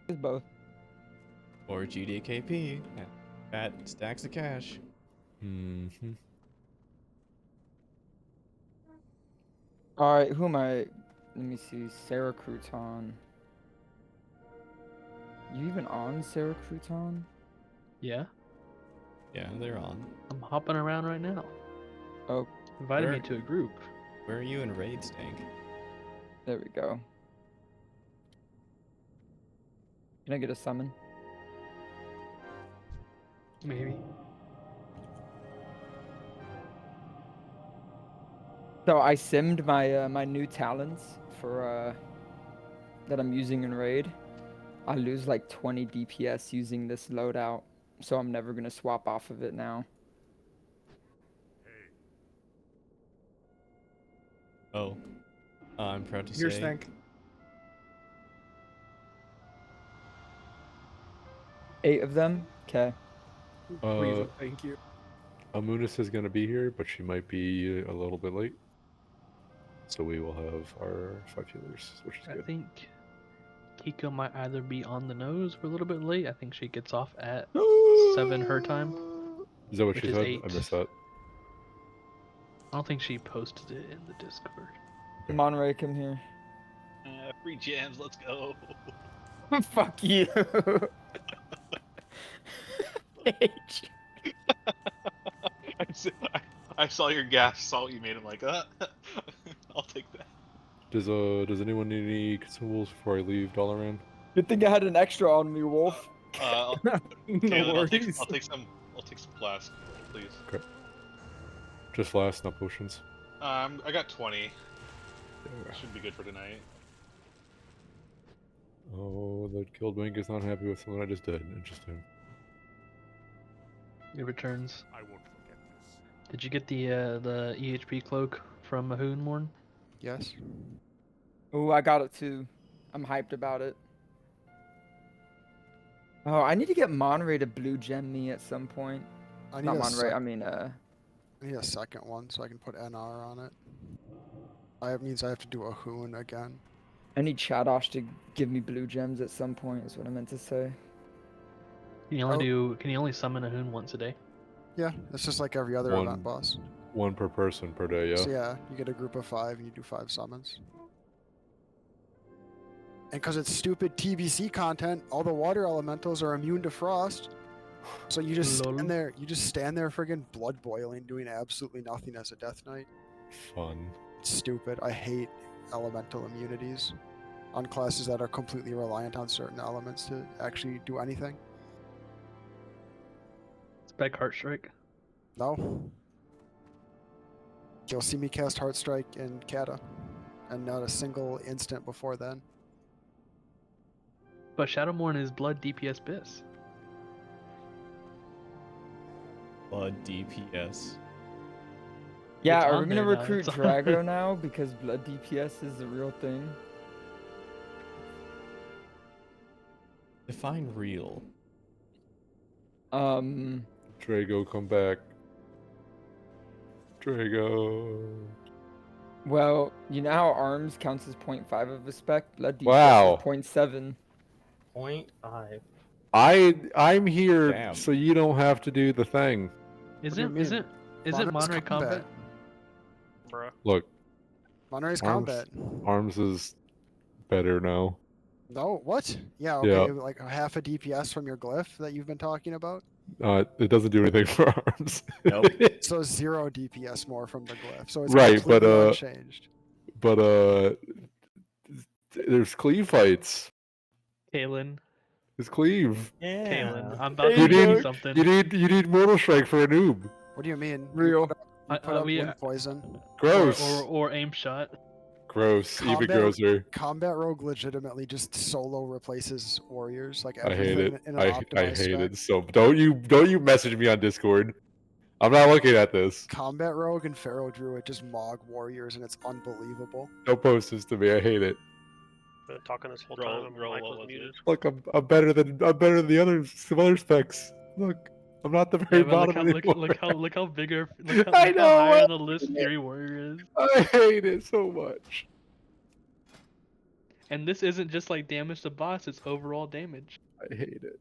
It's both. Or GDKP. Fat stacks of cash. Mm-hmm. All right, who am I? Let me see. Sarah Crouton. You even on Sarah Crouton? Yeah, Yeah, they're on. I'm hopping around right now. Oh, Invited me Where- to a group. Where are you in raid, Stank? there we go. Can I get a summon? Maybe. So I simmed my my new talents for that I'm using in raid. I lose like 20 DPS using this loadout, so I'm never gonna swap off of it now. Oh. I'm proud to Your say. stank. 8 of them? Okay. Reason, thank you. Amunis is going to be here, but she might be a little bit late. So we will have our 5 healers, which is I good. think Kiko might either be on the nose or a little bit late. I think she gets off at 7 her time. Is that what which she is said? 8. I missed that. I don't think she posted it in the Discord. Monterey, come here. Free jams, let's go. Fuck you. I saw your gas salt you made. I'm like, I'll take that. Does anyone need any consumables before I leave Dalaran? Good thing I had an extra on me, Wolf. No Caleb, worries. I'll take some flask, please. Okay. Just flasks, not potions. I got 20. Should be good for tonight. Oh, the killed wink is not happy with something I just did. Interesting. It returns. I won't forget this. Did you get the EHP cloak from Mahoon, Morn? Yes. Oh, I got it too. I'm hyped about it. Oh, I need to get Monterey to blue gem me at some point. I need Not a Monterey, I mean, I need a second one so I can put NR on it. That means I have to do a Hoon again. I need Chadosh to give me blue gems at some point, is what I meant to say. Can you only summon a Hoon once a day? Yeah, it's just like every other One. event boss. 1 per person per day, yeah. So yeah, you get a group of 5 and you do 5 summons. And because it's stupid TBC content, all the water elementals are immune to frost. So you just Lol. stand there, friggin' blood boiling, doing absolutely nothing as a Death Knight. Fun. It's stupid. I hate elemental immunities on classes that are completely reliant on certain elements to actually do anything. Spec Heartstrike. No. You'll see me cast Heartstrike in Kata, and not a single instant before then. But Shadowmourne is blood DPS Biss. Blood DPS. Yeah, It's are on we gonna there now, recruit it's on Drago now because blood DPS is the real thing? Define real. Drago, come back. Drago. Well, you know how arms counts as 0.5 of a spec? Blood DPS Wow. is 0.7. 0.5. I'm here Damn. so you don't have to do the thing. Isn't mean? Monterey Monterey's combat? Bruh. Look, Monterey's Arms. combat. arms is better now. No, what? Yeah, okay, Yeah. like half a DPS from your glyph that you've been talking about. It doesn't do anything for arms. Nope. So 0 DPS more from the glyph. So it's Right, but, completely unchanged. But there's cleave fights. Kalen. There's cleave. Kalen. Yeah. I'm about Hey, to You do need something. you need Mortal Strike for a noob. What do you mean? Real. You put up we- wind poison. Gross. Or aim shot. Gross. Even Combat- grosser. Combat Rogue legitimately just solo replaces warriors. Like I hate everything it. in an I optimized hate spec. it. So don't you message me on Discord. I'm not looking at this. Combat Rogue and Pharaoh Druid just mog warriors, and it's unbelievable. Don't post this to me. I hate it. Been talking this whole Roll- time. and my roll, mic what was was muted. Look, I'm better than the other some other specs. Look, I'm not the very Yeah, but bottom anymore. look how bigger. Look how, I look know, how higher I on the list hate it. Fury Warrior is. I hate it so much. And this isn't just like damage to boss; it's overall damage. I hate it.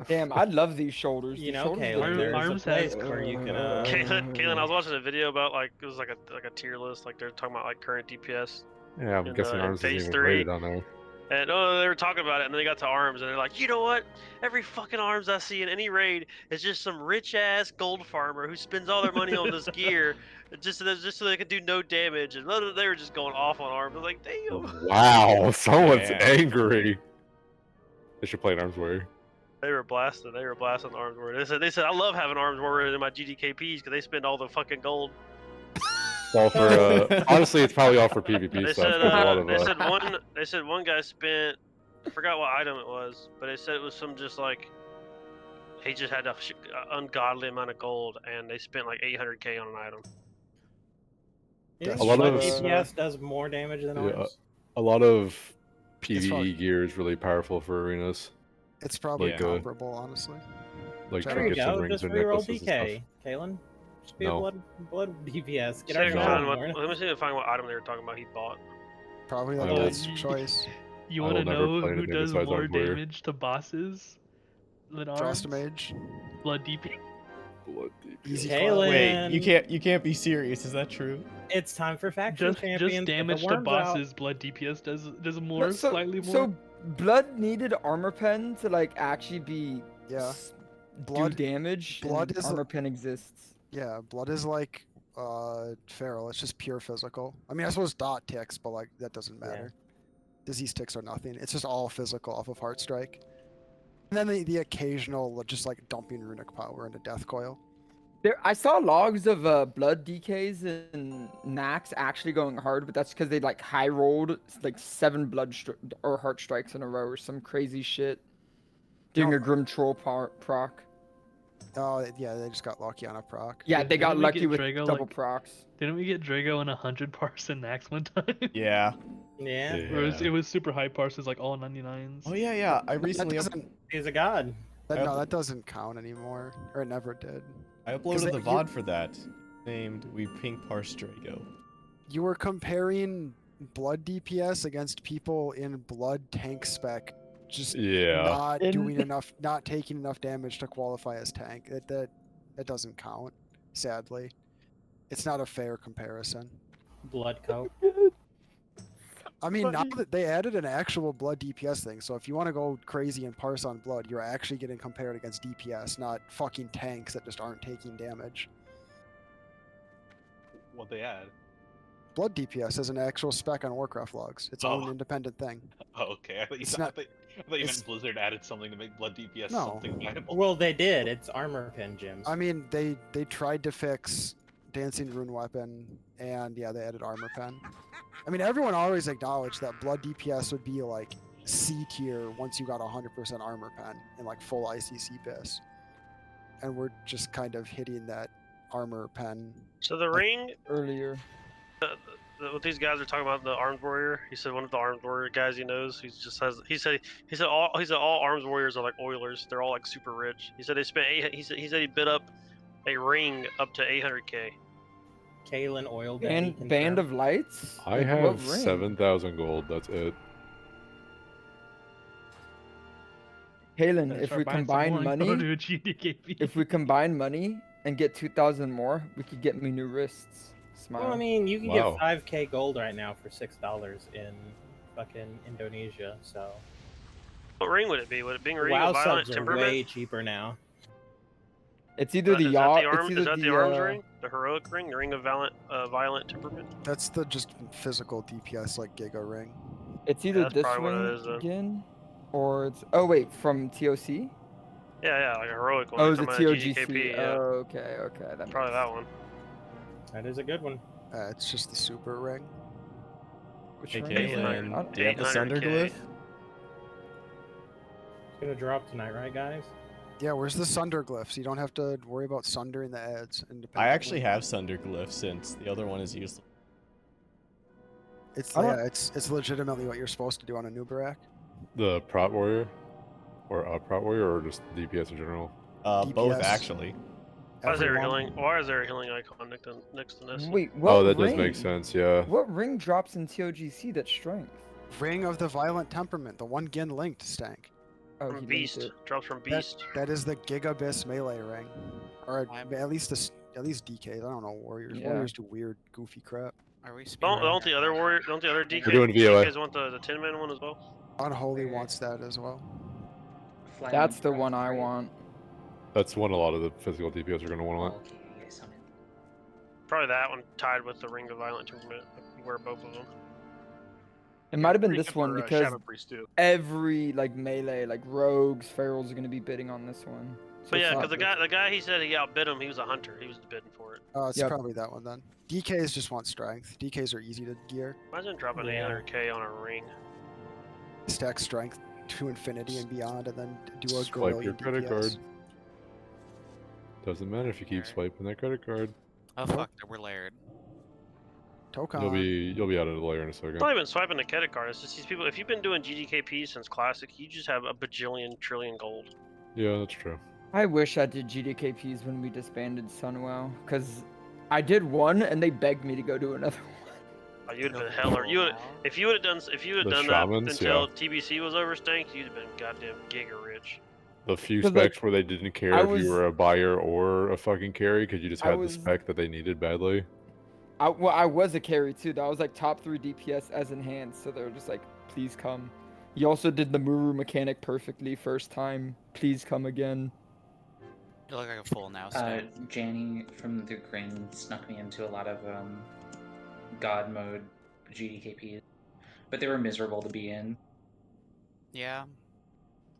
Damn, I love these shoulders. You These know, shoulders Caleb, look Caleb, good. there's a Arms place has- where you can. Kaylin, I was watching a video about like it was like a tier list, like they're talking about like current DPS, Yeah, I'm In, guessing in arms isn't phase even 3. rated on there. and they were talking about it, and then they got to arms, and they're like, you know what? Every fucking arms I see in any raid is just some rich ass gold farmer who spends all their money on this gear just so they can do no damage, and they were just going off on arms. I was like, damn. Wow, someone's Damn. angry. They should play an arms warrior. They were blasting the arms warrior. They said I love having arms warrior in my GDKPs because they spend all the fucking gold. All for honestly, it's probably all for PvP They stuff. said There's a lot of they said one guy spent, I forgot what item it was, but they said it was some just like he just had a ungodly amount of gold, and they spent like 800k on an item. You think A lot blood of- DPS does more damage than Yeah, arms? a lot of It's fine. PvE gear is really powerful for arenas. It's probably Yeah. comparable, honestly. Like There There you trinkets and go. rings Just and reroll necklaces and stuff. DK, Kalen. Just be No. a blood DPS. Get See if I our can No. find find let me see if I can find what item they were talking about he bought. Probably I the will- best choice. You I want to will never know play who anything does besides more arms warrior. damage to bosses than arms? Frost Mage. Blood DP. Blood DPS. Easy Kalen. Wait, you can't be serious. Is that true? It's time for faction champions. Just Get the damage to worms out. bosses. Blood DPS does more, No, slightly more. So blood needed armor pen to like actually be Yeah. do Blood- damage. blood and is a- armor pen exists. Yeah, blood is like feral. It's just pure physical. I mean, I suppose dot ticks, but like that doesn't Yeah. matter. Disease ticks are nothing. It's just all physical off of Heart Strike. And then the occasional just like dumping runic power into Death Coil. I saw logs of blood DKs and Nax actually going hard, but that's because they like high rolled like 7 or heart strikes in a row or some crazy shit. Doing No. a Grim Troll proc. Oh yeah, they just got lucky on a proc. Yeah, they got Didn't we lucky get with Drago, double like- procs. Didn't we get Drago in 100 parse in Nax one time? Yeah. Yeah, It was super high parses, like all 99s. Oh yeah. I That recently doesn't, he's a god. no, that doesn't count anymore, or it never did. I 'Cause uploaded the you- VOD for that, named "We Pink Parse Drago." You were comparing blood DPS against people in blood tank spec, just Yeah. not In- doing enough, not taking enough damage to qualify as tank. That doesn't count. Sadly, it's not a fair comparison. Blood coat. I mean, now that they added an actual blood DPS thing, so if you want to go crazy and parse on blood, you're actually getting compared against DPS, not fucking tanks that just aren't taking damage. What they add? Blood DPS is an actual spec on Warcraft logs. Its own Oh. independent thing. Oh, okay. I thought you, It's I not- thought you it's- meant Blizzard added something to make Blood DPS No. something viable. Well, they did. It's armor pen gems. I mean, they tried to fix Dancing Rune Weapon, and yeah, they added Armor Pen. I mean, everyone always acknowledged that Blood DPS would be like C tier once you got 100% Armor Pen and like full ICC BIS. And we're just kind of hitting that Armor Pen. So the ring, Earlier. what these guys are talking about, the arms warrior. He said one of the arms warrior guys he knows. He said all arms warriors are like oilers. They're all like super rich. He said they spent he said he bid up a ring up to 800k. Kalen oil daddy Band confirmed. of Lights? I Like, have what ring? 7,000 gold. That's it. Halen, Better if start we buying some combine more and go money, to a GDKP. if we combine money and get 2,000 more, we could get me new wrists. Smile. Well, I mean, you can Wow. get 5k gold right now for $6 in fucking Indonesia. So What ring would it be? Would it be a ring WoW of violent subs are temperament? way cheaper now. It's either the Is that yacht. the arm? It's either Is that the arms uh, ring? The heroic ring? The ring of violent temperament? That's the just physical DPS like Giga Ring. It's either that's this probably what it ring is, then. again, or it's. Oh wait, from TOC. Yeah, like a heroic one. Oh, They're is it talking about TOGC? GDKP, yeah. Oh, okay, that Probably makes- that one. That is a good one. It's just the Super Ring. Which Hey, ring is it? Caitlin, I- do you have the 800K. Sunder glyph? It's gonna drop tonight, right, guys? Yeah, where's the Sunder glyphs? You don't have to worry about sundering the ads. I actually have Sunder glyph since the other one is useless. It's I don't- yeah, it's legitimately what you're supposed to do on a new Barak. The Prot Warrior? Or Prot Warrior, or just DPS in general? Both DPS. actually. Why is there a Everyone. healing? Why is there a healing icon next to this? Wait, what Oh, that ring? does make sense. Yeah. What ring drops in ToGC that's strength? Ring of the Violent Temperament, the one Gin linked stank. Oh, From he linked Beast. it. Drops from That, Beast. that is the Gigabis melee ring, or I'm- at least DKs. I don't know Warriors. Yeah. Warriors do weird, goofy crap. Are we Don't the other warrior? Don't the other DK? We're doing VOA. DKs want the 10-man one as well? Unholy wants that as well. That's the one I want. That's one a lot of the physical DPS are going to want. Probably that one tied with the Ring of Violent Tournament. Wear both of them. It might have been Pretty this good one for, because Shadow Priest too. every like melee, like rogues, ferals are gonna be bidding on this one. So But it's yeah, not because the guy he said he outbid him. He was a hunter. He was bidding for it. It's Yep. probably that one then. DKs just want strength. DKs are easy to gear. Imagine dropping Yeah. 800k on a ring. Stack strength to infinity and beyond, and then do a Swipe your guerrillion credit card. DPS. Doesn't matter if you keep swiping that credit card. Oh fuck, we're layered. Tokon. You'll be out of the layer in a second. It's not even swiping the credit card. It's just these people. If you've been doing GDKP since Classic, you just have a bajillion trillion gold. Yeah, that's true. I wish I did GDKPs when we disbanded Sunwell, because I did one and they begged me to go do another one. Oh, you'd have been hell. If you would have done The done shamans, that until yeah. TBC was overstanked, you'd have been goddamn giga rich. The few 'Cause, like, specs where they didn't care I if was- you were a buyer or a fucking carry, because you just I had was- the spec that they needed badly. I was a carry too. That was like top 3 DPS as enhanced, so they were just like, please come. You also did the Muru mechanic perfectly first time. Please come again. You look like a fool now, Stan. Janny from the Grin snuck me into a lot of God mode GDKPs, but they were miserable to be in. Yeah.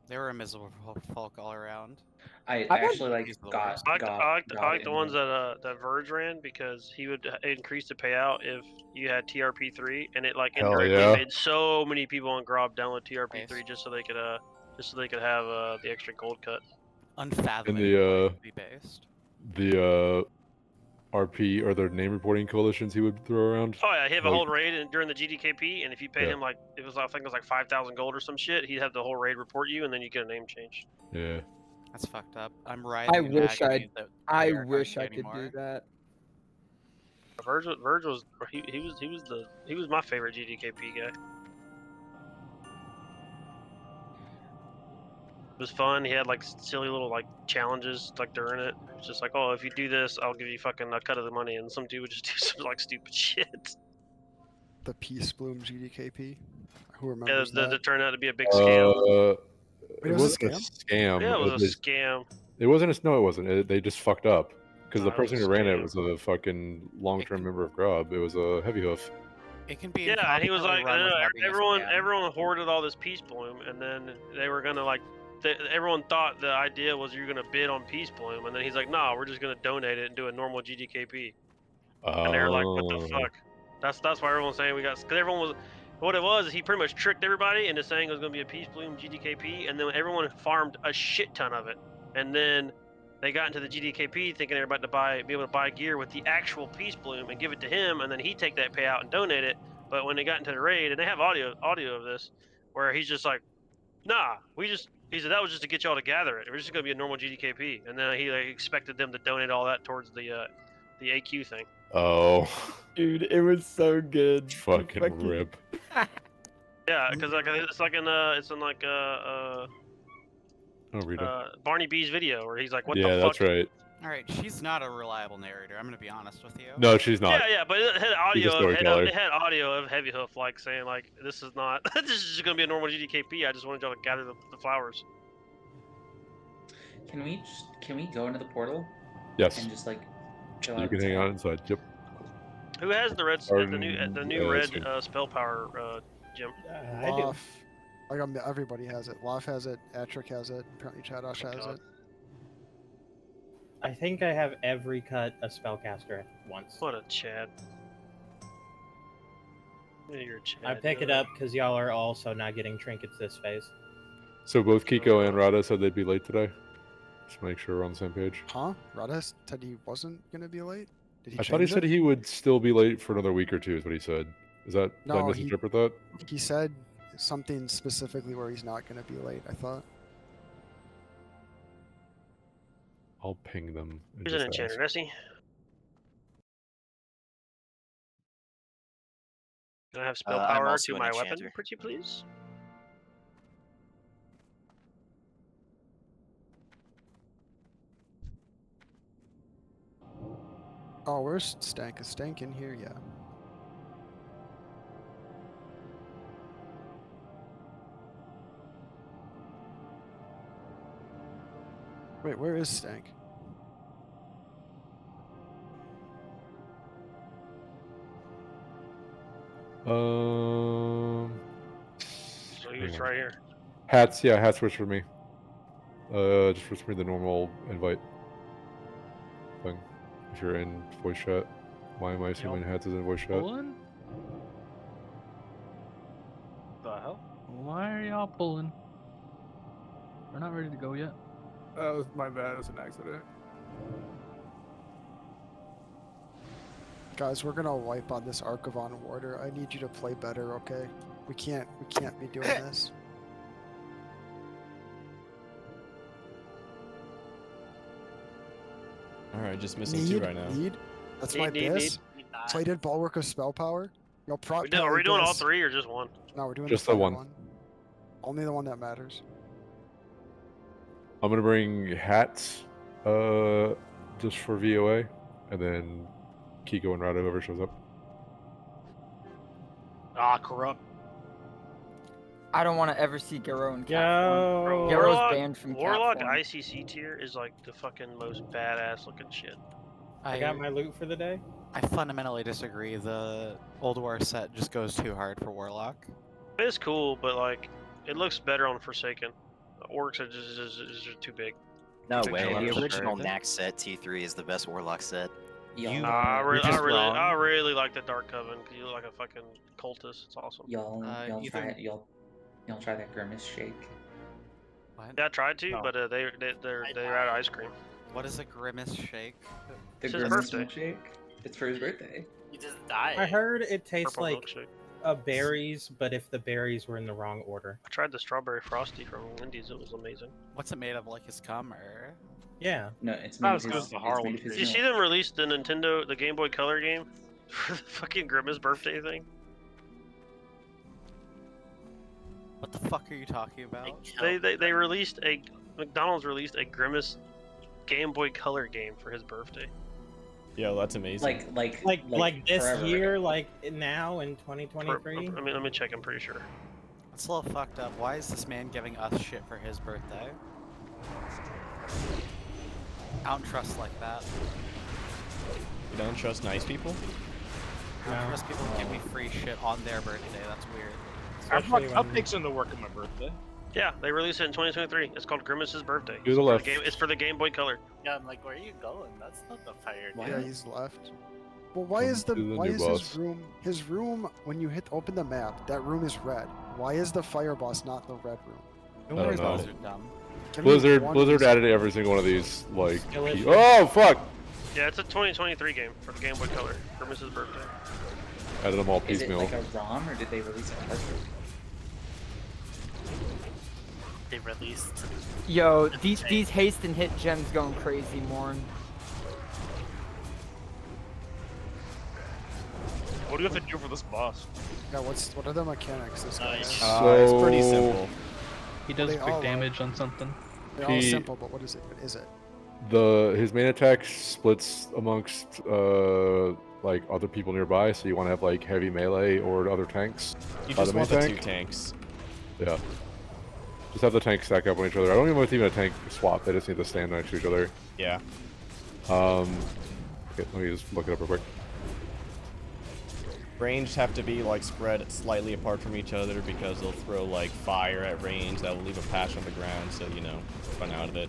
They were a miserable folk all around. I I actually like These are the got. worst. I like the in ones there. that Verge ran because he would increase the payout if you had TRP3, and it like Hell indirectly yeah. made so many people on Grob download TRP3 Nice. just so they could have the extra gold cut. Unfathomable. the, be based. The RP or the name reporting coalitions he would throw around. Oh yeah, he had a Like- whole raid during the GDKP, and if you paid Yeah. him like I think it was like 5,000 gold or some shit, he'd have the whole raid report you, and then you get a name change. Yeah. That's fucked up. I'm writhing in wish agony that I they aren't wish going I could anymore. do that. Verge was he was my favorite GDKP guy. It was fun. He had like silly little like challenges like during it. It's just like, oh, if you do this, I'll give you fucking a cut of the money, and some dude would just do some like stupid shit. The Peace Bloom GDKP. Who Yeah, remembers that that? turned out to be a big scam. Wait, It was wasn't it a scam. Yeah, it was a scam. It wasn't a no. It wasn't. They just fucked up because the Oh, it was person a who ran it scam. was a fucking long-term member of Grob. It was a heavy hoof. It can be Yeah, and he was like, incompetently run without being a scam. everyone hoarded all this Peace Bloom, and then they were gonna like, everyone thought the idea was you're gonna bid on Peace Bloom, and then he's like, nah, we're just gonna donate it and do a normal GDKP. And they were like, what the fuck? That's why everyone's saying we got, because everyone was, what it was is he pretty much tricked everybody into saying it was gonna be a Peace Bloom GDKP, and then everyone farmed a shit ton of it, and then they got into the GDKP thinking they were about to be able to buy gear with the actual Peace Bloom and give it to him, and then he'd take that payout and donate it. But when they got into the raid, and they have audio of this, where he's just like, nah, he said that was just to get y'all to gather it. It was just gonna be a normal GDKP, and then he like, expected them to donate all that towards the AQ thing. Oh, Dude, it was so good. fucking rip. Yeah, because like it's in like I'll read it. Barney B's video where he's like, what Yeah, the fuck? that's right. Alright, she's not a reliable narrator, I'm gonna be honest with you. No, she's not. Yeah, but it had She's a audio. storyteller. It had audio of Heavy Hoof like saying like, this is not. This is just gonna be a normal GDKP. I just wanted y'all to gather the flowers. Can we go into the portal Yes. and just like chill You out? can hang out inside. Yep. Who has the red, the new red sweet. spell power, Jim? I do. Lof. Like everybody has it. Lof has it. Atric has it. Apparently Chadosh has God. it. I think I have every cut a spellcaster at once. What a Chad. Yeah, you're a Chad. I pick it up because y'all are also not getting trinkets this phase. So both Kiko and Rada said they'd be late today. Just make sure we're on the same page. Huh? Rada said he wasn't gonna be late. Did he? I thought he change said it? he would still be late for another week or two. Is what he said. Is that did I No, he- misinterpret that? He said something specifically where he's not gonna be late. I thought. I'll ping them. And Here's an just enchanter, ask. Nessie. Can I have spell I'm power also to an my weapon, enchanter. pretty please? Oh, where's Stank? Is Stank in here? Yeah. Wait, where is Stank? Um. So hang he's on. right here. Hats, yeah, hats works for me. Just works for me the normal invite thing. If you're in voice chat. Why am I assuming hats is in voice chat? Pulling? The hell? Why are y'all pulling? We're not ready to go yet. That was my bad. It was an accident. Guys, we're gonna wipe on this Archivon Warder. I need you to play better, okay? We can't be doing this. Alright, just missing two right now. Need. That's my biss. Plated bulwark of spell power. Yo, Are we doing all three or just one? No, we're doing Just the the fire one. Only the one that matters. I'm gonna bring hats, just for VOA, and then Kiko and Rado, whoever shows up. Ah, corrupt. I don't want to ever see Garo in Cat Yo. form. Garo's banned from Warlock Cat form. ICC tier is like the fucking most badass looking shit. I got my loot for the day. I fundamentally disagree. The Old War set just goes too hard for Warlock. It's cool, but like, it looks better on Forsaken. The orcs are just too big. No Too way. much. The original Nax set T3 is the best Warlock set. You, I just wrong. really like the Dark Coven because you look like a fucking cultist. It's awesome. Y'all either- try it. Y'all try that Grimace shake. What? Yeah, I tried to, No. but they're out of ice cream. What is a grimace shake? The It's his Grimace birthday. milkshake. It's for his birthday. You just died. I heard it tastes Purple like milkshake. berries, but if the berries were in the wrong order. I tried the strawberry frosty from Wendy's. It was amazing. What's it made of, like his cum, or? Yeah. No, it's Not made as of good his, as the it's Harlem made of his Did you milk. see them release the Game Boy Color game for the fucking Grimace birthday thing? What the fuck are you talking about? They released McDonald's released a Grimace Game Boy Color game for his birthday. Yo, that's amazing. Like this forever year, ago. like now in 2023. Let me check. I'm pretty sure. It's a little fucked up. Why is this man giving us shit for his birthday? I don't trust like that. You don't trust nice people? I don't trust people to give me free shit on their birthday. That's weird. I've Especially got when- cupcakes in the work on my birthday. Yeah, they released it in 2023. It's called Grimace's birthday. To the left. It's for the Game Boy Color. Yeah, I'm like, where are you going? That's not the fire. Yeah, he's left. Well, why Come is to the why new is boss. his room when you open the map, that room is red. Why is the fire boss not the red room? I don't know. Those are dumb. Give me Blizzard one Blizzard reason. added every single one of these like. Delicious. Oh fuck! Yeah, it's a 2023 game for the Game Boy Color. Grimace's birthday. Added them all Is it piecemeal. like a ROM or did they release a cartridge? They released. Yo, these haste and hit gems going crazy, Morn. What do you have to do for this boss? Yeah, what are the mechanics this guy has? It's pretty So- simple. He does They quick all are. damage on something. They're all he- simple, but what is it? What is it? His main attack splits amongst like other people nearby, so you want to have like heavy melee or other tanks. You by just the main want the tank. two tanks. Yeah. Just have the tanks stack up on each other. I don't even want even a tank swap. They just need to stand next to each other. Yeah. Okay, let me just look it up real quick. Ranged have to be like spread slightly apart from each other because they'll throw like fire at range that will leave a patch on the ground, so you know, run out of it.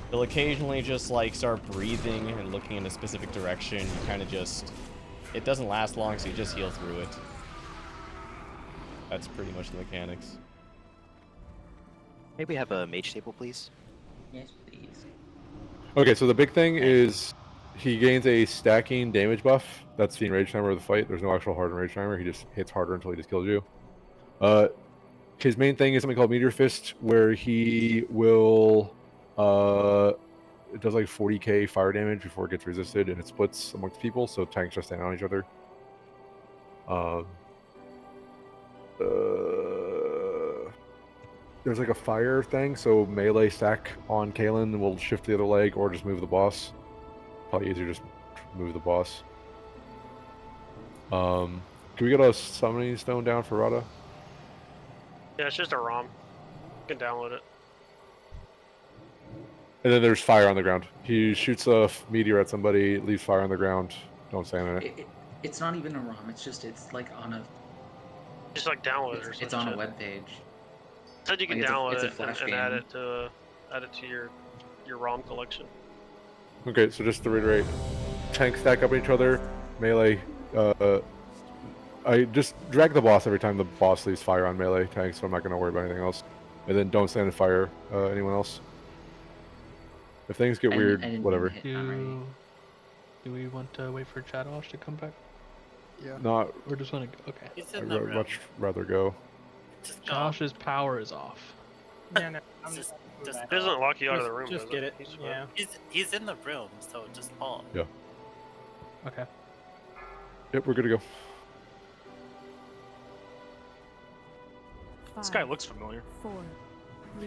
They'll occasionally just like start breathing and looking in a specific direction. You kind of just, it doesn't last long, so you just heal through it. That's pretty much the mechanics. Maybe have a mage table, please. Yes, please. Okay, so the big thing is he gains a stacking damage buff. That's the enrage timer of the fight. There's no actual hard enrage timer. He just hits harder until he just kills you. His main thing is something called Meteor Fist, where he will It does like 40k fire damage before it gets resisted, and it splits amongst people, so tanks just stand on each other. There's like a fire thing, so melee stack on Kalen will shift the other leg or just move the boss. Probably easier just move the boss. Can we get a summoning stone down for Rada? Yeah, it's just a ROM. You can download it. And then there's fire on the ground. He shoots a meteor at somebody, leaves fire on the ground. Don't stand in it. It's not even a ROM. It's like on a. Just like download it or something. It's on a web page. Said you can Like, download it's a it Flash and game. add it to your ROM collection. Okay, so just to reiterate, tanks stack up each other, melee. I just drag the boss every time the boss leaves fire on melee tanks, so I'm not going to worry about anything else. And then don't stand in fire anyone else. If things get weird, whatever. Do we want to wait for Chadosh to come back? Yeah. Not. We're just gonna go. Okay. He's I'd in the room. much rather go. Just go. Josh's power is off. Yeah, no, I'm Just It doesn't lock you out of the room. Just does get it. He's fine. Yeah. He's in the room, so just pull. Yeah. Okay. Yep, we're good to go. This guy looks familiar. 4,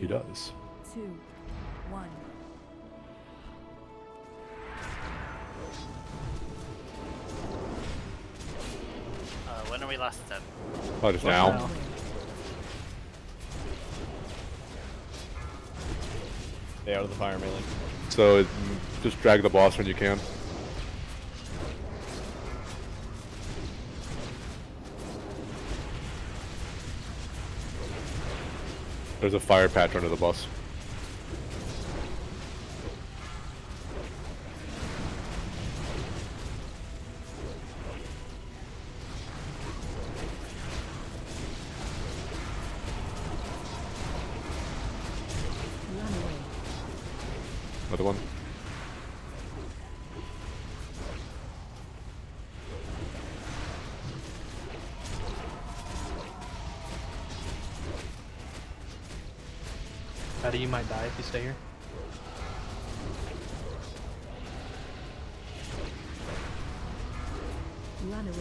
He does. 2, 1. When are we last done? Oh, just now. Stay out of the fire melee. So just drag the boss when you can. There's a fire patch under the boss. Another one. Patty, you might die if you stay here. Run away.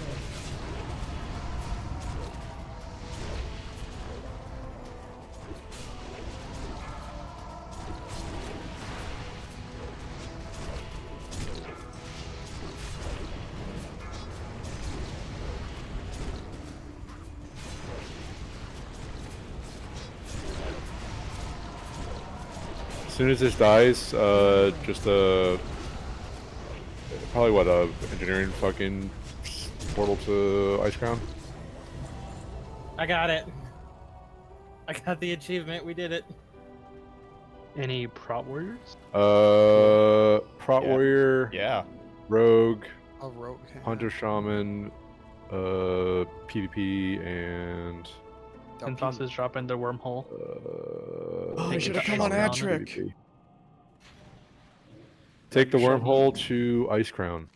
As soon as this dies, just probably what engineering fucking portal to Ice Crown. I got it. I got the achievement. We did it. Any prop warriors? Prot Warrior. Yeah. Rogue. A rogue. Okay. Hunter Shaman. PvP and. Synthos is dropping the wormhole. I should have come on Adric. Take the wormhole to Ice Crown.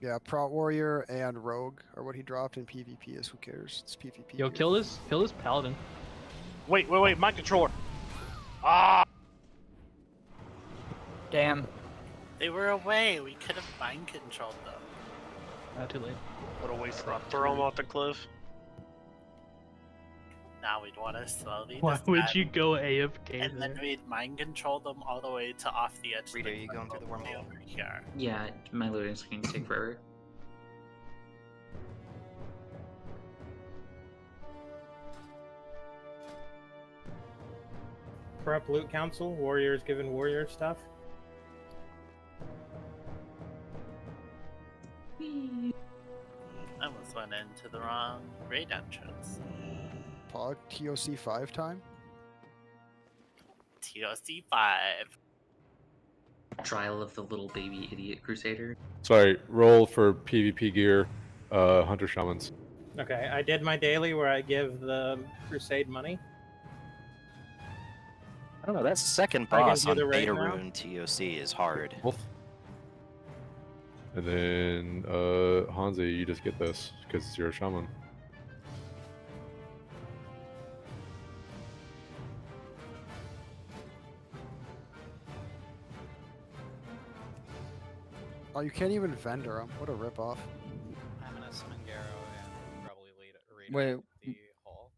Yeah, Prot Warrior and Rogue are what he dropped, and PvP is who cares? It's PvP. Yo, kill this paladin. Wait, mind controller. Ah! Damn. They were away. We could have mind controlled them. Not too late. What a waste of Throw him off the cliff. Now we'd want to slowly. Why just would add- you go AFK And there? then we'd mind control them all the way to off the edge. Rita, are you going through the wormhole? Over here. Yeah, my loading screens take forever. Corrupt Loot Council. Warriors giving warrior stuff. I almost went into the wrong raid entrance. Pog TOC 5 time. TOC 5. Trial of the little baby idiot crusader. Sorry, roll for PvP gear. Hunter Shamans. Okay, I did my daily where I give the crusade money. Oh, I don't know. That second I can boss do on the raid Beta now? Rune TOC is hard. Both. And then Hanzi, you just get this because you're a shaman. Oh, you can't even vendor them. What a ripoff. I'm gonna summon Garo and probably raid Wait, the hall.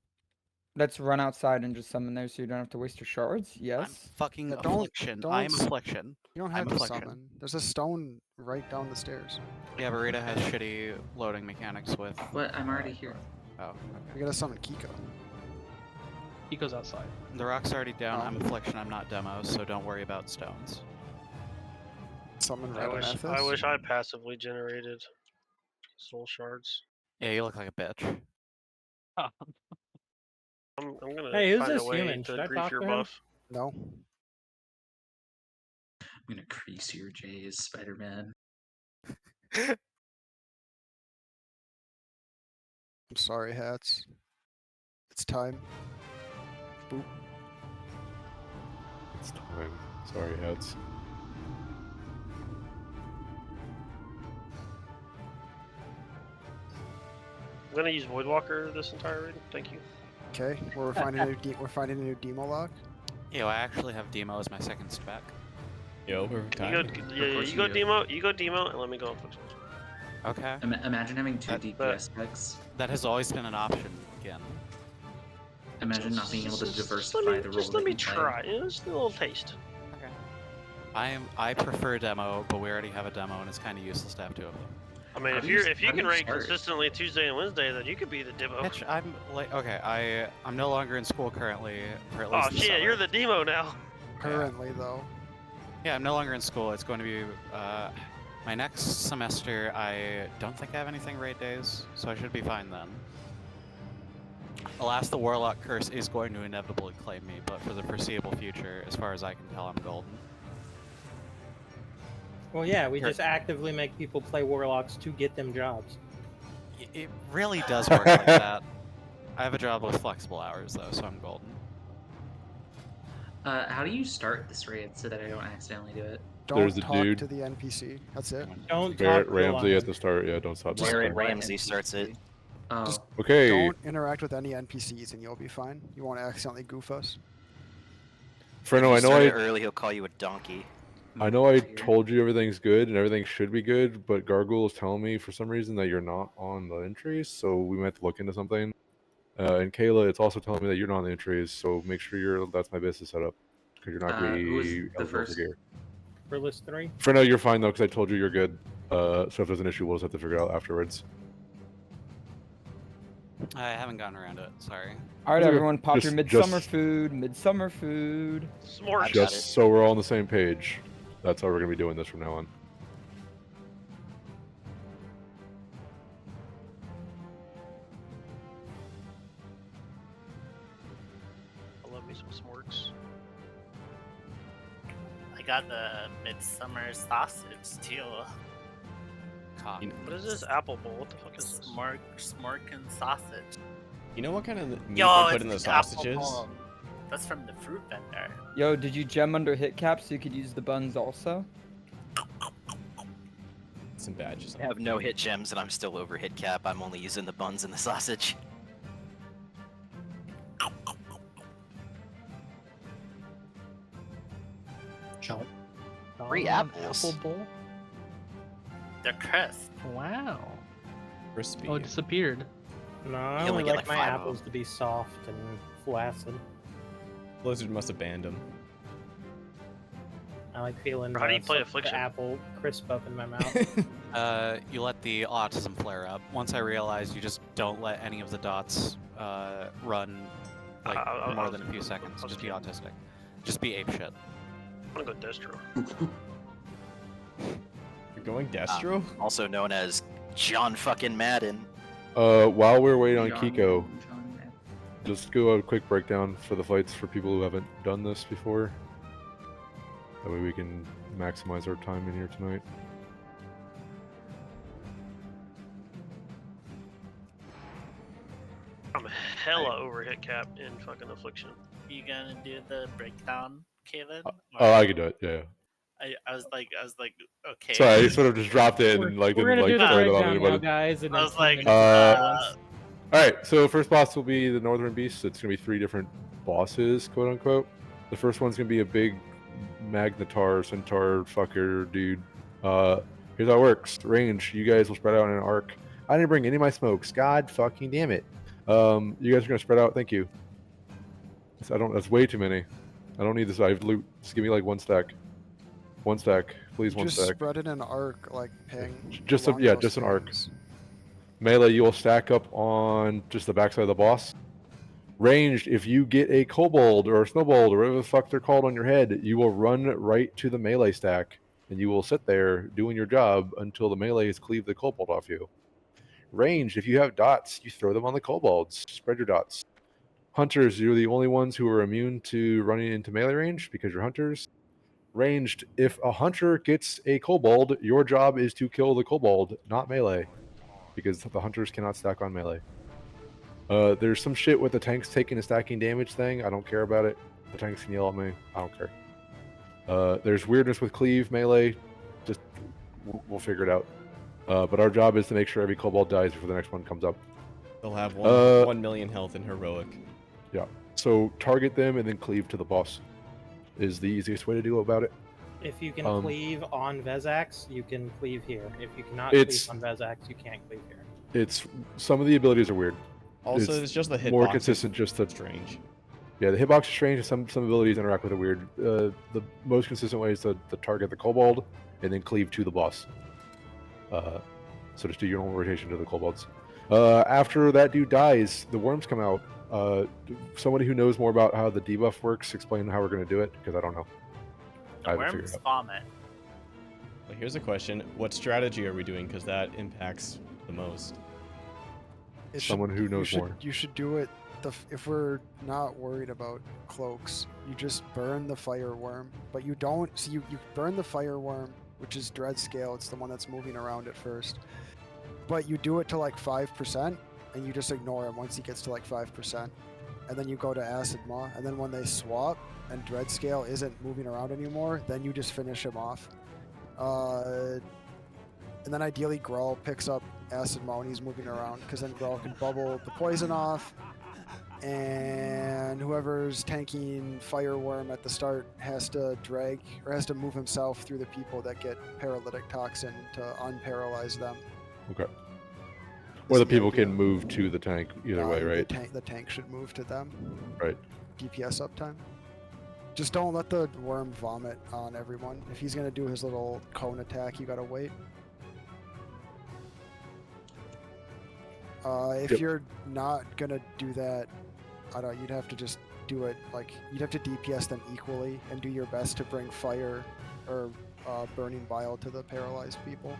let's run outside and just summon there so you don't have to waste your shards. I'm Yes. fucking Yeah, affliction. I am don't affliction. You don't I'm have to affliction. summon. There's a stone right down the stairs. Yeah, but Rita has shitty loading mechanics with. What? I'm already here. Oh, okay. You gotta summon Kiko. Kiko's outside. The rock's already down. Oh. I'm affliction. I'm not demo, so don't worry about stones. Summon I Red wish Amethyst. I passively generated soul shards. Yeah, you look like a bitch. I'm gonna Hey, who's find this a way human? to Should I increase talk your to him? buff. No. I'm gonna crease your J's, Spider-Man. I'm sorry, Hats. It's time. Boop. It's time. Sorry, heads. I'm gonna use Voidwalker this entire raid. Thank you. Okay, we're finding a new demo lock. Yo, I actually have demo as my second spec. Yo, perfect You time. go, you go demo. You go demo, and let me go affliction. Okay. Imagine having two That- DPS specs. That has always been an option. Again. Imagine not being able to diversify the role Just that let me you play. try. Just a little taste. Okay. I prefer demo, but we already have a demo, and it's kind of useless to have two of them. I mean, How if do you- you how do can you raid start? consistently Tuesday and Wednesday, then you could be the demo. Bitch, I'm like, okay, I'm no longer in school currently, for at Oh least the shit, summer. you're the demo now. Currently, though. Yeah, I'm no longer in school. It's going to be my next semester. I don't think I have anything raid days, so I should be fine then. Alas, the Warlock curse is going to inevitably claim me, but for the foreseeable future, as far as I can tell, I'm golden. Well, yeah, we Here. just actively make people play warlocks to get them jobs. It really does work like that. I have a job with flexible hours, though, so I'm golden. How do you start this raid so that I don't accidentally do it? Don't There's a talk dude. to the NPC. That's it. Don't Barrett talk to the Ramsey line. at the start. Yeah, don't stop. Where Ramsey starts it. Oh, Just Okay. Don't interact with any NPCs and you'll be fine. You won't accidentally goof us. Frenno, I If you know start I it early, he'll call you a donkey. told you everything's good and everything should be good, but Gargoyle is telling me for some reason that you're not on the entries, so we might have to look into something. And Kayla, it's also telling me that you're not on the entries, so make sure that's my business setup because you're not going who was to be the eligible for first? gear. For list 3? Frenno, you're fine though because I told you you're good. So if there's an issue, we'll just have to figure it out afterwards. I haven't gotten around to it. Sorry. All right, Okay, everyone, pop your just- midsummer just- food. Midsummer food. S'mores. got Just it. so we're all on the same page. That's how we're going to be doing this from now on. I love me some smorks. I got the midsummer sausage too. Cock. What is this apple bowl? What the fuck is this? Smorkin sausage. You know what kind of meat Yo, they put it's in the the apple sausages? bowl. That's from the fruit vendor. Yo, did you gem under hit cap so you could use the buns also? Some badges. I have no hit gems and I'm still over hit cap. I'm only using the buns and the sausage. Free apples. Apple bowl? They're crisp. Wow. Crispy. Oh, it disappeared. No, I You only only get like like my 5 of apples to be soft and flaccid. Blizzard must have banned them. I like feeling How do you play the Affliction? apple crisp up in my mouth. You let the autism flare up. Once I realized you just don't let any of the dots run like for more than a few seconds. Just be autistic. Just be apeshit. I'm gonna go Destro. You're going Destro? Also known as John fucking Madden. While we're waiting on John- Kiko, John Madden. just go a quick breakdown for the fights for people who haven't done this before. That way we can maximize our time in here tonight. I'm hella over hit cap in fucking Affliction. You gonna do the breakdown, Caleb? Oh, I can do it. Yeah. I was like, okay. Sorry, I sort of just dropped in and like We're didn't gonna like do the throw it on breakdown now, anybody. guys. And I was like, All right, so first boss will be the Northern Beast. It's gonna be 3 different bosses, quote unquote. The first one's gonna be a big Magnetar, Centaur fucker dude. You're Here's how it works. Range, you guys will spread out in an arc. I didn't bring any of my smokes. God fucking damn it. You guys are gonna spread out. Thank you. That's way too many. I don't need this. I have loot. Just give me like 1 stack. 1 stack, please. One just stack. spread it in an arc, like ping. Just along yeah, those just an arc. pings. Melee, you will stack up on just the backside of the boss. Ranged, if you get a kobold or a snowball or whatever the fuck they're called on your head, you will run right to the melee stack and you will sit there doing your job until the melee has cleaved the kobold off you. Ranged, if you have dots, you throw them on the kobolds. Spread your dots. Hunters, you're the only ones who are immune to running into melee range because you're hunters. Ranged, if a hunter gets a kobold, your job is to kill the kobold, not melee, because the hunters cannot stack on melee. There's some shit with the tanks taking a stacking damage thing. I don't care about it. The tanks can yell at me. I don't care. There's weirdness with cleave melee. Just we'll figure it out. But our job is to make sure every kobold dies before the next one comes up. They'll have 1 million health in heroic. Yeah. So target them and then cleave to the boss is the easiest way to do about it. If you can cleave on Vezax, you can cleave here. If you cannot It's- cleave on Vezax, you can't cleave here. It's some of the abilities are weird. Also, it's just the hitbox. more consistent. Just the strange. Yeah, the hitbox is strange. And some abilities interact with it weird. The most consistent way is to target the kobold and then cleave to the boss. So just do your normal rotation to the kobolds. After that dude dies, the worms come out. Somebody who knows more about how the debuff works, explain how we're going to do it, because I don't know. I haven't figured Worms it out. vomit. Well, here's a question: what strategy are we doing? Because that impacts the most. Someone who knows more. You should do it. If we're not worried about cloaks, you just burn the fire worm, but you don't. So you burn the fire worm, which is dread scale. It's the one that's moving around at first, but you do it to like 5%, and you just ignore him once he gets to like 5%, and then you go to acid maw, and then when they swap and dread scale isn't moving around anymore, then you just finish him off. And then ideally Grawl picks up acid maw when he's moving around, because then Grawl can bubble the poison off, and whoever's tanking Fireworm at the start has to move himself through the people that get paralytic toxin to unparalyze them. Okay. Or the people can move to the tank either way, right? The tank should move to them. Right. DPS uptime. Just don't let the worm vomit on everyone. If he's gonna do his little cone attack, you gotta wait. If you're not gonna do that, you'd have to just do it like you'd have to DPS them equally and do your best to bring fire or burning bile to the paralyzed people.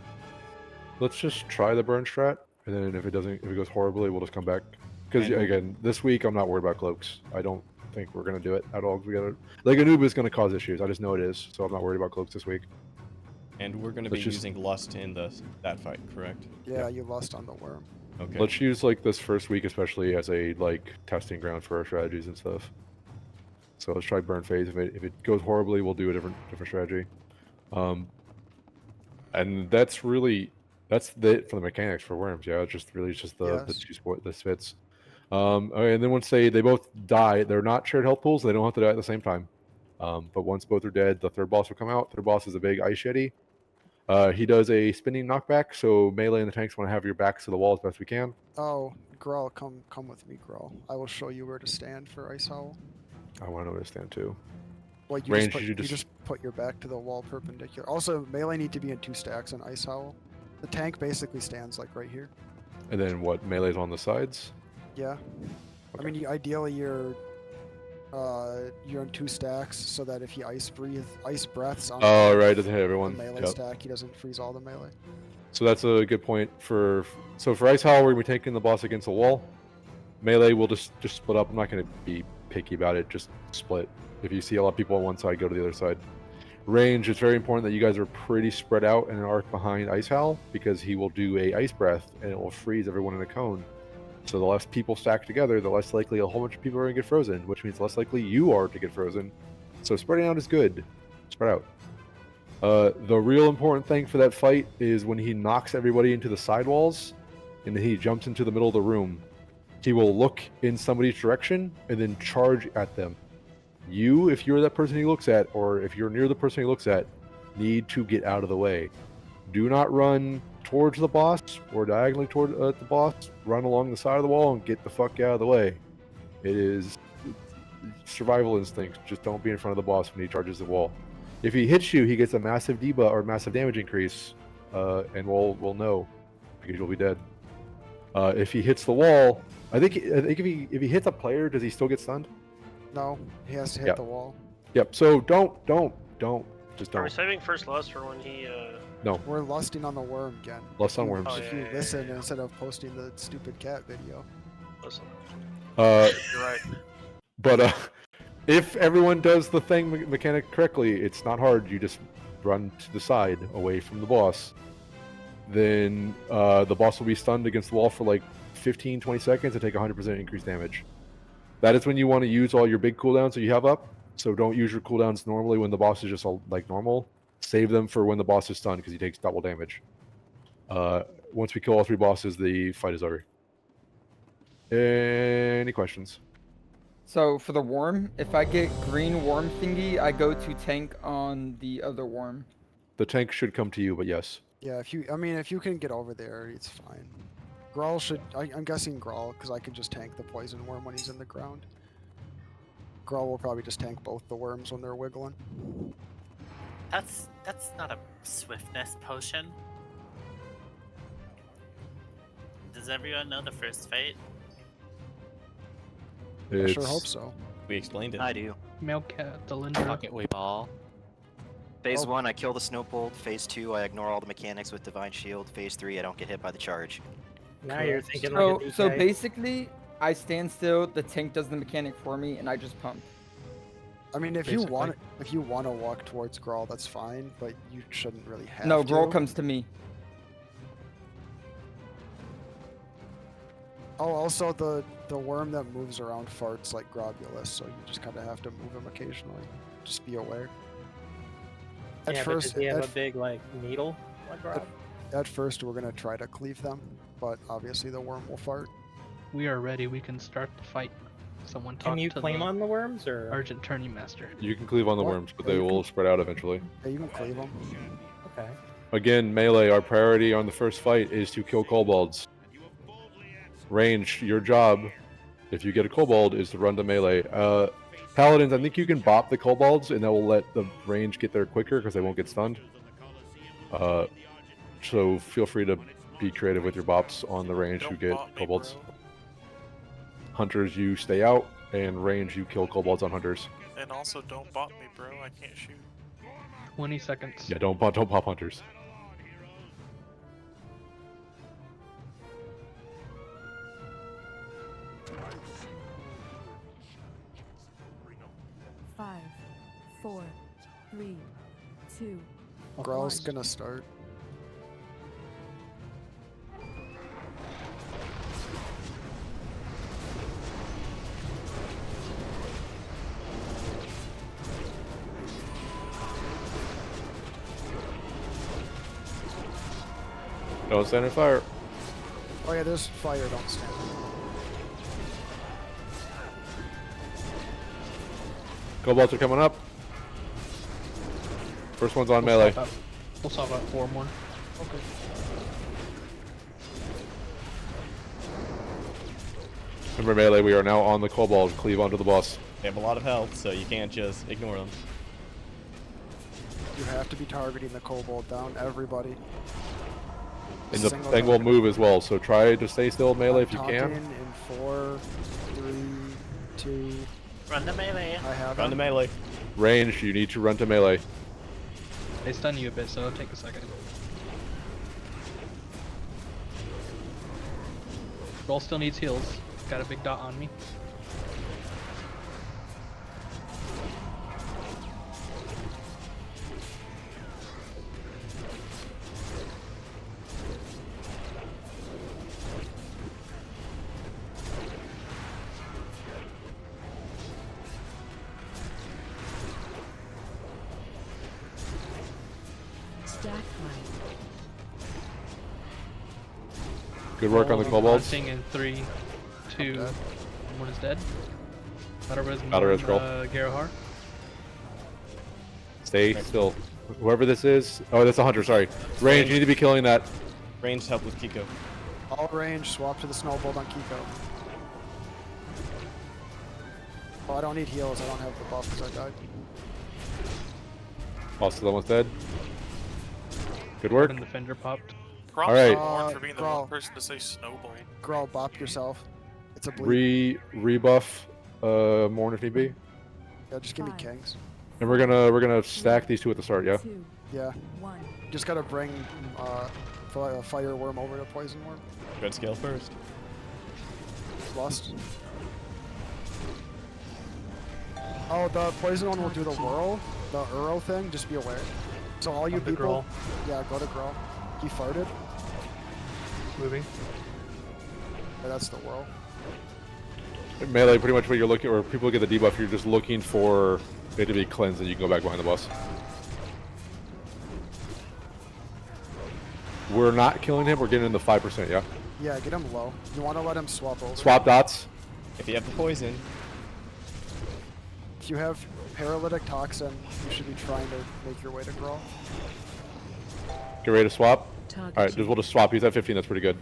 Let's just try the burn strat, and then if it goes horribly, we'll just come back. Because again, this week I'm not worried about cloaks. I don't think we're gonna do it at all. Like Anubis is gonna cause issues. I just know it is, so I'm not worried about cloaks this week. And we're gonna be using lust in that fight, correct? Yeah, you lust on the worm. Okay. Let's use like this first week especially as a like testing ground for our strategies and stuff. So let's try burn phase. If it goes horribly, we'll do a different strategy. And that's it for the mechanics for worms. Yeah, it's just the spits. Okay, and then once they both die, they're not shared health pools. They don't have to die at the same time. But once both are dead, the third boss will come out. Third boss is a big ice yeti. He does a spinning knockback, so melee and the tanks want to have your backs to the wall as best we can. Oh, Grawl, come with me, Grawl. I will show you where to stand for Ice Howl. I want to know where to stand too. Well, you just put your back to the wall perpendicular. Also, melee need to be in 2 stacks on Ice Howl. The tank basically stands like right here. And then what? Melee's on the sides? Yeah. Okay. I mean, ideally you're in 2 stacks so that if he ice breaths on right, doesn't hit everyone. The melee stack, he doesn't freeze all the melee. So that's a good point for Ice Howl, we're gonna be taking the boss against the wall. Melee will just split up. I'm not gonna be picky about it, just split. If you see a lot of people on one side, go to the other side. Range, it's very important that you guys are pretty spread out in an arc behind Ice Howl, because he will do a ice breath and it will freeze everyone in a cone. So the less people stack together, the less likely a whole bunch of people are going to get frozen, which means less likely you are to get frozen. So spreading out is good. Spread out. The real important thing for that fight is when he knocks everybody into the sidewalls and then he jumps into the middle of the room. He will look in somebody's direction and then charge at them. You, if you're that person he looks at, or if you're near the person he looks at, need to get out of the way. Do not run towards the boss or diagonally toward the boss. Run along the side of the wall and get the fuck out of the way. It is survival instinct. Just don't be in front of the boss when he charges the wall. If he hits you, he gets a massive debuff or massive damage increase, and we'll know because you'll be dead. If he hits the wall, I think if he hits a player, does he still get stunned? No, he has to hit the wall. Yep. So don't. Just Are we don't. saving first lust for when he? No. We're lusting on the worm again. Lust on worms. Oh, If yeah, you yeah, listen instead of posting the stupid cat video. Listen. You're right. But if everyone does the thing mechanic correctly, it's not hard. You just run to the side away from the boss. Then the boss will be stunned against the wall for like 15-20 seconds and take 100% increased damage. That is when you want to use all your big cooldowns that you have up. So don't use your cooldowns normally when the boss is just all like normal. Save them for when the boss is stunned because he takes double damage. Once we kill all 3 bosses, the fight is over. Any questions? So for the worm, if I get green worm thingy, I go to tank on the other worm. The tank should come to you, but yes. Yeah, if you can get over there, it's fine. Grawl should. I'm guessing Grawl because I can just tank the poison worm when he's in the ground. Grawl will probably just tank both the worms when they're wiggling. That's not a swiftness potion. Does everyone know the first fight? I sure hope so. We explained it. I do. Mailcat, the Lindra. Fuck it, we ball. Phase 1, I kill the Snowbolt. Phase 2, I ignore all the mechanics with Divine Shield. Phase 3, I don't get hit by the charge. Now you're thinking So, like a DK. so basically, I stand still, the tank does the mechanic for me, and I just pump. I mean, if you want to walk towards Grawl, that's fine, but you shouldn't really have No, to. Grawl comes to me. Oh, also the worm that moves around farts like Grobulus, so you just kind of have to move him occasionally. Just be aware. At Yeah, first, but does he have a big like needle? Like Rob? at first we're gonna try to cleave them, but obviously the worm will fart. We are ready. We can start the fight. Someone talk Can you to claim the on the worms or? Argent Tourney Master. You can cleave on the What? worms, but they will spread out eventually. Yeah, you can cleave them. Okay. Again, melee, our priority on the first fight is to kill kobolds. Range, your job, if you get a kobold, is to run to melee. Paladins, I think you can bop the kobolds, and that will let the range get there quicker because they won't get stunned. So feel free to be creative with your bops on the range who get kobolds. Hunters, you stay out, and range, you kill kobolds on hunters. And also, don't bot me, bro. I can't shoot. 20 seconds. Yeah, don't pop hunters. Five, 4, 3, 2, Growl's gonna start. Don't stand in fire. Oh yeah, there's fire. Don't stand. Kobolds are coming up. First one's on melee. We'll solve that 4 more. Okay. Remember melee, we are now on the kobold. Cleave onto the boss. They have a lot of health, so you can't just ignore them. You have to be targeting the kobold down. Everybody. And the Single thing will target. move as well, so try to stay still melee if you Taunting can. in 4, 3, 2. Run the melee. I have Run to him. melee. Range, you need to run to melee. They stun you a bit, so it'll take a second. Roll still needs heals. Got a big dot on me. stack mine. Good work on the kobolds. Hunting in 3, 2, one is dead. Outer Res Outer Res Gerahar. Stay still. Whoever this is. Oh, that's a hunter. Sorry. Range, you need to be killing that. Range help with Kiko. All range, swap to the snowbolt on Kiko. Oh, I don't need heals. I don't have the buff because I died. Also, that one's dead. Good work. And the fender popped. All right. Warren for being the Grawl. one person to say snowball. Grawl, bop yourself. It's a bleed. Rebuff Morn if need be. Yeah, just give me kings. And we're gonna stack these two at the start, yeah? Yeah. Just gotta bring fire worm over to poison worm. Red scale first. Lost. Oh, the poison one will do the whirl, the Uro thing. Just be aware. So all you Up to people, Grawl. yeah, go to Grawl. He farted. Moving. Yeah, that's the whirl. Melee, pretty much what you're looking, or people get the debuff, you're just looking for it to be cleansed and you can go back behind the boss. We're not killing him, we're getting in the 5%, yeah? Yeah, get him low. You want to let him swap over. Swap dots. If you have the poison. If you have paralytic toxin, you should be trying to make your way to Grawl. Get ready to swap. Target Alright, we'll just swap. He's at 15, that's pretty good.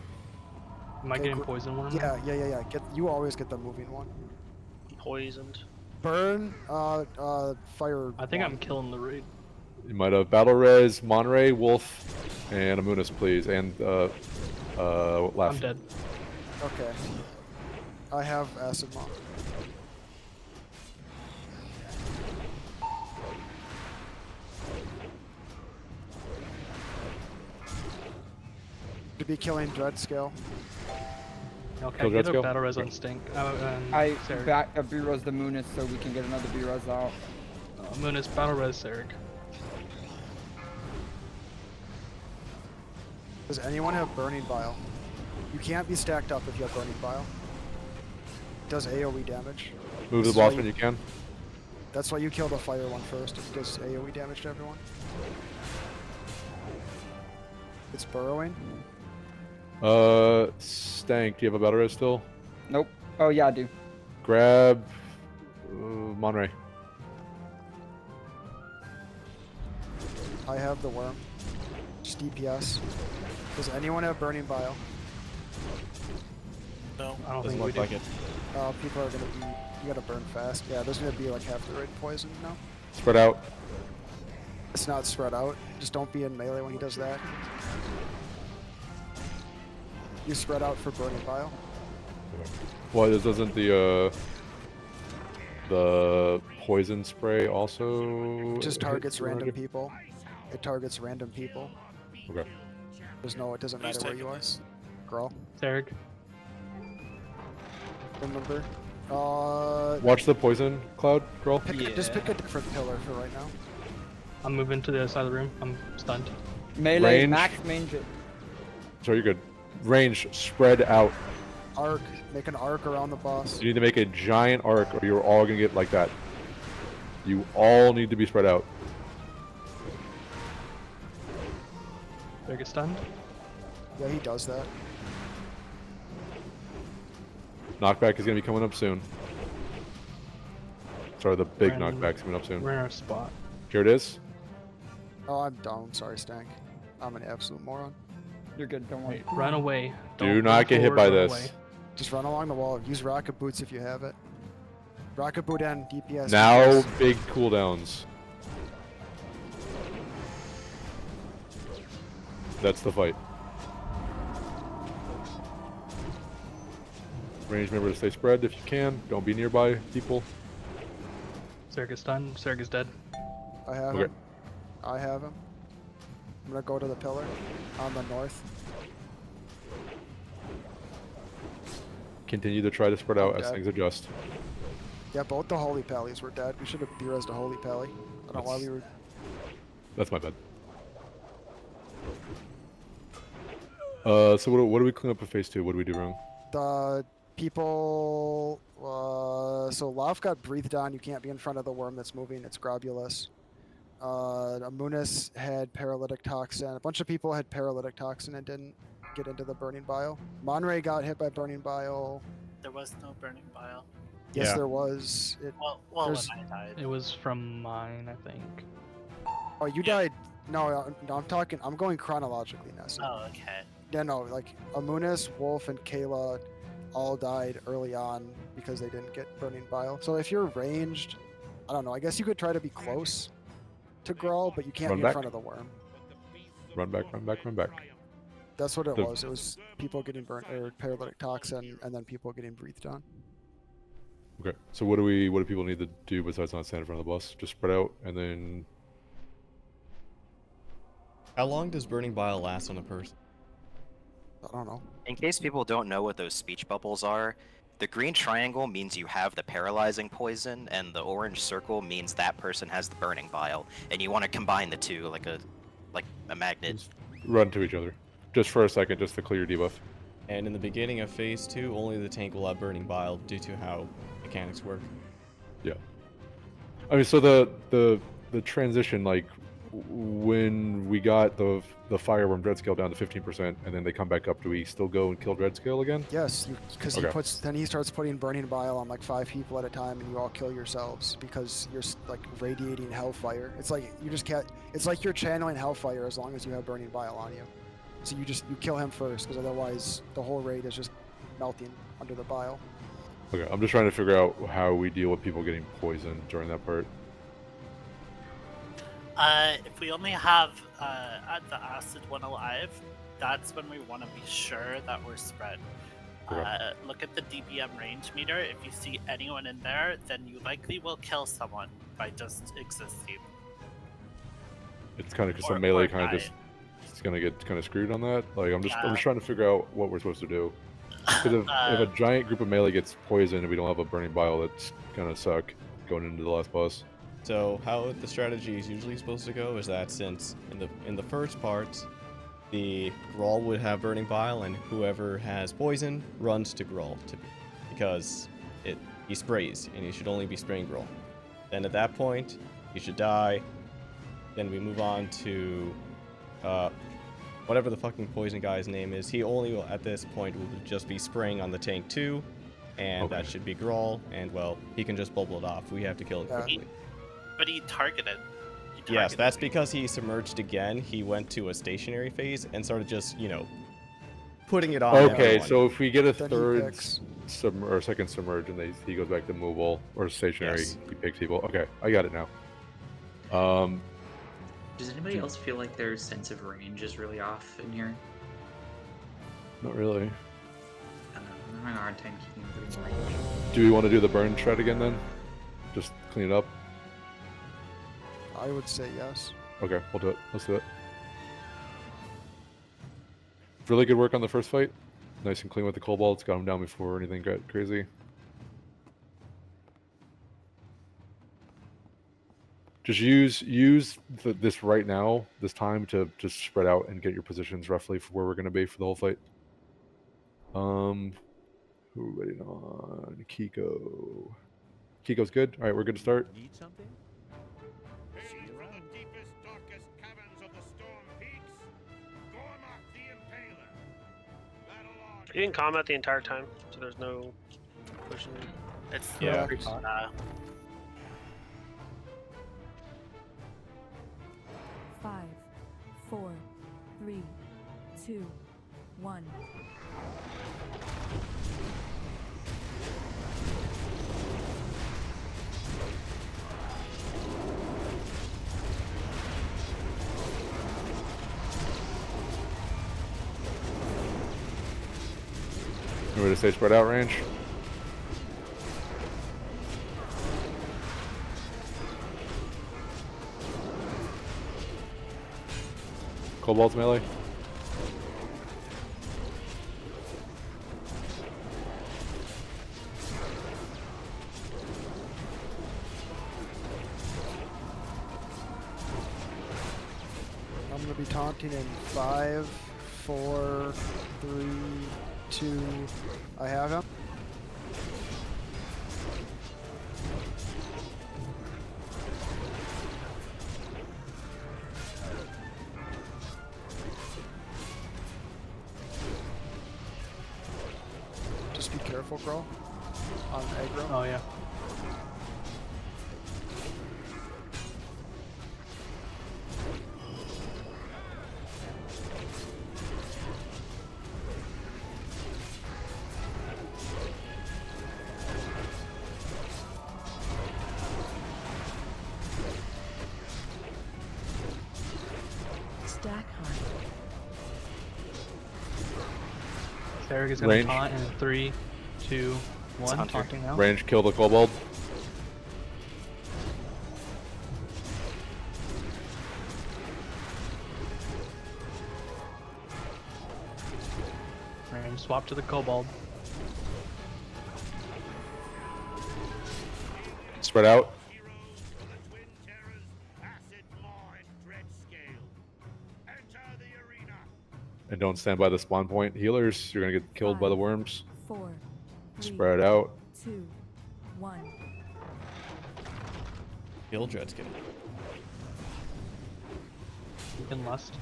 Am I getting poison one? Yeah. You always get the moving one. Poisoned. Burn, fire. I think I'm killing the raid. You might have Battle Res, Monray, Wolf, and Amunis, please. And left. I'm dead. Okay. I have acid mom. To be killing Dread Scale. Okay, Kill get Dreadscale? a battle res on Stink. I Sarek. B-res the Moonis so we can get another B-res out. Moonis, battle res Sarek. Does anyone have Burning Bile? You can't be stacked up if you have Burning Bile. It does AoE damage. Move the That's boss why when you can. That's why you kill the fire one first. It does AoE damage to everyone. It's burrowing. Stank, do you have a battle res still? Nope. Oh yeah, I do. Grab Monray. I have the worm. Just DPS. Does anyone have Burning Bile? No. I don't Doesn't think we look do. like it. People are gonna be. You gotta burn fast. Yeah, there's gonna be like half the raid poison now. Spread out. It's not spread out. Just don't be in melee when he does that. You spread out for Burning Bile. Well, doesn't the poison spray also It just hit targets random target? people. It targets random people. Okay. It doesn't Who's matter where taking you are. this? Grawl. Sarek. Remember? Watch the poison cloud, Grawl. Just pick a different pillar for right now. I'm moving to the other side of the room. I'm stunned. Melee, Range. max range it. So you're good. Range, spread out. Arc. Make an arc around the boss. You need to make a giant arc or you're all gonna get like that. You all need to be spread out. Did I get stunned? Yeah, he does that. Knockback is gonna be coming up soon. Sorry, the big We're in- knockback's coming up soon. We're in our spot. Here it is. Oh, I'm down. Sorry, Stank. I'm an absolute moron. You're good, don't worry. Wait, run away. Do Don't not run get hit forward, by run this. away. Just run along the wall. Use rocket boots if you have it. Rocket boot and DPS. Now DPS. big cooldowns. That's the fight. Range, remember to stay spread if you can. Don't be nearby people. Sarek is stunned. Sarek is dead. I have Okay. him. I have him. I'm gonna go to the pillar on the north. Continue to try to spread out as Okay. things adjust. Yeah, both the holy pallies were dead. We should have B-resed the holy pally. I don't know why we were. That's my bad. So what do we clean up with phase 2? What do we do wrong? The people. So Lof got breathed on. You can't be in front of the worm that's moving. It's Grobulus. Amunis had paralytic toxin. A bunch of people had paralytic toxin and didn't get into the burning bile. Monray got hit by burning bile. There was no burning bile. Yes, Yeah. there was. Well, when there's- I died. It was from mine, I think. Oh, you died. No, I'm talking. I'm going chronologically now. So. Oh, okay. Yeah, no, like Amunis, Wolf, and Kayla all died early on because they didn't get Burning Bile. So if you're ranged, I don't know. I guess you could try to be close to Grawl, but you can't Run be back. in front of the worm. Run back, run back, run back. That's what it The- was. It was people getting burnt or paralytic toxin, and then people getting breathed on. Okay. So what do people need to do besides not stand in front of the bus? Just spread out and then. How long does burning bile last on a person? I don't know. In case people don't know what those speech bubbles are, the green triangle means you have the paralyzing poison, and the orange circle means that person has the burning bile, and you want to combine the two like a magnet. Run to each other. Just for a second, just to clear your debuff. And in the beginning of phase 2, only the tank will have burning bile due to how mechanics work. Yeah. I mean, so the transition, like when we got the fireworm dreadscale down to 15%, and then they come back up, do we still go and kill dreadscale again? Yes, because Okay. he starts putting Burning Bile on like 5 people at a time, and you all kill yourselves because you're like radiating hellfire. It's like you just can't. It's like you're channeling hellfire as long as you have Burning Bile on you. So you kill him first, because otherwise the whole raid is just melting under the bile. Okay, I'm just trying to figure out how we deal with people getting poisoned during that part. If we only have the acid one alive, that's when we want to be sure that we're spread. Okay. Look at the DBM range meter. If you see anyone in there, then you likely will kill someone by just existing. It's kind of because Or- the melee or kind of die. just it's gonna get kind of screwed on that. Like I'm just Yeah. trying to figure out what we're supposed to do. Because if a giant group of melee gets poisoned and we don't have a burning bile, that's gonna suck going into the last boss. So how the strategy is usually supposed to go is that since in the first part, the Grawl would have burning bile, and whoever has poison runs to Grawl because he sprays, and he should only be spraying Grawl. Then at that point, he should die. Then we move on to whatever the fucking poison guy's name is. He only will, at this point, will just be spraying on the tank too, and that should be Grawl. And well, he can just bubble it off. We have to kill it quickly. But he targeted. Yes, that's because he submerged again. He went to a stationary phase and started just, putting it on. Okay, everyone. so if we get a Then he third picks. or second submerge and he goes back to movable or stationary, Yes. he picks people. Okay, I got it now. Does anybody else feel like their sense of range is really off in here? Not really. I'm having a hard time keeping everything range. Do we want to do the burn shred again then? Just clean it up. I would say yes. Okay, we'll do it. Let's do it. Really good work on the first fight. Nice and clean with the kobolds. Got him down before anything got crazy. Just use this right now, this time, to just spread out and get your positions roughly for where we're going to be for the whole fight. Who are we waiting on? Kiko. Kiko's good. All right, we're good to start. Need something? You can combat the entire time, so there's no pushing. It's Yeah. Five, 4, 3, 2, 1. You ready to stay spread out range? Kobolds melee. I'm gonna be taunting in 5, 4, 3, 2. I have him. Just be careful, bro. On aggro. Oh yeah. Derek is gonna Range. taunt in 3, 2, 1. Hunter. Taunting now. Range, kill the kobold. Range swap to the kobold. Spread out. And don't stand by the spawn point. Healers, you're gonna get killed by the worms. 4, 3, Spread out. 2, 1. Kill Dreadskin. You can lust.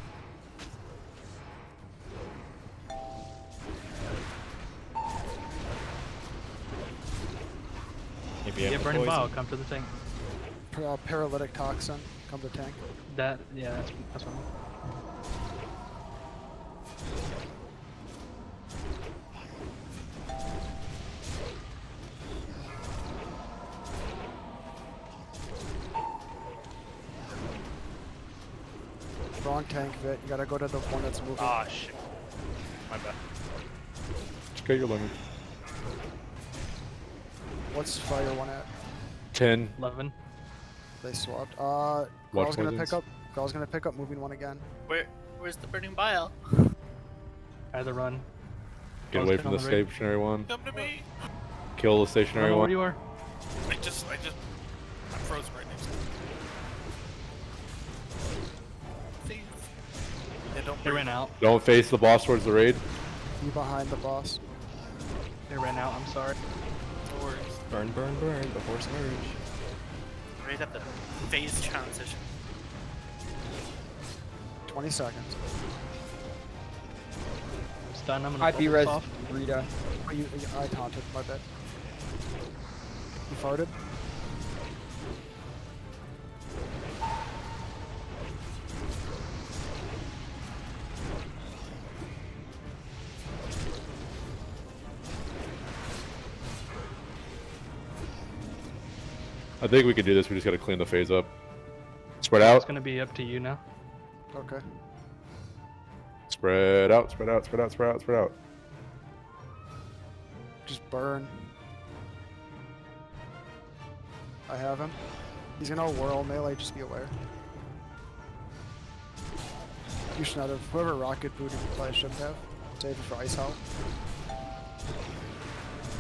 If you have Yeah, the burning poison. bile, come to the tank. Paralytic toxin. Come to tank. That, yeah, that's what I mean. Wrong tank, Vit. You gotta go to the one that's moving. Ah, shit. My bad. Just get your limit. What's fire one at? 10. 11. They swapped. Watch Growl's gonna poisons. pick up. Growl's gonna pick up moving one again. Where's the burning bile? Either run. Get away from the stationary one. Come to me. Kill the I don't stationary know one. where you are. I'm frozen right next to you. Please. Yeah, don't They breathe. ran out. Don't face the boss towards the raid. Be behind the boss. They ran out, I'm sorry. No worries. Burn, burn, burn before Surge. Right at the phase transition. 20 seconds. Stun, I'm gonna IP pull res this off. Rita. Oh, I taunted. My bad. You farted? I think we can do this. We just gotta clean the phase up. Spread It's out. gonna be up to you now. Okay. Spread out. Spread out. Spread out. Spread out. Spread out. Just burn. I have him. He's gonna whirl melee, just be aware. You should not have. Whoever rocket booted you probably shouldn't have. Save it for ice help.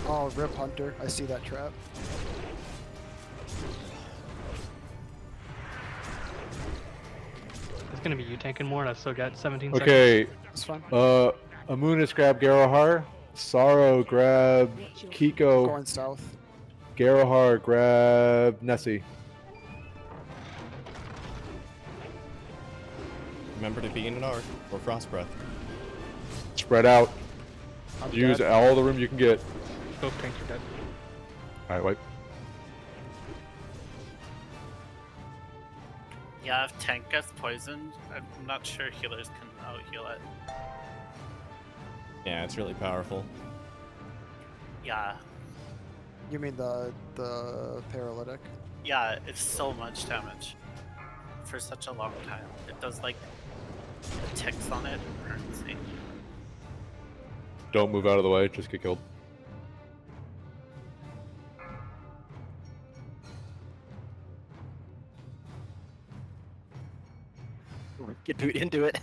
Oh, rip Hunter. I see that trap. It's gonna be you tanking more, and I still got 17 seconds. Okay. That's fine. Amunis grab Garahar. Sorrow grab Kiko. Going south. Garahar grab Nessie. Remember to be in an arc or frost breath. Spread out. I'm Use dead. all the room you can get. Both tanks are dead. Alright, wipe. Yeah, if tank gets poisoned, I'm not sure healers can out heal it. Yeah, it's really powerful. Yeah, You mean the paralytic? yeah, it's so much damage for such a long time. It does like the ticks on it are insane. Don't move out of the way, just get killed. Get boot into it.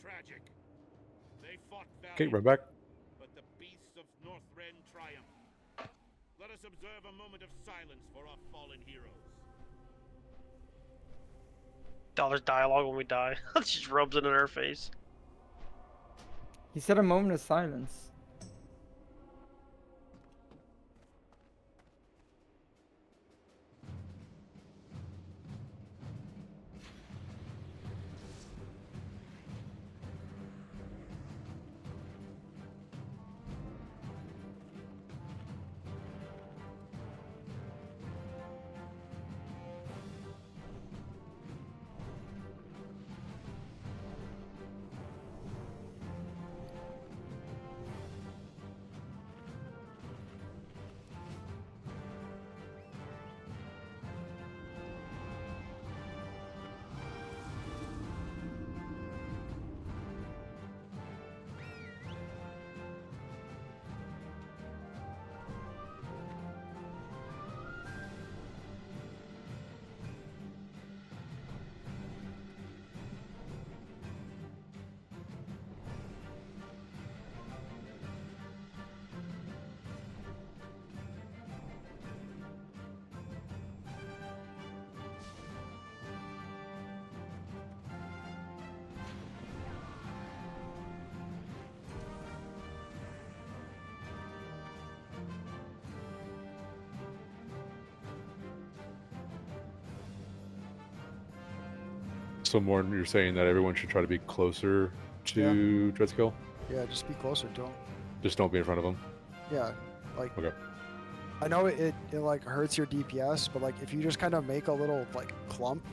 Tragic. They fought Okay, valiantly, run back. but the beasts of Northrend triumphed. Let us observe a moment of silence for our fallen heroes. Dollar's dialogue when we die. Just rubs it in our face. He said a moment of silence. so more you're saying that everyone should try to be closer to Dreadskill? Yeah, just be closer to him. Just don't be in front of him. Yeah, like. Okay. I know it like hurts your DPS, but like if you just kind of make a little like clump,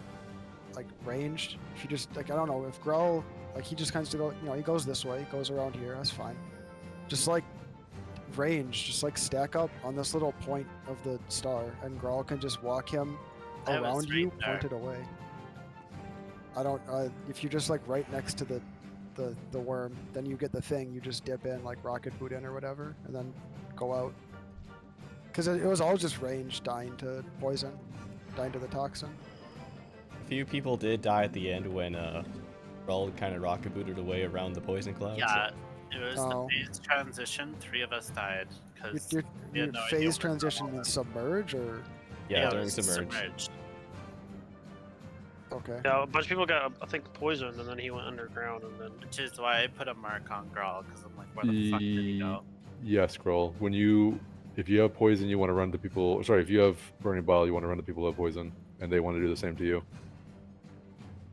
like ranged, if you just like I don't know if Grell like he just kind of go he goes this way, goes around here, that's fine. Just like range, just like stack up on this little point of the star, and Grell can just walk him around you, pointed away. I don't. If you're just like right next to the worm, then you get the thing. You just dip in like rocket boot in or whatever, and then go out. Because it was all just range dying to poison, dying to the toxin. A few people did die at the end when Raul kind of rocket booted away around the poison cloud. Yeah, it was the phase transition. 3 of us died because Your phase transition means submerge or? Yeah, during submerge. Okay. Yeah, a bunch of people got, I think, poisoned, and then he went underground, and then. Which is why I put a mark on Grawl, because I'm like, where the fuck did he go? Yes, Scroll. If you have poison, you want to run to people. Sorry, if you have burning bile, you want to run to people who have poison, and they want to do the same to you.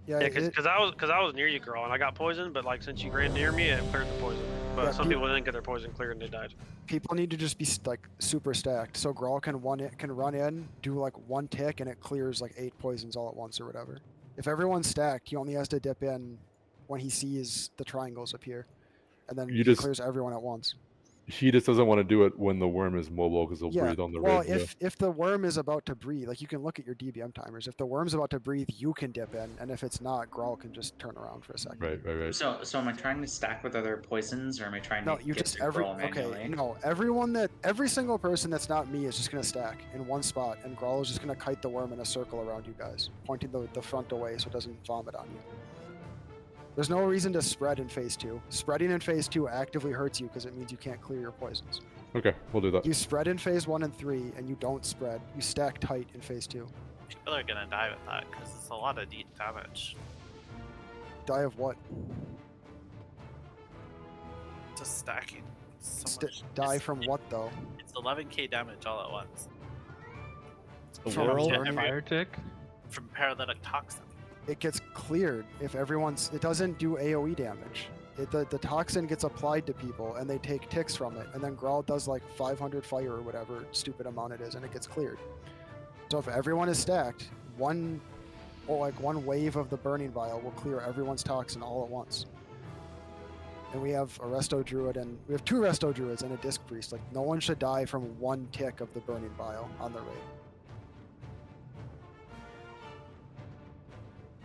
Yeah, because I was near you, girl, and I got poisoned. But like since you ran near me, it cleared the poison. But some people didn't get their poison cleared and they died. People need to just be like super stacked, so Grawl can run in, do like 1 tick, and it clears like 8 poisons all at once or whatever. If everyone's stacked, he only has to dip in when he sees the triangles appear, and then he clears everyone at once. He just doesn't want to do it when the worm is mobile because he'll breathe on the well, raid. if the worm is about to breathe, like you can look at your DBM timers. If the worm's about to breathe, you can dip in, and if it's not, Grawl can just turn around for a second. Right. So am I trying to stack with other poisons, or am I trying to you get just to Grawl manually? no. Every single person that's not me is just gonna stack in one spot, and Grawl is just gonna kite the worm in a circle around you guys, pointing the front away so it doesn't vomit on you. There's no reason to spread in phase 2. Spreading in phase 2 actively hurts you because it means you can't clear your poisons. Okay, we'll do that. You spread in phase 1 and 3, and you don't spread. You stack tight in phase 2. People are gonna die with that because it's a lot of deep damage. Die of what? Just stacking. Die from what though? It's 11k damage all at once. From fire tick? From paralytic toxin. It gets cleared if everyone's. It doesn't do AOE damage. The toxin gets applied to people and they take ticks from it, and then Grawl does like 500 fire or whatever stupid amount it is, and it gets cleared. So if everyone is stacked, one wave of the burning vial will clear everyone's toxin all at once. And we have a resto druid and we have 2 resto druids and a disc priest. Like no one should die from 1 tick of the burning vial on the raid.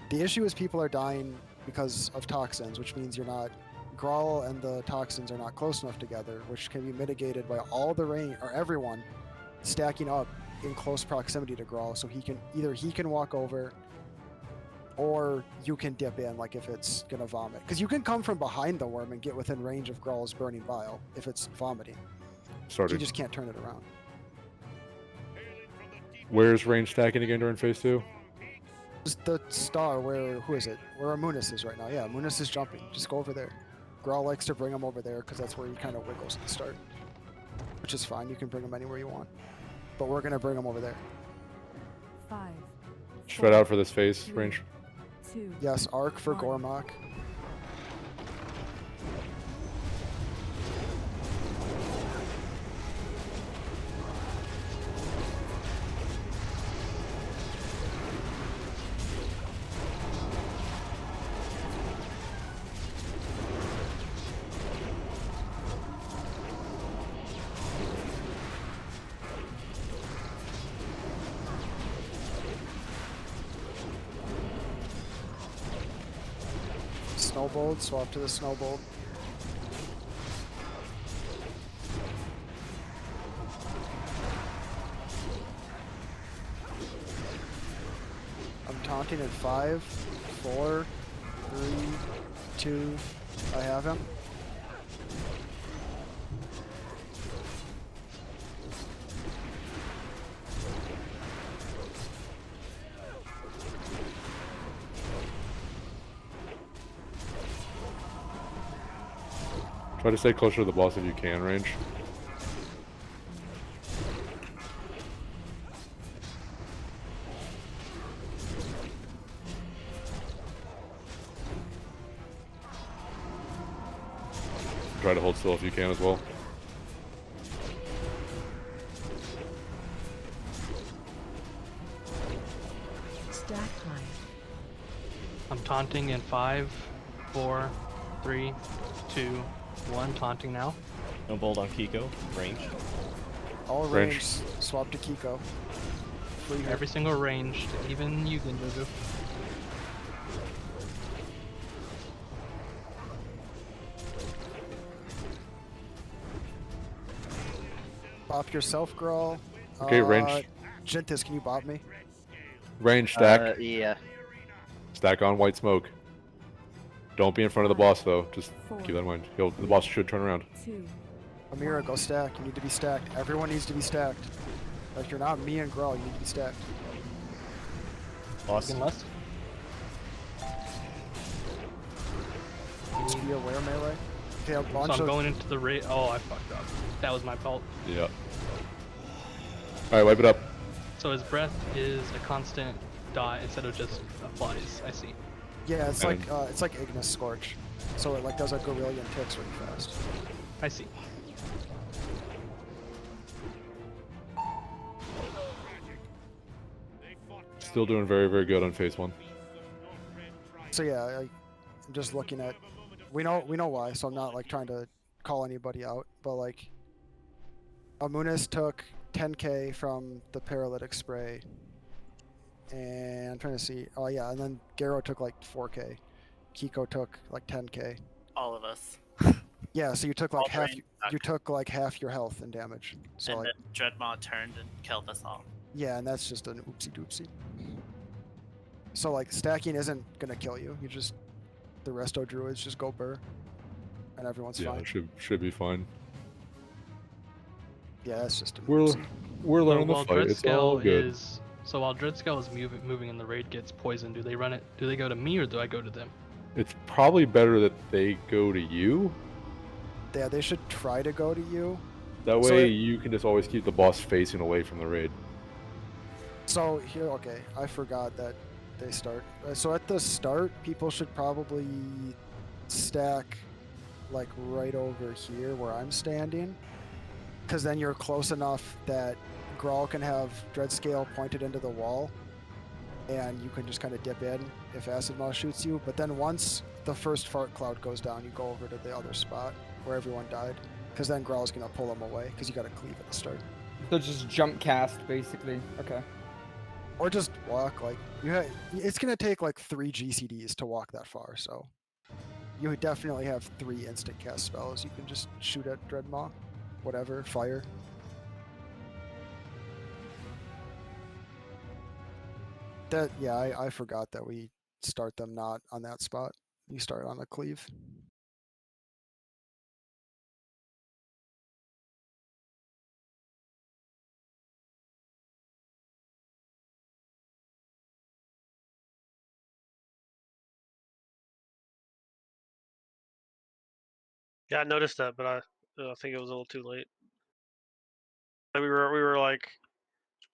The issue is people are dying because of toxins, which means you're not. Grawl and the toxins are not close enough together, which can be mitigated by all the rain or everyone stacking up in close proximity to Grawl, so he can walk over, or you can dip in, like if it's gonna vomit, because you can come from behind the worm and get within range of Grawl's burning vial if it's vomiting. You just can't turn it around. Where's range stacking again during phase 2? Just the star who is it? Where Amunis is right now. Yeah, Amunis is jumping. Just go over there. Grawl likes to bring him over there because that's where he kind of wiggles at the start. Which is fine, you can bring him anywhere you want. But we're gonna bring him over there. 5. Spread out for this phase range. 2. Yes, arc for Gormok. Snowbolt, swap to the Snowbolt. I'm taunting at 5, 4, 3, 2. I have him. Try to stay closer to the boss if you can, range. try to hold still if you can as well. Stack high. I'm taunting in 5, 4, 3, 2, 1. Taunting now. No bolt on Kiko. Range. All Range. range. Swap to Kiko. Free hit. Every single range, even you, Ginjojo. Bop yourself, girl. Okay, range. Jintis, can you bop me? Range stack. Yeah. Stack on white smoke. Don't be in front of the boss though. Just keep that in mind. The boss should turn around. 2. Amira, go stack. You need to be stacked. Everyone needs to be stacked. Like, you're not me and Grawl, you need to be stacked. Boss. Less. Needs to be aware melee. Okay, a bunch So I'm of... going into the raid. Oh, I fucked up. That was my fault. Yeah. Alright, wipe it up. So his breath is a constant dot instead of just applies. I see. Yeah, it's like Ignis Scorch. So it like does a gorillion ticks really fast. I see. Still doing very, very good on phase 1. So yeah, I'm just looking at... We know why, so I'm not like trying to call anybody out, but like... Amunis took 10k from the paralytic spray. And I'm trying to see... Oh yeah, and then Garo took like 4k. Kiko took like 10k. All of us. Yeah, so you took like All half... drained You took like half your health and damage. So And like... then Dreadmaw turned and killed us all. Yeah, and that's just an oopsie doopsie. So like stacking isn't gonna kill you. You just the resto druids just go burr, and everyone's Yeah, fine. it should be fine. Yeah, that's just an We're oopsie. learning the While fight. It's all good. So while Dreadscale is moving and the raid gets poisoned, do they run it? Do they go to me or do I go to them? It's probably better that they go to you. Yeah, they should try to go to you. That So way it- you can just always keep the boss facing away from the raid. So here, okay, I forgot that they start. So at the start, people should probably stack like right over here where I'm standing, because then you're close enough that Grawl can have Dreadscale pointed into the wall, and you can just kind of dip in if Acid Maw shoots you. But then once the first fart cloud goes down, you go over to the other spot where everyone died, because then Growl's gonna pull them away, because you got to cleave at the start. So just jump cast, basically. Okay. Or just walk, like, it's gonna take like 3 GCDs to walk that far, so you would definitely have 3 instant cast spells. You can just shoot at Dreadmaw, whatever, fire. That, yeah, I forgot that we start them not on that spot. You start on a cleave. Yeah, I noticed that, but I think it was a little too late. We were like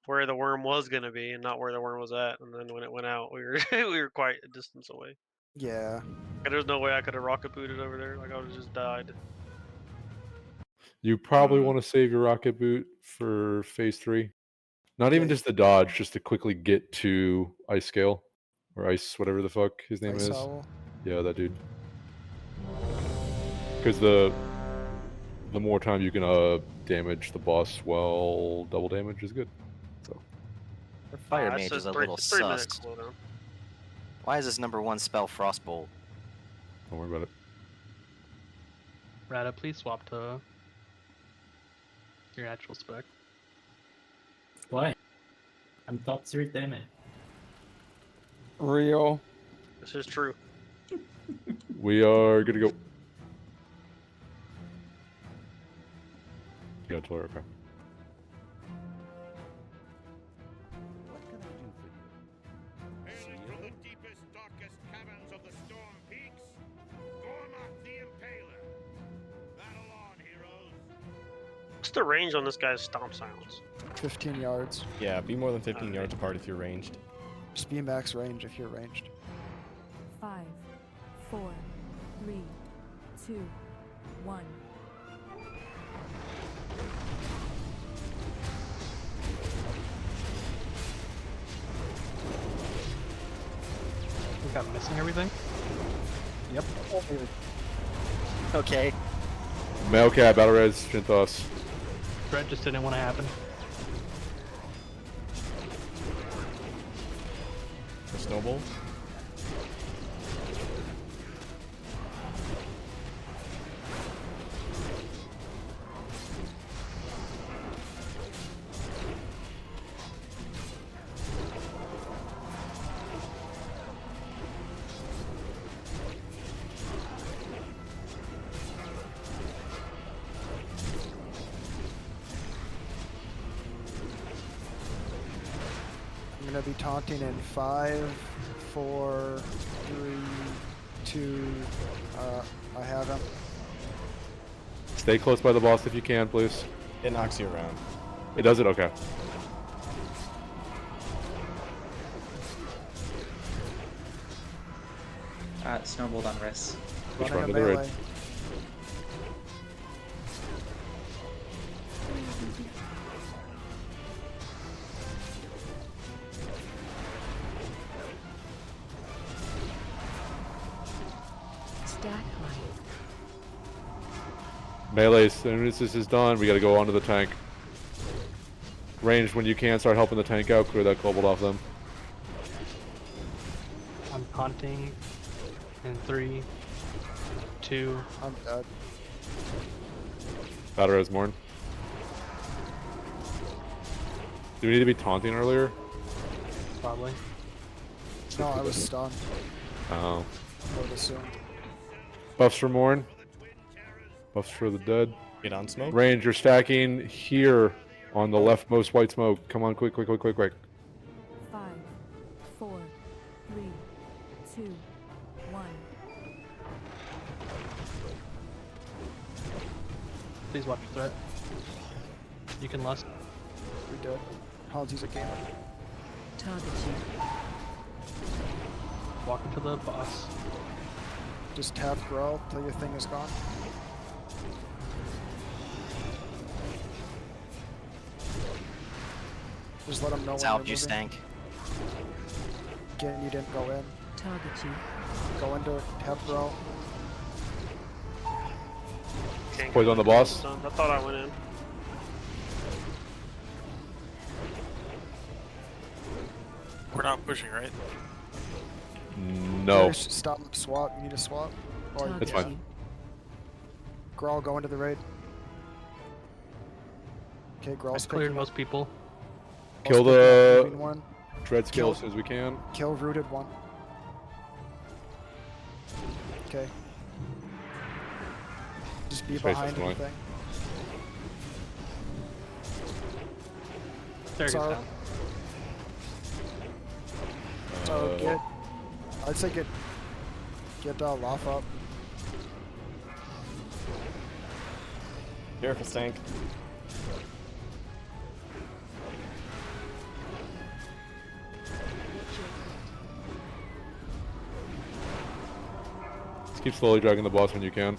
where the worm was gonna be, and not where the worm was at. And then when it went out, we were we were quite a distance away. Yeah. And there's no way I could have rocket booted over there. Like I would have just died. You probably want to save your rocket boot for phase 3. Not even just the dodge, just to quickly get to Ice Scale. Or Ice, whatever the fuck his name Ice is. Owl. Yeah, that dude. Because the more time you can damage the boss while double damage is good. So. The Fire That's Mage is a a three- little 3 minute sus. cooldown. Why is his #1 spell Frostbolt? Don't worry about it. Rada, please swap to your actual spec. Why? I'm top 3 damage. Real. This is true. We are good to go. Yeah, totally okay. Hailing from the deepest, darkest caverns of the Storm Peaks, Gormak the Impaler. Battle on, heroes. What's the range on this guy's stomp sounds? 15 yards. Yeah, be more than 15 yards apart if you're ranged. Just be max range if you're ranged. 5, 4, 3, 2, 1. I think I'm missing everything. Yep. Okay. Mailcat, Battle Res, Shintos. Threat just didn't want to happen. The snowball. I'm gonna be taunting in 5, 4, 3, 2. I have him. Stay close by the boss if you can, please. It knocks you around. It does it? Okay. Snowballed on Riss. Just Running run a to the red. melee. Stack height. Melee, as soon as this is done, we gotta go onto the tank. Ranged, when you can, start helping the tank out, clear that kobold off them. I'm taunting in 3, 2. I'm dead. Battle Res Morn. Do we need to be taunting earlier? Probably. No, I was stunned. Oh. I would assume. Buffs for Morn. Buffs for the dead. Get on smoke. Range, you're stacking here on the leftmost white smoke. Come on, quick, quick, quick, quick, quick. 5, 4, 3, 2, 1. Please watch your threat. You can lust. We did. Halsey's a gamer. Target you. Walk into the boss. Just tap growl till your thing is gone. Just let them know It's when out, you're you moving. stank. Again, you didn't go in. Target you. Go into it, tap growl. Can't Poison on the boss. I thought I went in. We're not pushing, right? No. Finish, stop, swap. You need to swap. Or That's fine. Growl, go into the raid. Okay, I Growl's cleared picking most people. Kill picking up, moving the one. dread scale Kill- as soon as we can. Kill rooted one. Okay. Just be Space behind is annoying. anything. There he goes Sorrow. down. So get, I'd say get Loth up. Careful, stank. Just keep slowly dragging the boss when you can.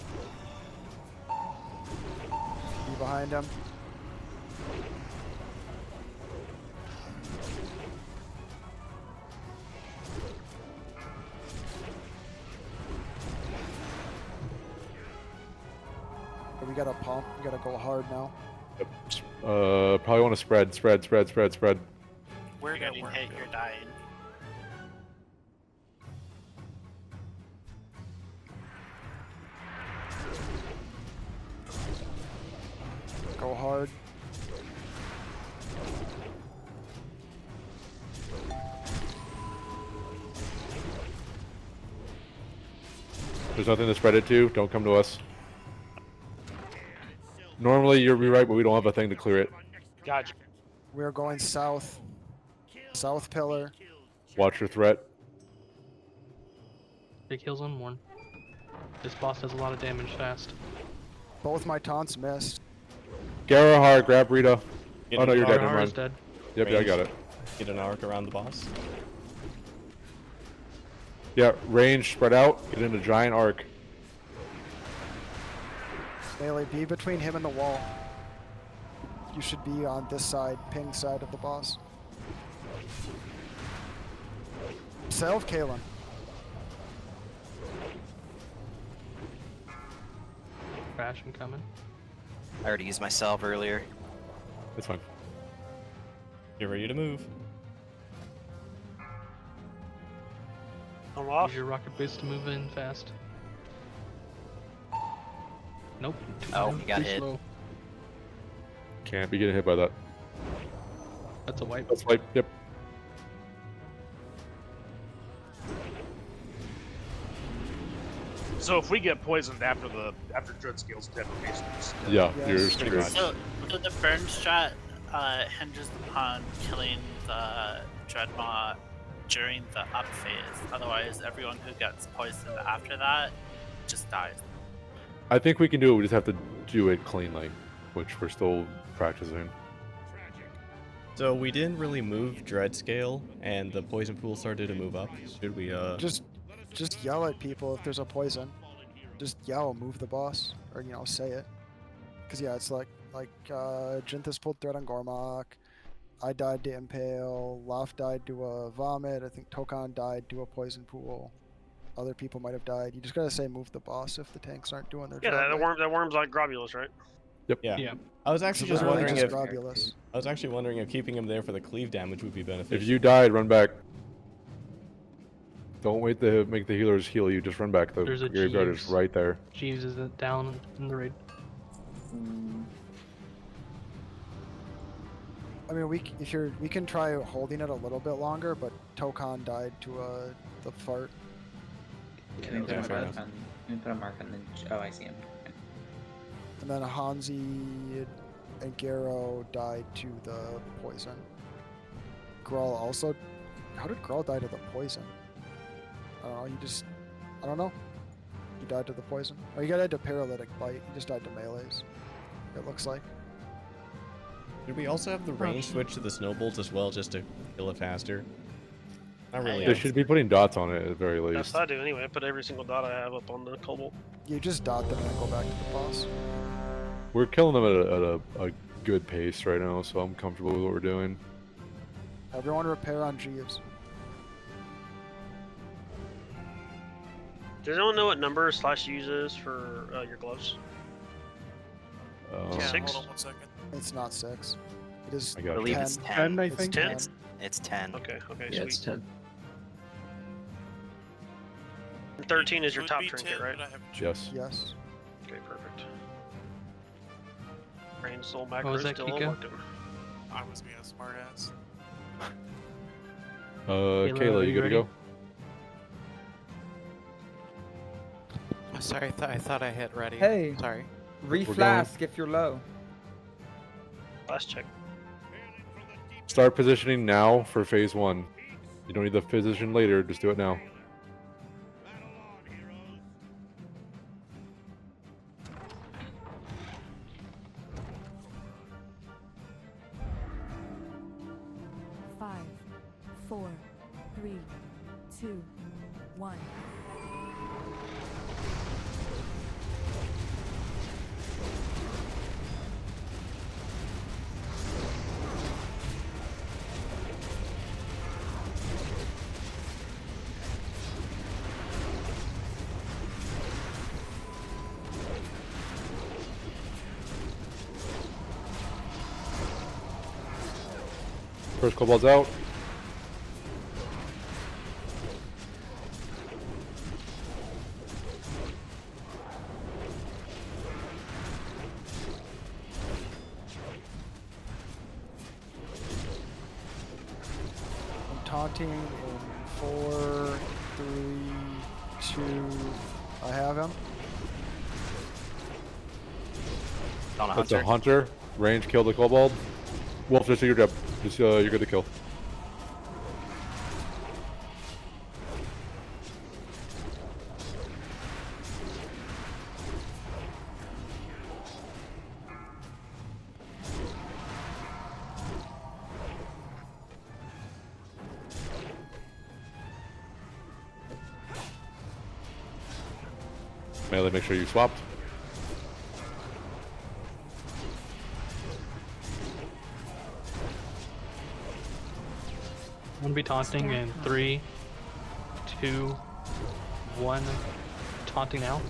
Be behind him. But we gotta pump. We gotta go hard now. Yep. Probably want to spread. We're Yeah, getting we're hit, good. you're dying. Go hard. There's nothing to spread it to. Don't come to us. Normally you'll be right, but we don't have a thing to clear it. Gotcha. We're going south. South pillar. Watch your threat. Big heals on Morn. This boss does a lot of damage fast. Both my taunts missed. Garahar, grab Rita. Get Oh no, an you're dead. arc. Never Garahar is mind. dead. Yep, yeah, I got it. Get an arc around the boss. Yeah, range, spread out, get into giant arc. Melee, be between him and the wall. You should be on this side, ping side of the boss. Self Kalen. Crash incoming. I already used my salve earlier. It's fine. Get ready to move. I'm off. Use your rocket boost to move in fast. Nope. Oh, you got too hit. slow. Can't be getting hit by that. That's a wipe. That's wipe. Yep. So if we get poisoned after Dread Scale's detonation, Yeah, Yes. you're screwed. So the burn strat hinges upon killing the Dreadmaw during the up phase. Otherwise, everyone who gets poisoned after that just dies. I think we can do it. We just have to do it cleanly, which we're still practicing. So we didn't really move Dread Scale, and the poison pool started to move up. Should we Just yell at people if there's a poison. Just yell, move the boss, or say it. Cause yeah, it's like Jinthus pulled thread on Gormok. I died to Impale. Loft died to a vomit. I think Tokan died to a poison pool. Other people might have died. You just gotta say move the boss if the tanks aren't doing their Yeah, job. that worm's like Globulus, right? Yep. Yeah. I was actually just literally wondering just if Globulus. I was actually wondering if keeping him there for the cleave damage would be beneficial. If you died, run back. Don't wait to make the healers heal you. Just run back. The There's a graveyard is Jeeves. right there. Jeeves is down in the raid. I mean, we can try holding it a little bit longer, but Tokan died to the fart. Can we put a mark on? Can we put a mark on the? Oh, I see him. And then Hanzi and Garo died to the poison. Grawl also. How did Grawl die to the poison? I don't know. I don't know. He died to the poison. Or he died to paralytic bite. He just died to melees. It looks like. Did we also have the range switch to the snowbolts as well, just to kill it faster? Not really. They should be putting dots on it at the very That's least. what I do anyway. I put every single dot I have up on the Cobalt. You just dot them and then go back to the boss. We're killing them at a good pace right now, so I'm comfortable with what we're doing. Everyone repair on Jeeves. Does anyone know what number / uses for your gloves? Yeah, 6? hold on 1 second. It's not 6. It is I got I believe 10. it's 10. 10, I It's think. 10. It's 10. Okay, Yeah, sweet. it's 10. And 13 is your Would top be trinket, 10, right? but I haven't checked. Yes. Yes. Okay, perfect. Brain soul What macro was is that, still Kiko? working. I was being a smartass. Kayla, you good to ready? go? Oh, sorry, I thought I hit ready. Hey. Sorry. Reflask if you're low. Last check. Start positioning now for phase 1. You don't need the position later, just do it now. Five, 4, 3, 2, 1. First kobold's out. I'm taunting in 4, 3, 2. I have him. On a That's hunter. a hunter. Range kill the kobold. Wolf, just do your job. Just you're good to kill. Melee, make sure you swapped. One be taunting in 3, 2, 1. Taunting now.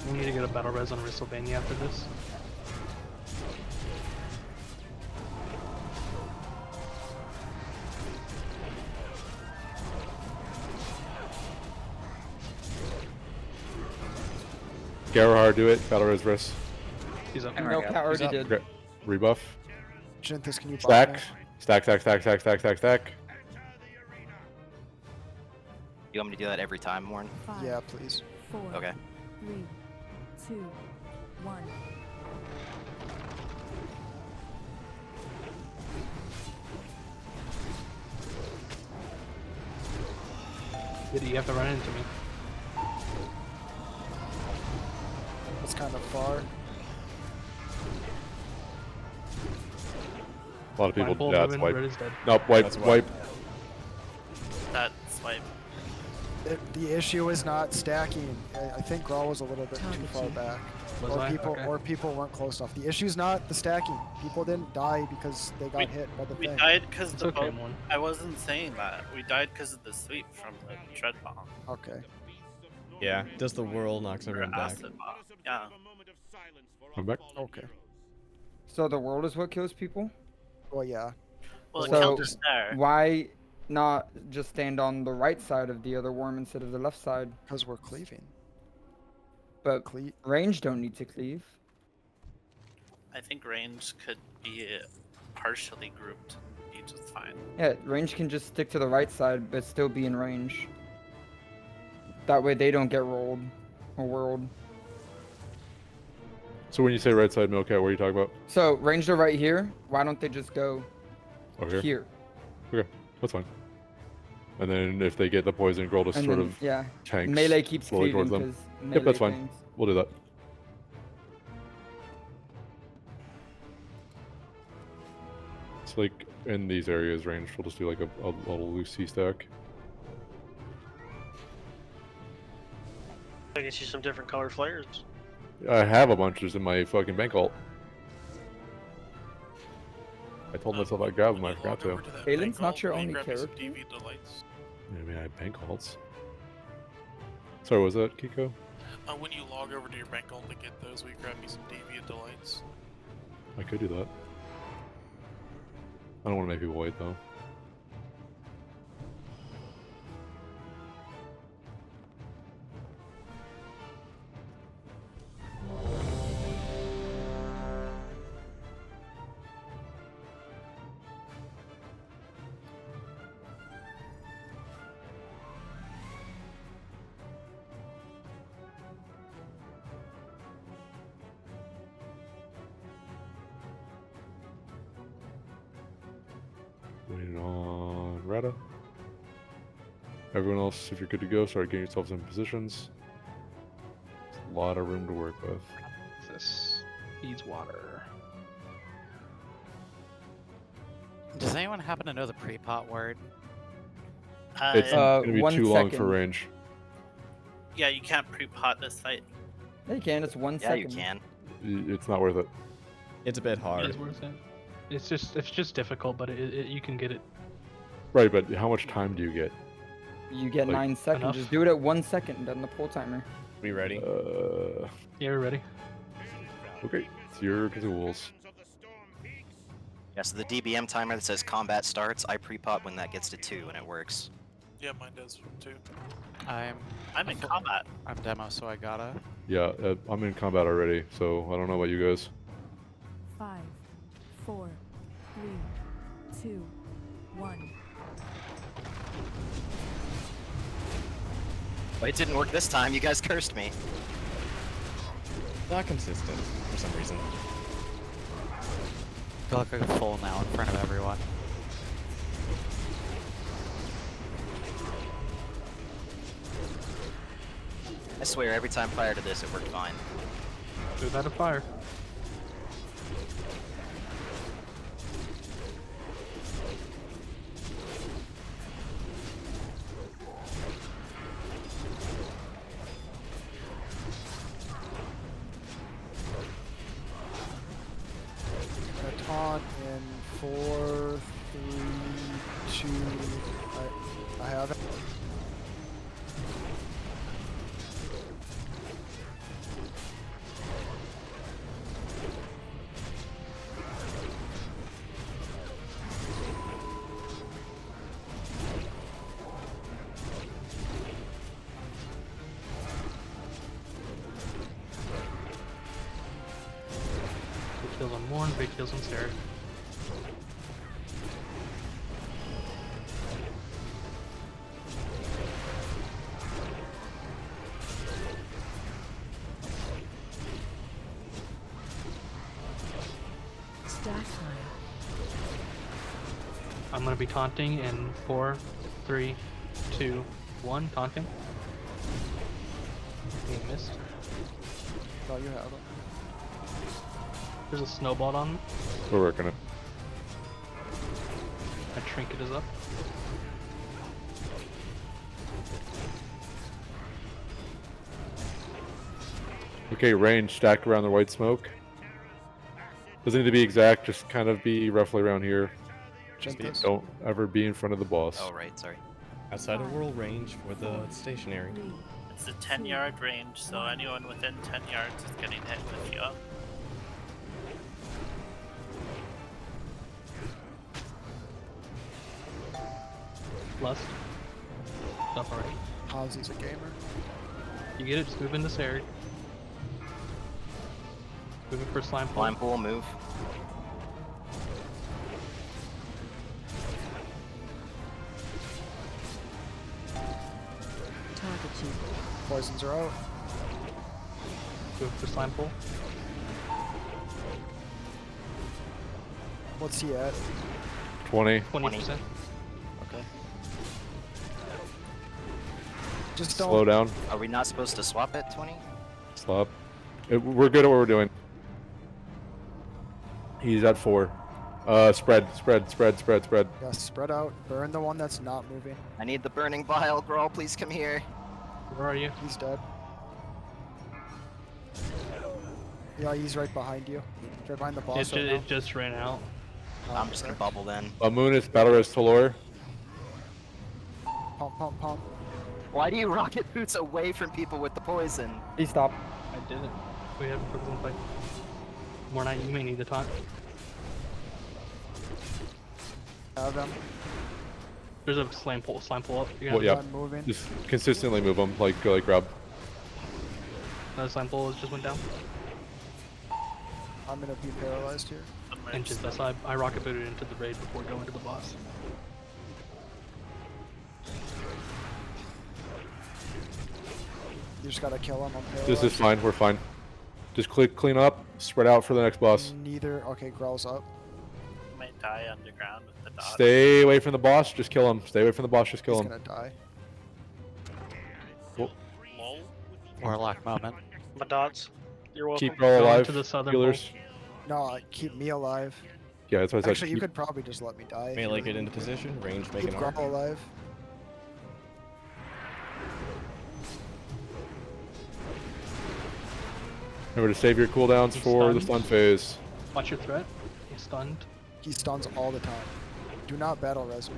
We need to get a battle res on Wrestlevania after this. Gerhard, do it. Battle res res. He's up. No, Cat already did. Okay. Rebuff. Jinthus, can you Stack. bot me? Stack. You want me to do that every time, Warren? Yeah, please. 4, Okay. 3, 2, 1. Did you have to run into me? That's kind of far. A lot of people. Blindfold Yeah, that's moving, wipe. red is dead. Nope, wipe. That's Wipe. That's wipe. The issue is not stacking. I think Grawl was a little bit too far back. Was Or I? people, Okay. or people weren't close enough. The issue's not the stacking. People didn't die because they got hit by the We thing. died because It's the okay, boat. Morn. I wasn't saying that. We died because of the sweep from the dread bomb. Okay. Yeah, does the whirl knocks Or everyone back. acid bomb. Yeah. I'm back. Okay. So the world is what kills people? Well, yeah. Well, it So killed us there. why not just stand on the right side of the other worm instead of the left side? Because we're cleaving. But range don't need to cleave. I think range could be partially grouped. Be just fine. Yeah, range can just stick to the right side, but still be in range. That way they don't get rolled or whirled. So when you say right side Milkat, what are you talking about? So ranged are right here. Why don't they just go Oh, here? Okay, that's fine. And then if they get the poison, Growl just And sort then, of yeah, tanks melee keeps slowly cleaving towards them. 'cause Yep, that's melee fine. things. We'll do that. It's like in these areas range, we'll just do like a little loose C stack. I get you some different color flares. I have a bunch just in my fucking bank alt. I told myself I'd grab them, I forgot to. Kalen's not your only character. DV delights. Yeah, I mean, I have bank alts. Sorry, was that Kiko? When you log over to your bank ult to get those, will you grab me some DV delights? I could do that. I don't want to make people wait though. Waiting on Rata. Everyone else, if you're good to go, start getting yourselves in positions. There's a lot of room to work with. This needs water. Does anyone happen to know the pre-pot word? It's gonna be 1 too long for second. range. Yeah, you can't pre-pot this fight. Yeah, you can. It's 1 Yeah, second. you can. It's not worth it. It's a bit It hard. is worth it. It's just difficult, but you can get it. Right, but how much time do you get? You get Like, 9 seconds. enough. Just do it at 1 second on the pull timer. We ready? Yeah, we're ready. Okay, it's your tools. Yeah, so the DBM timer that says combat starts, I pre-pop when that gets to 2 and it works. Yeah, mine does too. I'm in combat. I'm demo, so I gotta. Yeah, I'm in combat already, so I don't know about you guys. 5, 4, 3, 2, 1. But it didn't work this time, you guys cursed me. Not consistent for some reason. I look like a fool now in front of everyone. I swear, every time prior to this, it worked fine. Do that a fire. 4, 3, 2. I have it. Big kills on Morn, big kills on Sarah. Stack time. I'm gonna be taunting in 4, 3, 2, 1. Taunting. He missed. Oh, you have it. There's a snowball on him. We're working it. My trinket is up. Okay, range stacked around the white smoke. Doesn't need to be exact, just kind of be roughly around here. Don't ever be in front of the boss. Oh, right, sorry. Outside of world range for the stationary. It's a 10-yard range, so anyone within 10 yards is getting hit with you up. Lust. Stuff already. Ozzy's a gamer. You get it, just move into Sarah. Moving for slime pool. Slime pool, move. Target you. Poisons are out. Move for slime pool. What's he at? 20. 20%. Okay. Just don't. Slow down. Are we not supposed to swap at 20? Stop. We're good at what we're doing. He's at 4. Spread. Yeah, spread out. Burn the one that's not moving. I need the burning bile. Grawl, please come here. Where are you? He's dead. Yeah, he's right behind you. Right behind the boss. It just ran out. I'm just gonna bubble then. Moonus, Battle Res Talor. Pump. Why do you rocket boots away from people with the poison? He stopped. I didn't. We haven't put them fight. More night, you may need the taunt. Have him. There's a slime pull up. You're Well, gonna yeah. I'm moving. Just consistently move them, like grab. Another slime pull just went down. I'm gonna be paralyzed here. And just that's I rocket booted into the raid before going to the boss. You just gotta kill him. I'm paralyzed. This is fine. We're fine. Just clean up, spread out for the next boss. Neither. Okay, Growl's up. You might die underground with the dot. Stay away from the boss. Just kill him. Stay away from the boss. Just kill He's him. gonna die. Well, Warlock moment. My dots. You're welcome. keep Grawl Go alive. into the southern Healers. No, keep me alive. Yeah, that's what I said. Actually, you keep- could probably just let me die. if you Melee get really into need to. position, range make Keep an arc. Grawl alive. Remember to save your cooldowns He's for the stunned. stun phase. Watch your threat. He's stunned. He stuns all the time. Do not battle res me.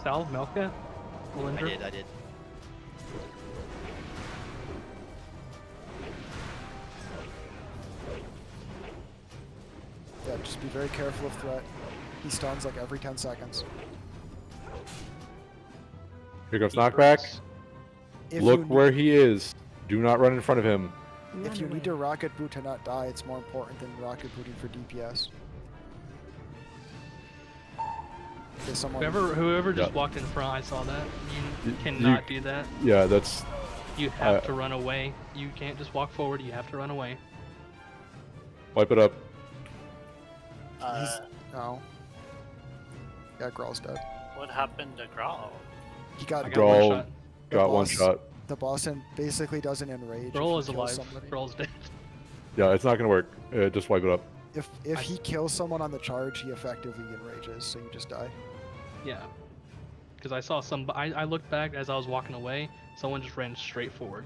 Sal, Melka, Melindra. I did. Yeah, just be very careful of threat. He stuns like every 10 seconds. Here comes knockback. If Look you where he is. Do not run in front of him. If you need to rocket boot to not die, it's more important than rocket booting for DPS. Okay, someone. Whoever just Yeah. walked in front, I saw that. You You- cannot do that. Yeah, that's. You have to run away. You can't just walk forward. You have to run away. Wipe it up. No. Yeah, Growl's dead. What happened to Grawl? He got Grawl The got one boss- shot. The boss basically doesn't enrage. Grawl if is he kills alive. somebody. Grawl's dead. Yeah, it's not gonna work. Just wipe it up. If he kills someone on the charge, he effectively enrages, so you just die. Yeah. Because I saw I looked back as I was walking away. Someone just ran straight forward.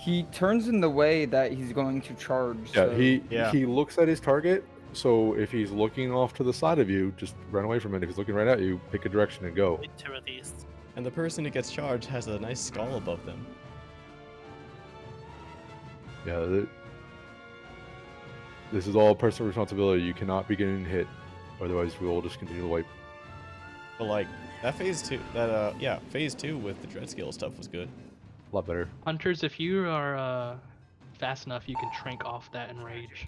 He turns in the way that he's going to charge. Yeah, so... he looks at his target. So if he's looking off to the side of you, just run away from it. If he's looking right at you, pick a direction and go. Two of these. And the person who gets charged has a nice skull above them. Yeah, this is all personal responsibility. You cannot be getting hit, otherwise we will just continue to wipe. But like that phase 2, phase 2 with the dread skill stuff was good. A lot better. Hunters, if you are fast enough, you can trank off that enrage.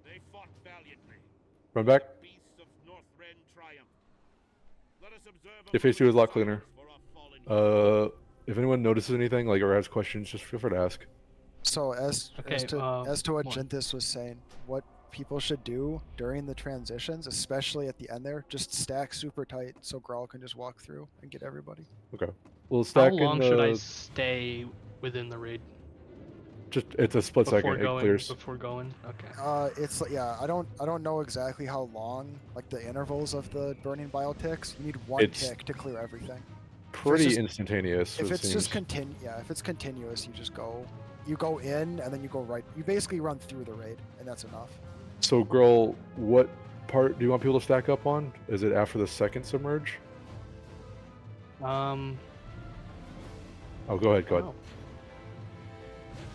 They fought valiantly. Run back. Beasts of Northrend triumph. Let us observe Yeah, phase 2 is a lot cleaner. If anyone notices anything, like, or has questions, just feel free to ask. So as to what one. Jinthis was saying, what people should do during the transitions, especially at the end there, just stack super tight so Grawl can just walk through and get everybody. Okay. We'll stack How long in should I stay within the raid? Just it's a split second. It clears. Before going. Okay. It's yeah. I don't know exactly how long, like the intervals of the burning bile ticks. You need one tick to clear everything. Pretty instantaneous. If it's just if it's continuous, you just go. You go in and then you go right. You basically run through the raid, and that's enough. So, girl, what part do you want people to stack up on? Is it after the second submerge? Oh, go ahead. Go ahead.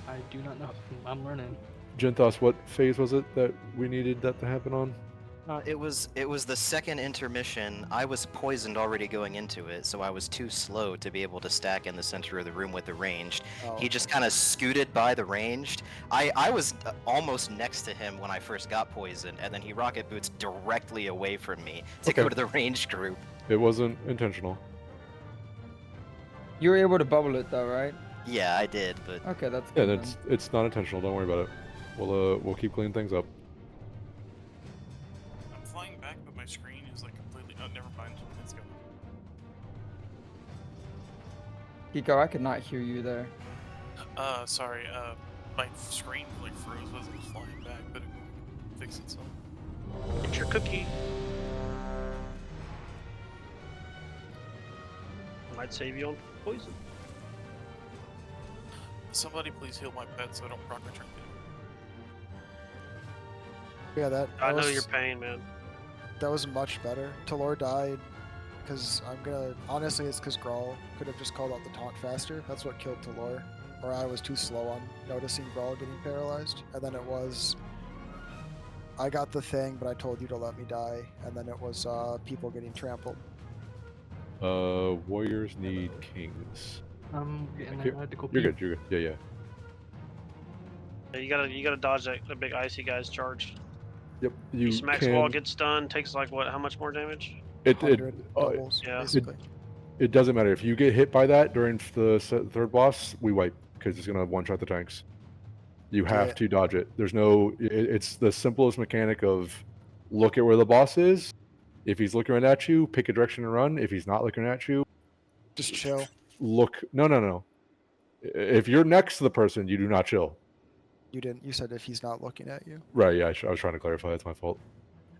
I do not know. I'm learning. Jinthos, what phase was it that we needed that to happen on? It was the second intermission. I was poisoned already going into it, so I was too slow to be able to stack in the center of the room with the ranged. He just kind of scooted by the ranged. I was almost next to him when I first got poisoned, and then he rocket boots directly away from me to go to the ranged group. It wasn't intentional. You were able to bubble it though, right? Yeah, I did, but okay, that's yeah, good. it's not intentional. Don't worry about it. We'll keep cleaning things up. I'm flying back, but my screen is like completely. Oh, never mind. Let's go. Kiko, I could not hear you there. Sorry. My screen like froze as I was flying back, but it fixed itself. Get your cookie. Might save you on poison. Somebody please heal my pet so I don't proc return Yeah, that I know was, your pain, man. That was much better. Talor died because honestly, it's because Grawl could have just called out the taunt faster. That's what killed Talor. Or I was too slow on noticing Grawl getting paralyzed. And then it was, I got the thing, but I told you to let me die. And then it was people getting trampled. Warriors need kings. Getting You're good. You're good. Yeah. Yeah, you gotta dodge that big icy guy's charge. Yep. You smacks wall, gets stunned, takes like what? How much more damage? It doesn't matter if you get hit by that during the third boss. We wipe because it's gonna one shot the tanks. You have to dodge it. There's no. It's the simplest mechanic of look at where the boss is. If he's looking right at you, pick a direction and run. If he's not looking at you, just chill. Look. No. If you're next to the person, you do not chill. You didn't. You said if he's not looking at you. Right. Yeah. I was trying to clarify. That's my fault.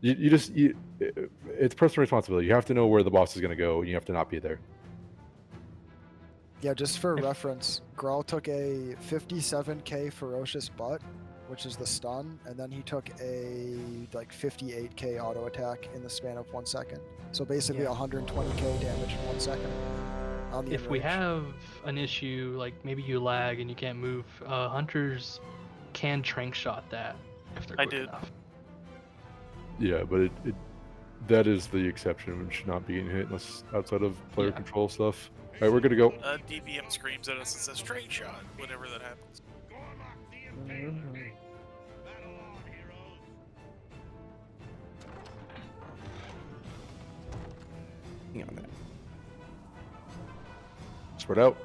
It's personal responsibility. You have to know where the boss is going to go, and you have to not be there. Yeah. Just for reference, Grawl took a 57k ferocious butt, which is the stun, and then he took a like 58k auto attack in the span of 1 second. So basically 120k damage in 1 second. On the If we have an issue, like maybe you lag and you can't move, hunters can trank shot that if they're quick enough. Yeah, but that is the exception. It should not be getting hit unless outside of player control stuff. All right, we're good to go. DBM screams at us and says straight shot whenever that happens. Spread out.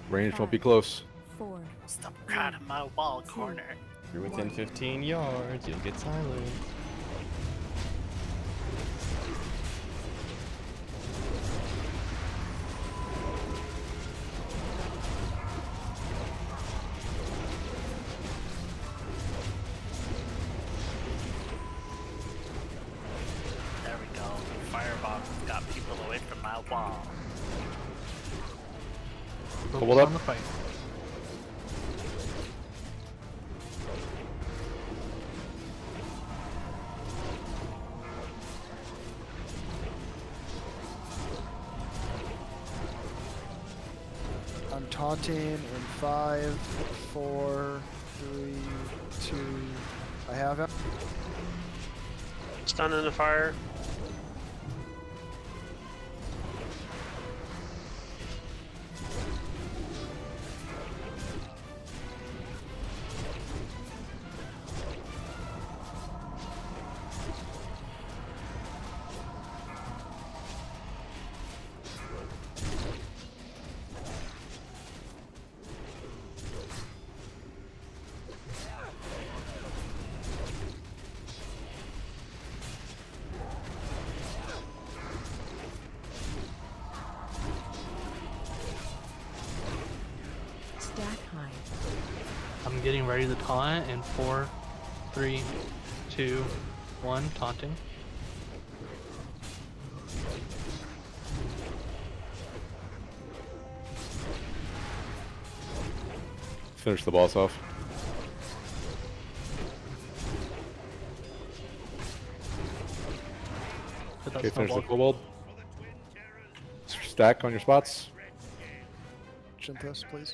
Range won't be close. 4. Stop crowding my wall corner. If you're within 15 yards, you'll get silenced. There we go. Firebomb got people away from my wall. Hold up. On the fight. taunting in 5, 4, 3, 2. I have him. Stun in the fire. Stack high. I'm getting ready to taunt in 4, 3, 2, 1. Taunting. Finish the boss off. Okay, finish the kobold. Stack on your spots. Chinthus, please.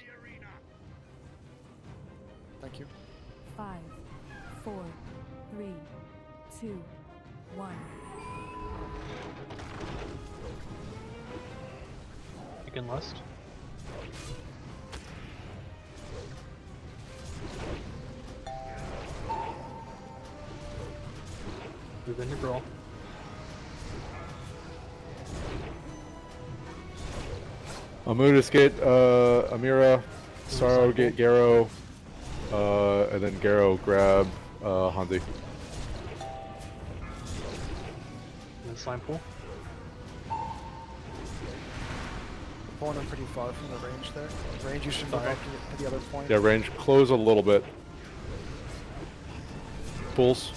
Thank you. 5, 4, 3, 2, 1. Taking lust. Move into Growl. Amudis get Amira, Sorrow get Garo, and then Garo grab Hanzi. And then slime pool. Pulling him pretty far from the range there. Range, you should move up to the other point. Yeah, range, close a little bit. Pulls.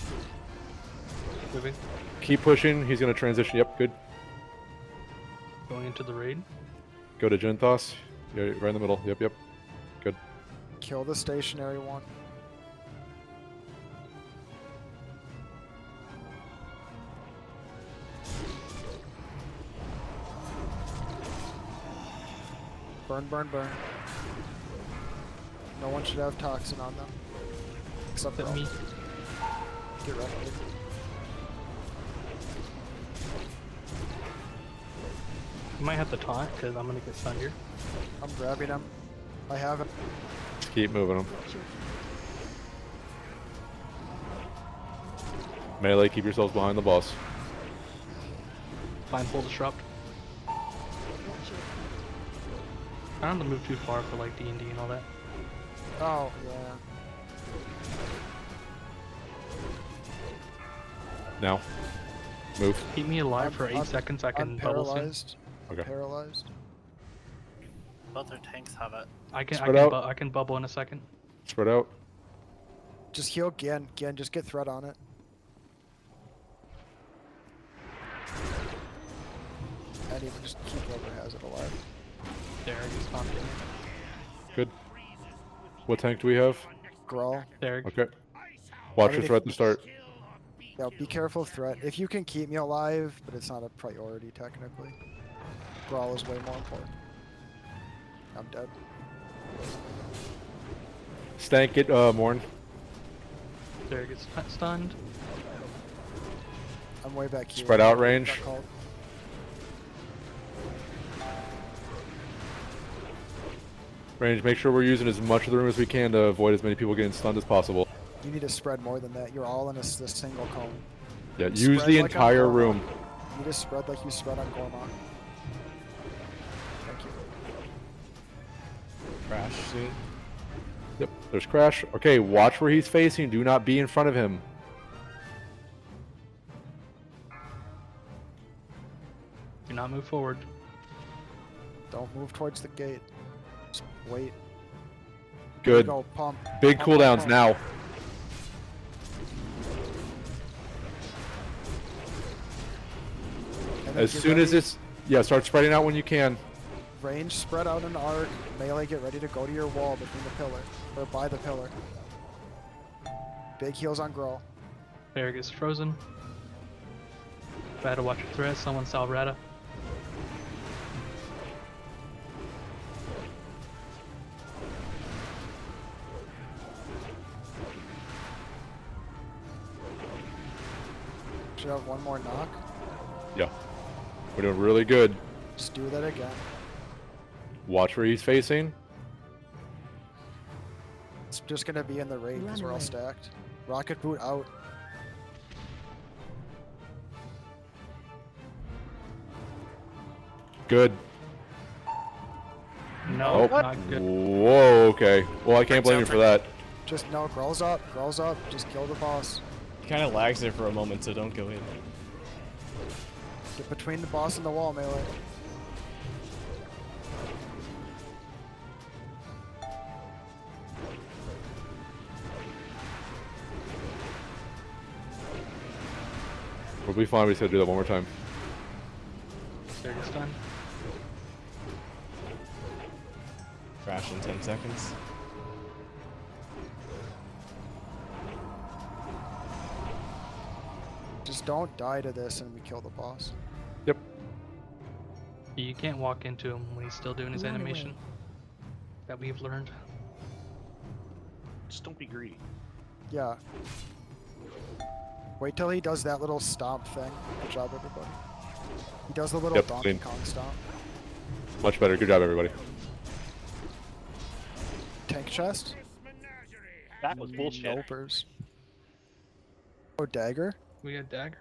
Moving. Keep pushing, he's gonna transition, yep, good. Going into the raid. Go to Jinthos. Yeah, right in the middle, yep, yep. Good. Kill the stationary one. Burn, burn, burn. No one should have toxin on them. Except for me. Get ready. You might have to taunt because I'm gonna get stunned here. I'm grabbing him. I have him. Just keep moving him. Melee, keep yourselves behind the boss. Fine, pull disrupt. I don't have to move too far for like D&D and all that. Oh, yeah. Now. Move. Keep me alive for 8 seconds. I can I'm bubble soon. paralyzed. Okay. Paralyzed. Both our tanks have it. I Spread out. can bubble in a second. Spread out. Just heal Gian. Gian, just get threat on it. And even just keep whoever has it alive. There, he's pumping. Good. What tank do we have? Grawl. There. Okay. Watch I your mean, threat to start. Yeah, be careful of threat. If you can keep me alive, but it's not a priority technically. Grawl is way more important. I'm dead. Stank it, Morn. There, gets stunned. I'm way back here. Spread out range. Got called. Range, make sure we're using as much of the room as we can to avoid as many people getting stunned as possible. You need to spread more than that. You're all in this single cone. Yeah, use Spread the like on entire Gormok. room. You need to spread like you spread on Gormok. Thank you. Crash soon. Yep, there's Crash. Okay, watch where he's facing. Do not be in front of him. Do not move forward. Don't move towards the gate. Just wait. Good. Go, pump. Big Pump, cooldowns pump. now. And then As get soon as ready. it's... Yeah, start spreading out when you can. Range, spread out an arc. Melee, get ready to go to your wall between the pillar. Or by the pillar. Big heals on Grawl. There, gets frozen. Rata, watch your threat. Someone salve Rata. Should have one more knock. Yeah. We're doing really good. Just do that again. Watch where he's facing. It's just gonna be in the raid because we're all stacked. Rocket boot out. Good. No, Oh. not good. Whoa, okay. Well, I can't blame you for that. Just no, crawls up, crawls up. Just kill the boss. He kind of lags there for a moment, so don't go in. Get between the boss and the wall, melee. We'll be fine. We just gotta do that one more time. There this time. Crash in 10 seconds. Just don't die to this and we kill the boss. Yep. You can't walk into him when he's still doing his Run away. animation. That we've learned. Just don't be greedy. Yeah. Wait till he does that little stomp thing. Good job, everybody. He does the little Yep, Donkey clean. Kong stomp. Much better. Good job, everybody. Tank chest. That was bullshit. Nopers. Oh, dagger. We got dagger.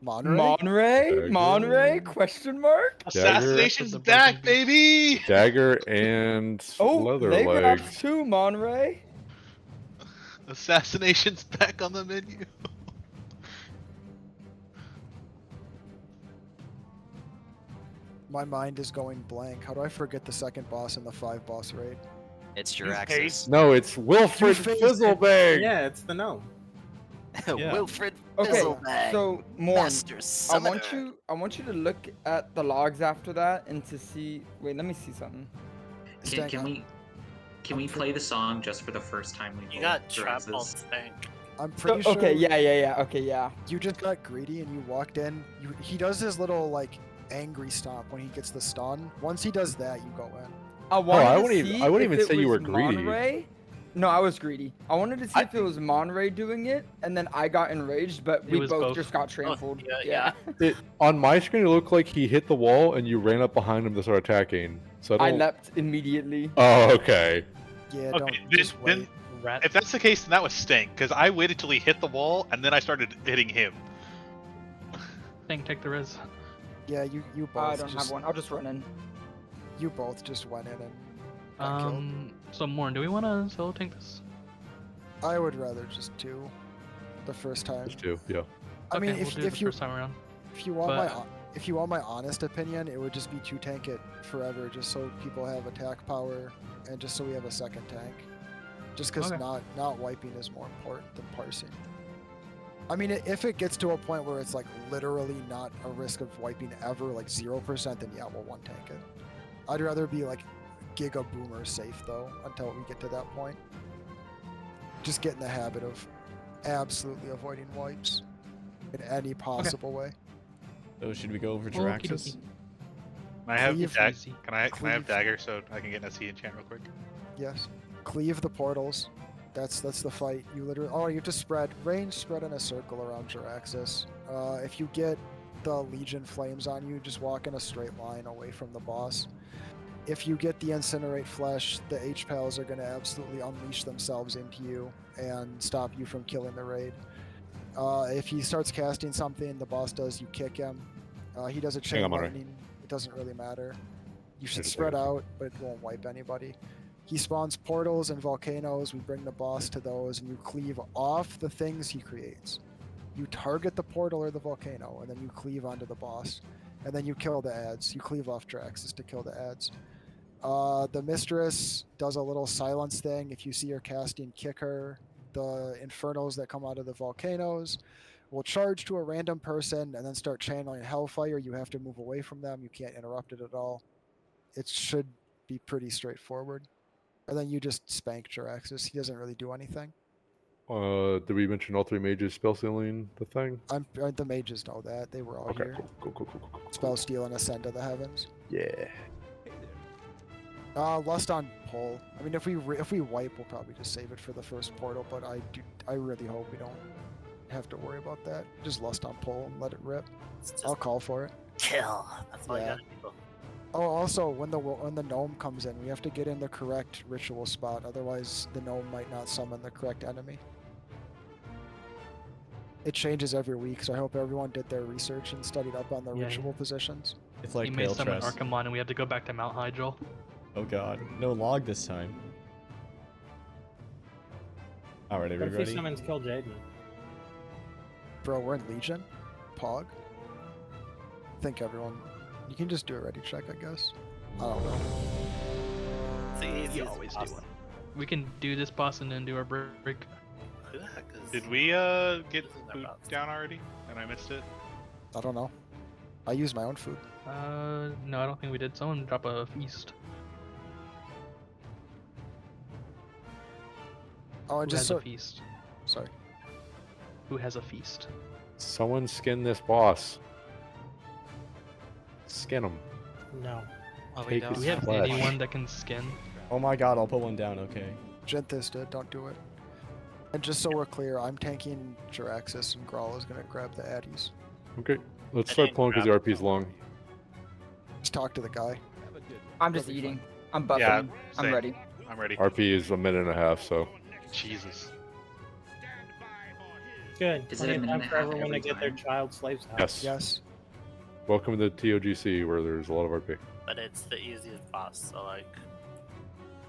Monterey. Monterey? Monterey? Question mark? Assassination's back, baby! Dagger and Oh, leather they got legs. two Monterey. Assassination's back on the menu. My mind is going blank. How do I forget the second boss in the 5 boss raid? It's Jiraxis. No, it's Wilfred Fizzlebag. Yeah, it's the gnome. Wilfred Okay, Fizzlebag. so Morn, Master I want Summoner. you to look at the logs after that and to see. Wait, let me see something. Can we play the song just for the first time we You roll got trap Jiraxis? on Stank. I'm pretty sure. Okay, yeah. Okay, yeah. You just got greedy and you walked in. He does his little like angry stomp when he gets the stun. Once he does that, you go in. I wanted I to wouldn't see even- I wouldn't if even it say you was were greedy. Monterey. No, I was greedy. I wanted to see if it was Monterey doing it, and then I got enraged, but It we was both both. just got trampled. yeah. On my screen, it looked like he hit the wall and you ran up behind him to start attacking. So I I don't. leapt immediately. Oh, okay. Yeah, Okay, don't then, just wait. then Rat. if that's the case, then that was Stank, because I waited till he hit the wall, and then I started hitting him. Stank, take the res. Yeah, you both. I don't just, have one. I'll just run in. You both just went in and got killed. So Morn, do we want to solo tank this? I would rather just do the first time. Just two. Yeah. I mean, Okay, we'll do if the you first time around. if you want But- my if you want my honest opinion, it would just be to tank it forever, just so people have attack power, and just so we have a second tank. Just because Okay. not wiping is more important than parsing. I mean, if it gets to a point where it's like literally not a risk of wiping ever, like 0%, then yeah, we'll one tank it. I'd rather be like Giga Boomer safe though until we get to that point. Just get in the habit of absolutely avoiding wipes in any possible way. So should we go over Okey Jiraxis? dokey. Can I have Cleave. Can I have Cleave. dagger so I can get an SE enchant real quick? Yes. Cleave the portals. That's the fight. You literally you have to spread range spread in a circle around Jiraxis. If you get the Legion flames on you, just walk in a straight line away from the boss. If you get the incinerate flesh, the H-Pals are going to absolutely unleash themselves into you and stop you from killing the raid. If he starts casting something, the boss does, you kick him. He does a chain I'm on right. lightning. It doesn't really matter. You should Just spread wait. out, but it won't wipe anybody. He spawns portals and volcanoes. We bring the boss to those, and you cleave off the things he creates. You target the portal or the volcano, and then you cleave onto the boss. And then you kill the ads. You cleave off Jiraxis to kill the ads. The Mistress does a little silence thing. If you see her casting, kick her. The Infernos that come out of the volcanoes will charge to a random person and then start channeling Hellfire. You have to move away from them. You can't interrupt it at all. It should be pretty straightforward. And then you just spank Jiraxis. He doesn't really do anything. Did we mention all three mages spell sealing the thing? The mages know that. They were all Okay, here. cool. Spell steal and ascend to the heavens. Yeah. Lust on pull. I mean, if we wipe, we'll probably just save it for the first portal. But I really hope we don't. have to worry about that. Just lust on pull and let it rip. I'll call for it. Kill. That's all Yeah. you gotta do. Oh, also, when the gnome comes in, we have to get in the correct ritual spot. Otherwise, the gnome might not summon the correct enemy. It changes every week, so I hope everyone did their research and studied up on the Yeah, ritual positions. It's like He may Pale summon Tress. Archimon and we have to go back to Mount Hydrol. Oh god, no log this time. Alright, What if he everybody. summons Kill Jaden? Bro, we're in Legion? Pog? I think everyone... You can just do a ready check, I guess. I don't know. It's the You easiest always do boss. it. We can do this boss and then do our break. Who the heck is... Did we get food down already? And I missed it? I don't know. I use my own food. No, I don't think we did. Someone drop a feast. Oh, and Who just has so... a feast? Sorry. Who has a feast? Someone skin this boss. Skin him. No. Oh, Take don't. his Do we have flesh. anyone that can skin? Oh my god, I'll put one down, okay. Genthis did, don't do it. And just so we're clear, I'm tanking Jiraxis and Grawl is gonna grab the Addies. Okay, let's start pulling because the RP's long. Just talk to the guy. I'm just eating. I'm buffing. Yeah, I'm same. ready. I'm ready. RP is a minute and a half, so. Jesus. Good. Is it Plenty a of minute time and for a half everyone to every get their time? child slaves out. Yes. Yes. Welcome to ToGC where there's a lot of RP. But it's the easiest boss, so like...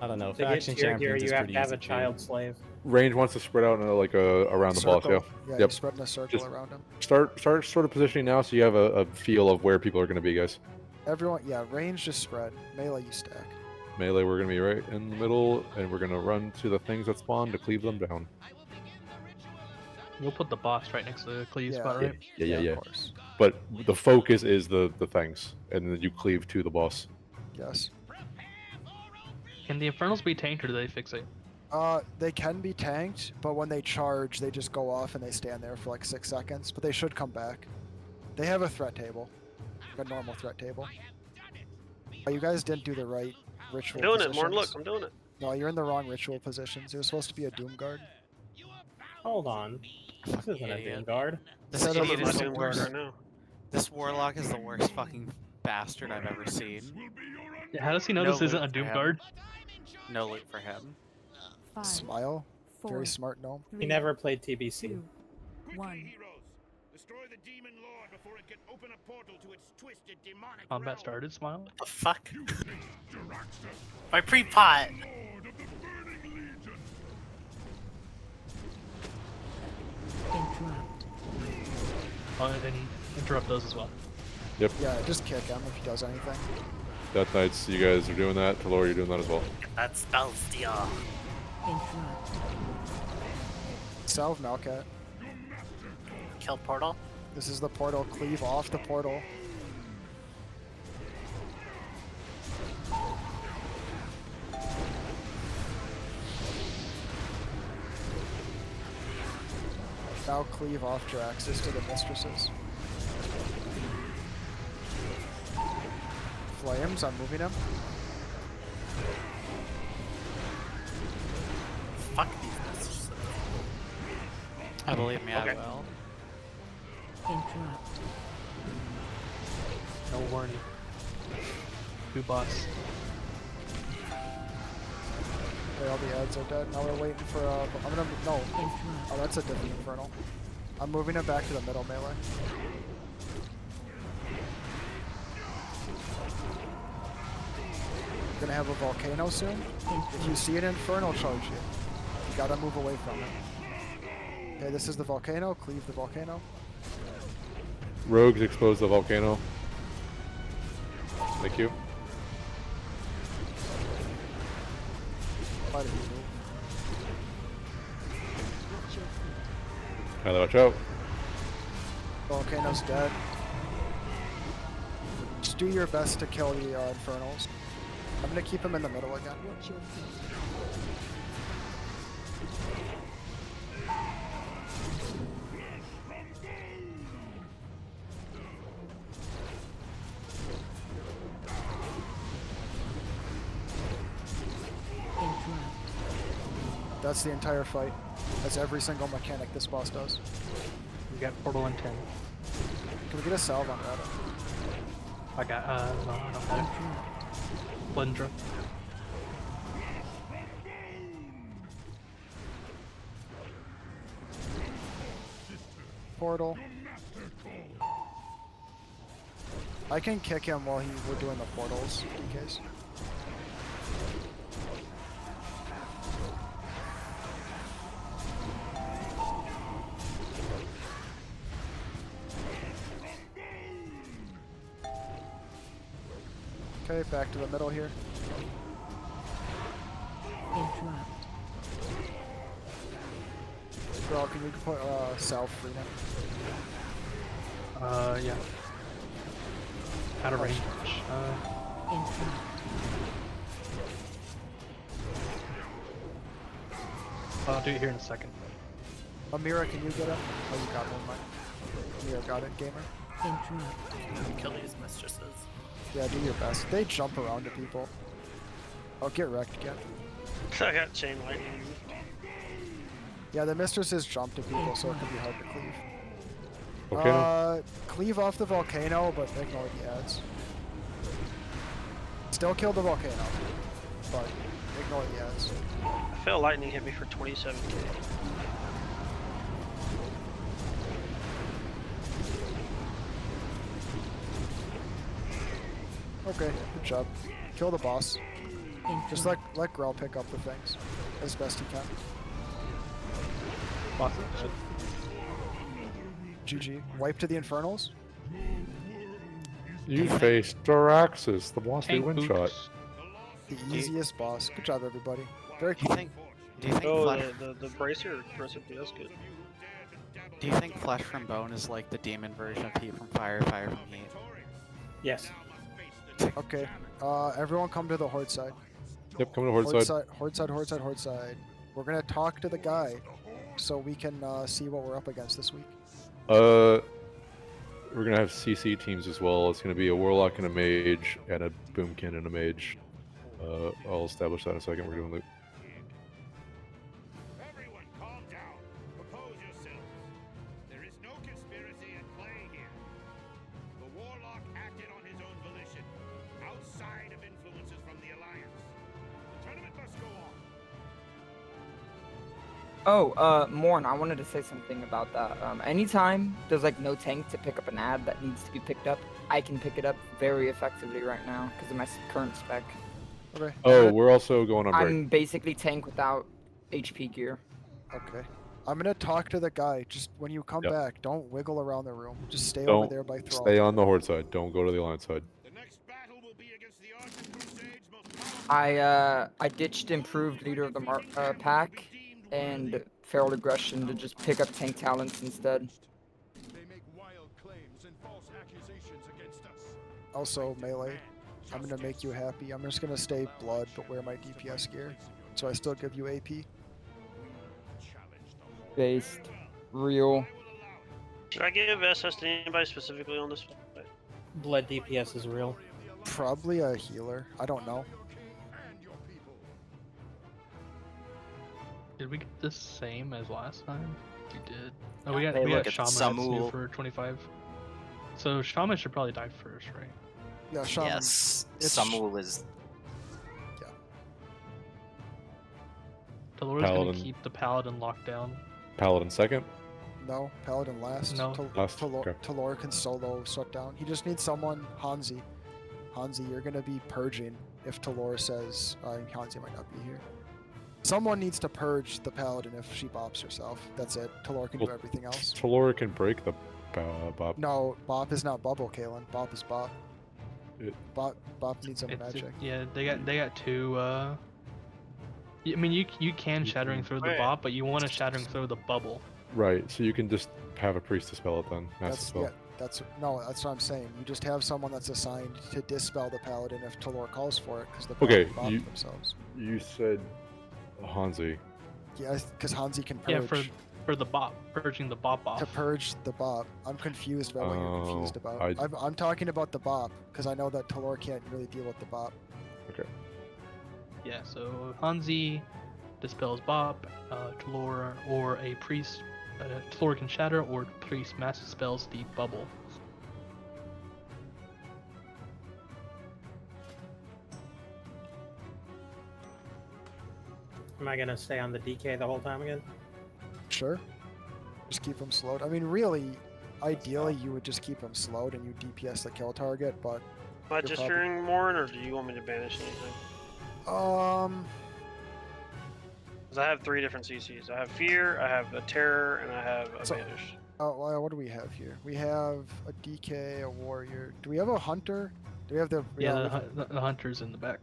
I don't know, To get faction tier gear, champions is you have pretty to have easy a too. child slave. Range wants to spread out in around the boss, Circle. yeah. Yeah, Yep. you spread in a circle around him. Start sort of positioning now so you have a feel of where people are going to be, guys. Everyone, yeah, range just spread. Melee, you stack. Melee, we're going to be right in the middle, and we're going to run to the things that spawn to cleave them down. We'll put the boss right next to the cleave Yeah. spot, right? Yeah. Of course. But the focus is the things, and then you cleave to the boss. Yes. Can the Infernals be tanked or do they fix it? They can be tanked, but when they charge, they just go off and they stand there for like 6 seconds. But they should come back. They have a threat table, like a normal threat table. Oh, you guys didn't do the right ritual. I'm doing it, positions. Morn. Look, I'm doing it. No, you're in the wrong ritual positions. You're supposed to be a Doom Guard. Hold on. This isn't a idiot. Doom Guard. This Set up idiot a is the Doom Guard worst. right now. This warlock is the worst fucking bastard I've ever seen. Yeah, how does he know this No isn't a loot for Doom him. Guard? No loot for him. 5, Smile. 4, Very smart gnome. He never played TBC. 2, 1. Heroes, destroy the demon lord before it can open a portal to its twisted demonic Combat realm. started, smile. What the fuck? My pre-pot! Interrupt. Oh, and interrupt those as well. Yep. Yeah, just kick him if he does anything. Death Knights, you guys are doing that. Talor, you're doing that as well. That spell steal. Interrupt. Salve Malkat. Kill portal. This is the portal. Cleave off the portal. Now cleave off Jiraxis to the mistresses. Flames, I'm moving him. Fuck these mistresses. I believe me, Okay. I will. Interrupt. No warning. Two boss. Okay, all the ads are dead. Now we're waiting for I'm gonna no. Oh, that's a different infernal. I'm moving it back to the middle melee. Gonna have a volcano soon. If you see an infernal charge you, you gotta move away from it. Okay, this is the volcano. Cleave the volcano. Rogues expose the volcano. Thank you. Why did he move? Gotta watch out. Volcano's dead. Just do your best to kill the infernals. I'm gonna keep him in the middle again. That's the entire fight. That's every single mechanic this boss does. We got portal in 10. Can we get a salve on that? I got no, I don't have it. Blendra. Portal. I can kick him while we're doing the portals, in case. Okay, back to the middle here. Interrupt. Bro, can you put salve free now? Yeah. Out of range. Interrupt. I'll do it here in a second. Amira, can you get it? Oh, you got one, Mike. Amira got it, gamer. Interrupt. Kill these mistresses. Yeah, do your best. They jump around to people. Oh, get wrecked again. I got chain lightning. Yeah, the mistresses jump to people, so it can be hard to cleave. Volcano? Cleave off the volcano, but ignore the ads. Still kill the volcano, but ignore the ads. I feel lightning hit me for 27k. Okay, good job. Kill the boss. Just let Grell pick up the things as best he can. Boss is dead. GG. Wipe to the Infernals. You face Doraxis, the boss we one shot. The easiest boss. Good job, everybody. Very Do you cool. think? Do you think? Oh, Flesh, the bracer, that's good. do you think Flesh from Bone is like the demon version of Heat from Fire, Fire from Heat? Yes. Okay. Everyone come to the Horde side. Yep, coming to Horde side. Horde side, Horde side, Horde side. We're gonna talk to the guy, so we can see what we're up against this week. We're gonna have CC teams as well. It's gonna be a Warlock and a Mage, and a Boomkin and a Mage. I'll establish that in a second. We're doing loot. Everyone, calm down. Compose yourselves. There is no conspiracy at play here. The Warlock acted on his own volition, outside of influences from the Alliance. The tournament must go on. Oh, Morn, I wanted to say something about that. Anytime there's like no tank to pick up an ad that needs to be picked up, I can pick it up very effectively right now because of my current spec. Okay. Oh, we're also going on break. I'm basically tank without HP gear. Okay. I'm gonna talk to the guy. Just when you come Yep. back, don't wiggle around the room. Just stay Don't over there by Thrall. stay on the Horde side. Don't go to the Alliance side. The next battle will be against the Argent Crusade's most powerful. I ditched improved leader of the pack and feral aggression to just pick up tank talents instead. They make wild claims and false accusations against us. Also, melee. I'm gonna make you happy. I'm just gonna stay blood, but wear my DPS gear, so I still give you AP. Based. Real. Should I give SS to anybody specifically on this? Blood DPS is real. Probably a healer. I don't know. Did we get the same as last time? We did. Oh, we got Hey, we look got at Shaman that's new Samul. for 25. So Shaman should probably die first, right? Yeah, Shaman. Yes, It's- Samul is. Dolores gonna Paladin. keep the Paladin locked down. Paladin second. No, Paladin last. No. Last, okay. Talor can solo shut down. He just needs someone. Hanzi. Hanzi, you're gonna be purging if Talor says Hanzi might not be here. Someone needs to purge the Paladin if she bops herself. That's it. Talor can do Well, everything else. Talora can break the bop. No, Bop is not Bubble, Kalen. Bop is Bop. It- Bop needs some magic. Yeah, they got two. I mean, you can Shattering Throw the Wait. bot, but you want to Shattering Throw the bubble. Right, so you can just have a priest dispel it then. Master That's spell. yeah. That's what I'm saying. You just have someone that's assigned to dispel the Paladin if Talor calls for it, because the Okay, Paladin bop themselves. You said Hanzi. Yeah, because Hanzi can purge. Yeah, for the bot, purging the bop off. To purge the Bop. I'm confused about what you're confused Oh, about. I'm talking about the Bop, because I know that Talor can't really deal with the Bop. Okay. Yeah, so Hanzi dispels bop, Talor, or a priest floor can shatter or place massive spells deep bubble. Am I gonna stay on the DK the whole time again? Sure. Just keep them slowed. I mean, really, ideally, you would just keep them slowed and you DPS the kill target, but. Am I just fearing more, or do you want me to banish anything? Because I have 3 different CCs. I have fear, I have a terror, and I have a banish. Oh, well, what do we have here? We have a DK, a warrior. Do we have a hunter? Do we have the? Yeah, the hunter's in the back.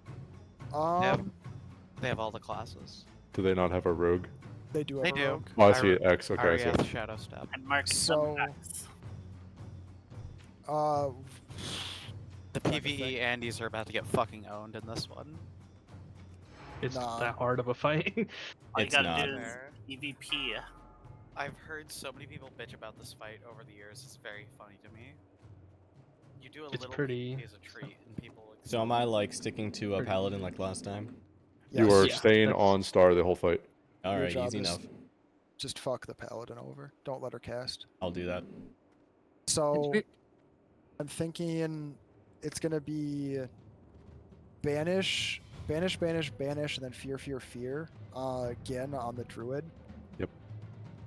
They have all the classes. Do they not have a rogue? They do have They a do. rogue. Oh, I see it. X. Okay, I see Ariath, it. Shadow Step. And Mark So, The PvE Andes are about to get fucking owned in this one. It's Nah. that hard of a fight. all you It's gotta not. do is EVP. I've heard so many people bitch about this fight over the years. It's very funny to me. You do a It's little pretty- PvP as a treat, and people. So am I like sticking to a paladin like last time? You are Yes. staying on star the whole fight. All Your right, job easy is enough. Just fuck the paladin over. Don't let her cast. I'll do that. So, I'm thinking it's gonna be banish, banish, banish, banish, and then fear, fear, fear. Again on the druid. Yep.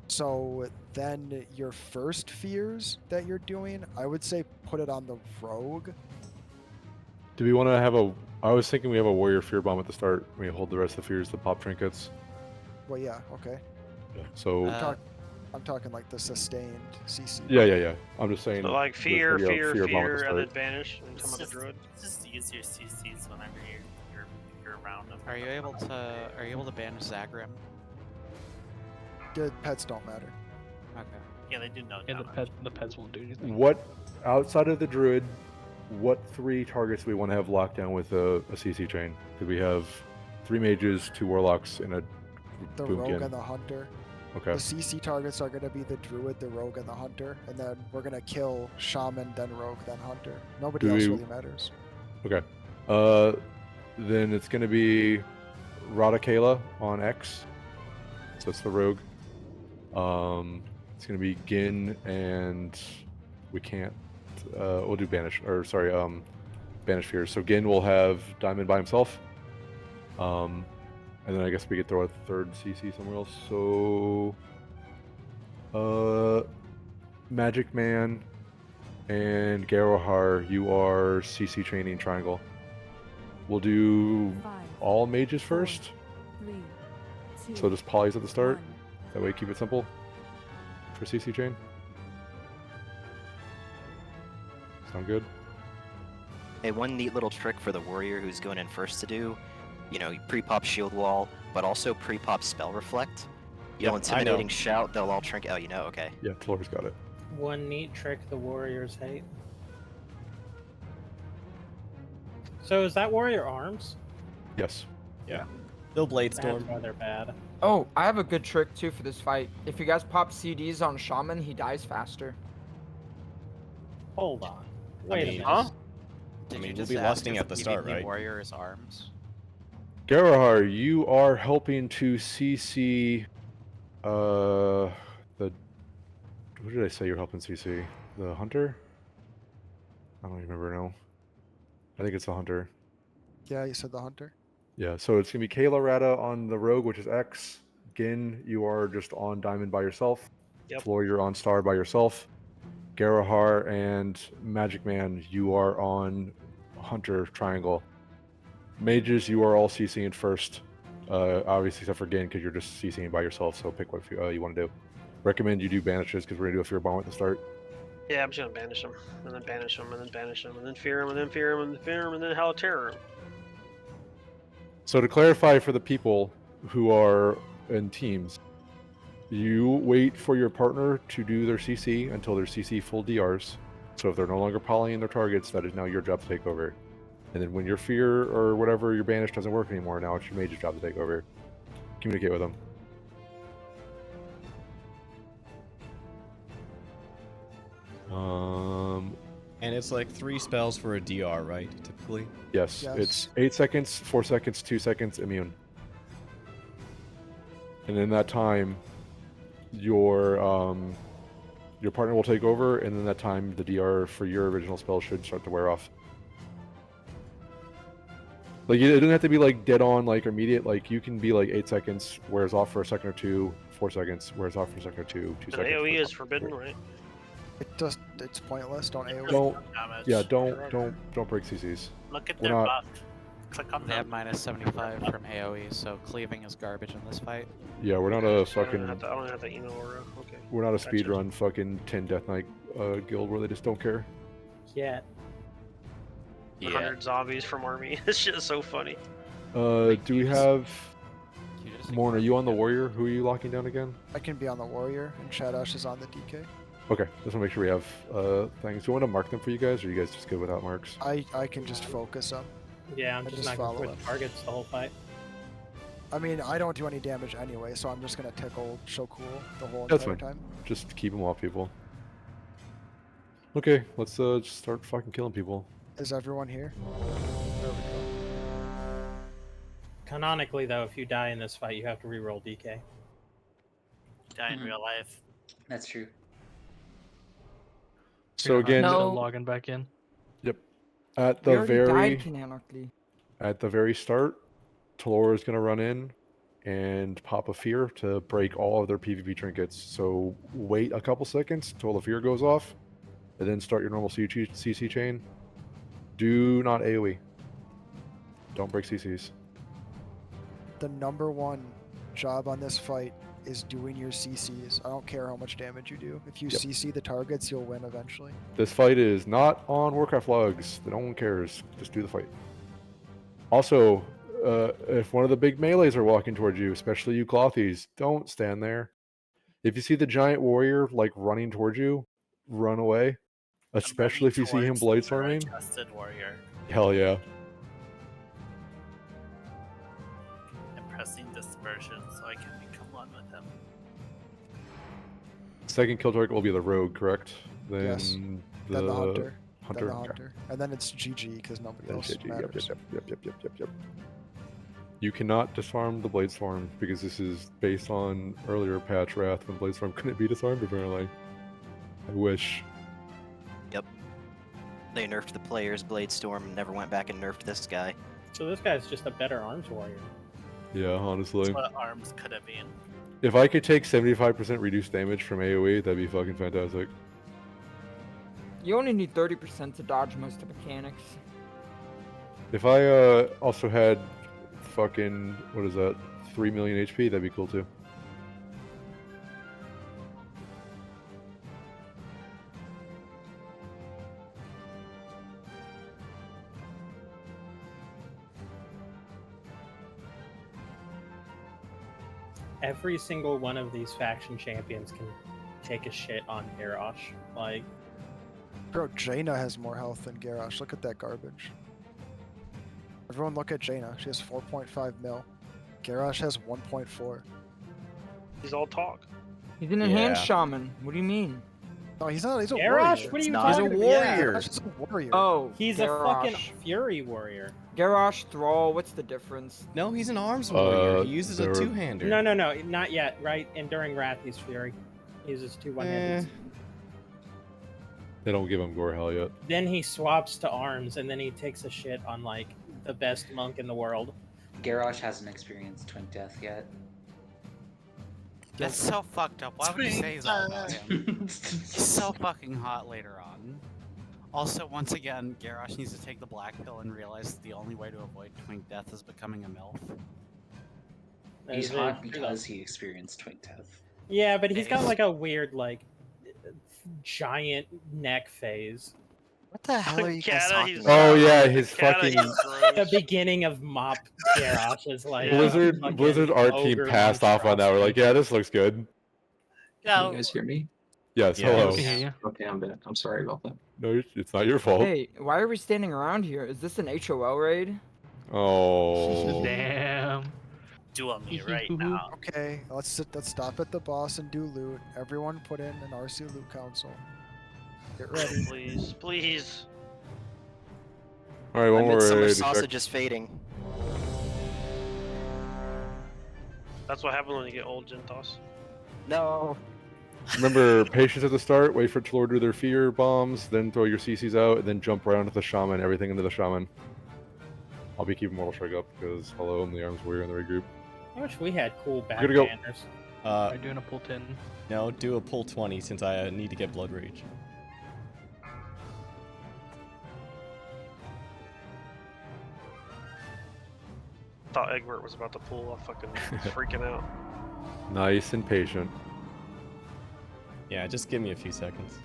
So then your first fears that you're doing, I would say put it on the rogue. Do we want to have a? I was thinking we have a warrior fear bomb at the start. We hold the rest of the fears, the pop trinkets. Well, yeah, okay. So. I'm talking like the sustained CC. Yeah. I'm just saying. So like there's fear, gonna be a fear, bomb at the fear, and then start. banish, and come on the druid. Just use your CCs whenever you're around them. Are you able to banish Zagrim? The pets don't matter. Okay. Yeah, they do no And damage. the pets won't do anything. What outside of the druid? What 3 targets do we want to have locked down with a CC chain? Because we have 3 mages, 2 warlocks, and a The rogue boomkin. and the hunter. Okay. The CC targets are going to be the druid, the rogue, and the hunter, and then we're going to kill shaman, then rogue, then hunter. Nobody Do else we- really matters. Okay. Then it's going to be Radakayla on X. So that's the rogue. It's going to be Gin and we can't. We'll do banish banish fears. So Gin will have Diamond by himself. And then I guess we could throw a 3rd CC somewhere else. So, Magic Man and Garohar, you are CC chaining triangle. We'll do 5, all mages first. 3, 2, So just polys at the start. 1. That way, keep it simple for CC chain. Sound good? Hey, one neat little trick for the warrior who's going in first to do, you pre-pop shield wall, but also pre-pop spell reflect. Yep, I know. Intimidating shout, they'll all trinket. Oh, okay. Yeah, Flora's got it. One neat trick the warriors hate. So is that warrior arms? Yes. Yeah. Still Blade That's Storm. why they're bad. Oh, I have a good trick too for this fight. If you guys pop CDs on Shaman, he dies faster. Hold on. I Wait a mean, minute. Huh? Did mean, you we'll just be ask lusting if at the start, PvP right? Warrior's arms. Garohar, you are helping to CC. What did I say you're helping CC? The hunter? I don't remember now. I think it's the hunter. Yeah, you said the hunter. Yeah, so it's gonna be Kayla Rada on the rogue, which is X. Gin, you are just on diamond by yourself. Yep. Floor, you're on star by yourself. Garohar and Magic Man, you are on hunter triangle. Mages, you are all CCing first. Obviously, except for Gin, because you're just CCing by yourself. So pick what you want to do. Recommend you do banishes because we're gonna do a fear bomb at the start. Yeah, I'm just gonna banish him, and then banish him, and then banish him, and then fear him, and then fear him, and then fear him, and then Hell Terror him. So to clarify for the people who are in teams, you wait for your partner to do their CC until their CC full DRs. So if they're no longer polying their targets, that is now your job to take over. And then when your fear or whatever your banish doesn't work anymore, now it's your mage's job to take over. Communicate with them. And it's like 3 spells for a DR, right? Typically. Yes, Yes. it's 8 seconds, 4 seconds, 2 seconds, immune. And in that time, your partner will take over, and then that time the DR for your original spell should start to wear off. Like, it doesn't have to be like dead on, like immediate. Like, you can be like 8 seconds, wears off for a second or two, 4 seconds, wears off for a second or two, 2 And seconds. AoE is forbidden, right? It's pointless. Don't AoE. Don't break CCs. Look at We're their not- buff. Click on They have them. minus 75 from AoE, so cleaving is garbage in this fight. Yeah, we're not a I fucking. don't have the emo aura. Okay. We're not a Gotcha. speedrun fucking 10 Death Knight guild where they just don't care. Yeah. 100 zombies from army. This shit is so funny. Do we have? Morn, are you on the warrior? Who are you locking down again? I can be on the warrior, and Shadash is on the DK. Okay, just want to make sure we have things. Do you want to mark them for you guys, or are you guys just good without marks? I can just focus them. Yeah, I'm I just not gonna follow put it. targets the whole fight. I mean, I don't do any damage anyway, so I'm just gonna tickle show cool the whole That's entire fine. time. Just keep them off people. Okay, let's just start fucking killing people. Is everyone here? Canonically, though, if you die in this fight, you have to reroll DK. Die in real life. That's true. So again, logging back in. Yep. At We the already very died canonically. at the very start, Talora is gonna run in and pop a fear to break all of their PvP trinkets. So wait a couple seconds till the fear goes off, and then start your normal CC chain. Do not AoE. Don't break CCs. The #1 job on this fight is doing your CCs. I don't care how much damage you do. If you Yep. CC the targets, you'll win eventually. This fight is not on Warcraft logs. No one cares. Just do the fight. Also, if one of the big melees are walking towards you, especially you clothies, don't stand there. If you see the giant warrior like running towards you, run away. Especially if you see him blade storming. Trusted warrior. Hell yeah. I'm pressing dispersion so I can become one with him. Second kill target will be the rogue, correct? Then Yes. the, Then the hunter. Hunter. Then the okay. hunter. And then it's GG because nobody Then else GG. matters. Yep. You cannot disarm the Bladestorm because this is based on earlier patch Wrath when Bladestorm couldn't be disarmed apparently. I wish. Yep. They nerfed the player's Bladestorm and never went back and nerfed this guy. So this guy's just a better arms warrior. Yeah, honestly. That's what arms could have been. If I could take 75% reduced damage from AoE, that'd be fucking fantastic. You only need 30% to dodge most of mechanics. If I also had fucking, what is that, 3 million HP, that'd be cool too. Every single one of these faction champions can take a shit on Garrosh. Like, Bro, Jaina has more health than Garrosh. Look at that garbage. Everyone look at Jaina. She has 4.5 mil. Garrosh has 1.4. He's all talk. He's an enhanced shaman. What do you mean? No, he's not. He's a Garrosh? warrior. What are you not. talking He's a about? Yeah. warrior. Garrosh is a warrior. Oh, He's Garrosh. a fucking fury warrior. Garrosh, Thrall, what's the difference? No, he's an arms warrior. He uses a they're- two-hander. No, not yet, right? And during Wrath, he's fury. He uses two one-handed. They don't give him gore hell yet. Then he swaps to arms, and then he takes a shit on, like, the best monk in the world. Garrosh hasn't experienced Twin Death yet. That's so fucked up. Why would you say that about him? He's so fucking hot later on. Also, once again, Garrosh needs to take the black pill and realize that the only way to avoid Twink Death is becoming a MILF. He's That's hot very true, because though. he experieed Twin Death. Yeah, but he's got, like, a weird, like, giant neck phase. What the hell are you guys Kata, talking he's- Oh about? yeah, his Kata, fucking he's gross. The beginning of Mop Garrosh is, like... Blizzard fucking Blizzard art team ogre passed off on that. We're like, yeah, this looks good. Yeah, Can you guys hear me? Yes, Yeah. hello. Okay, yeah. Okay, I'm back. I'm sorry about that. No, it's not your fault. Hey, why are we standing around here? Is this an HOL raid? Oh. Damn. duel me right now. Okay, let's stop at the boss and do loot. Everyone put in an RC loot council. Get ready. Please, please. All right, one My more midsummer raid. sausage is fading. That's what happens when you get old, Gentos. No. Remember, patience at the start. Wait for it to lord do their fear bombs, then throw your CCs out, and then jump right onto the shaman. Everything into the shaman. I'll be keeping Mortal Strike up because hello, I'm the Arms Warrior in the regroup. I wish we had cool We're gonna go. backbanners. Are you doing a pull 10? No, do a pull 20 since I need to get Blood Rage. Thought Egbert was about to pull. I fucking freaking out. Nice and patient. Yeah, just give me a few seconds.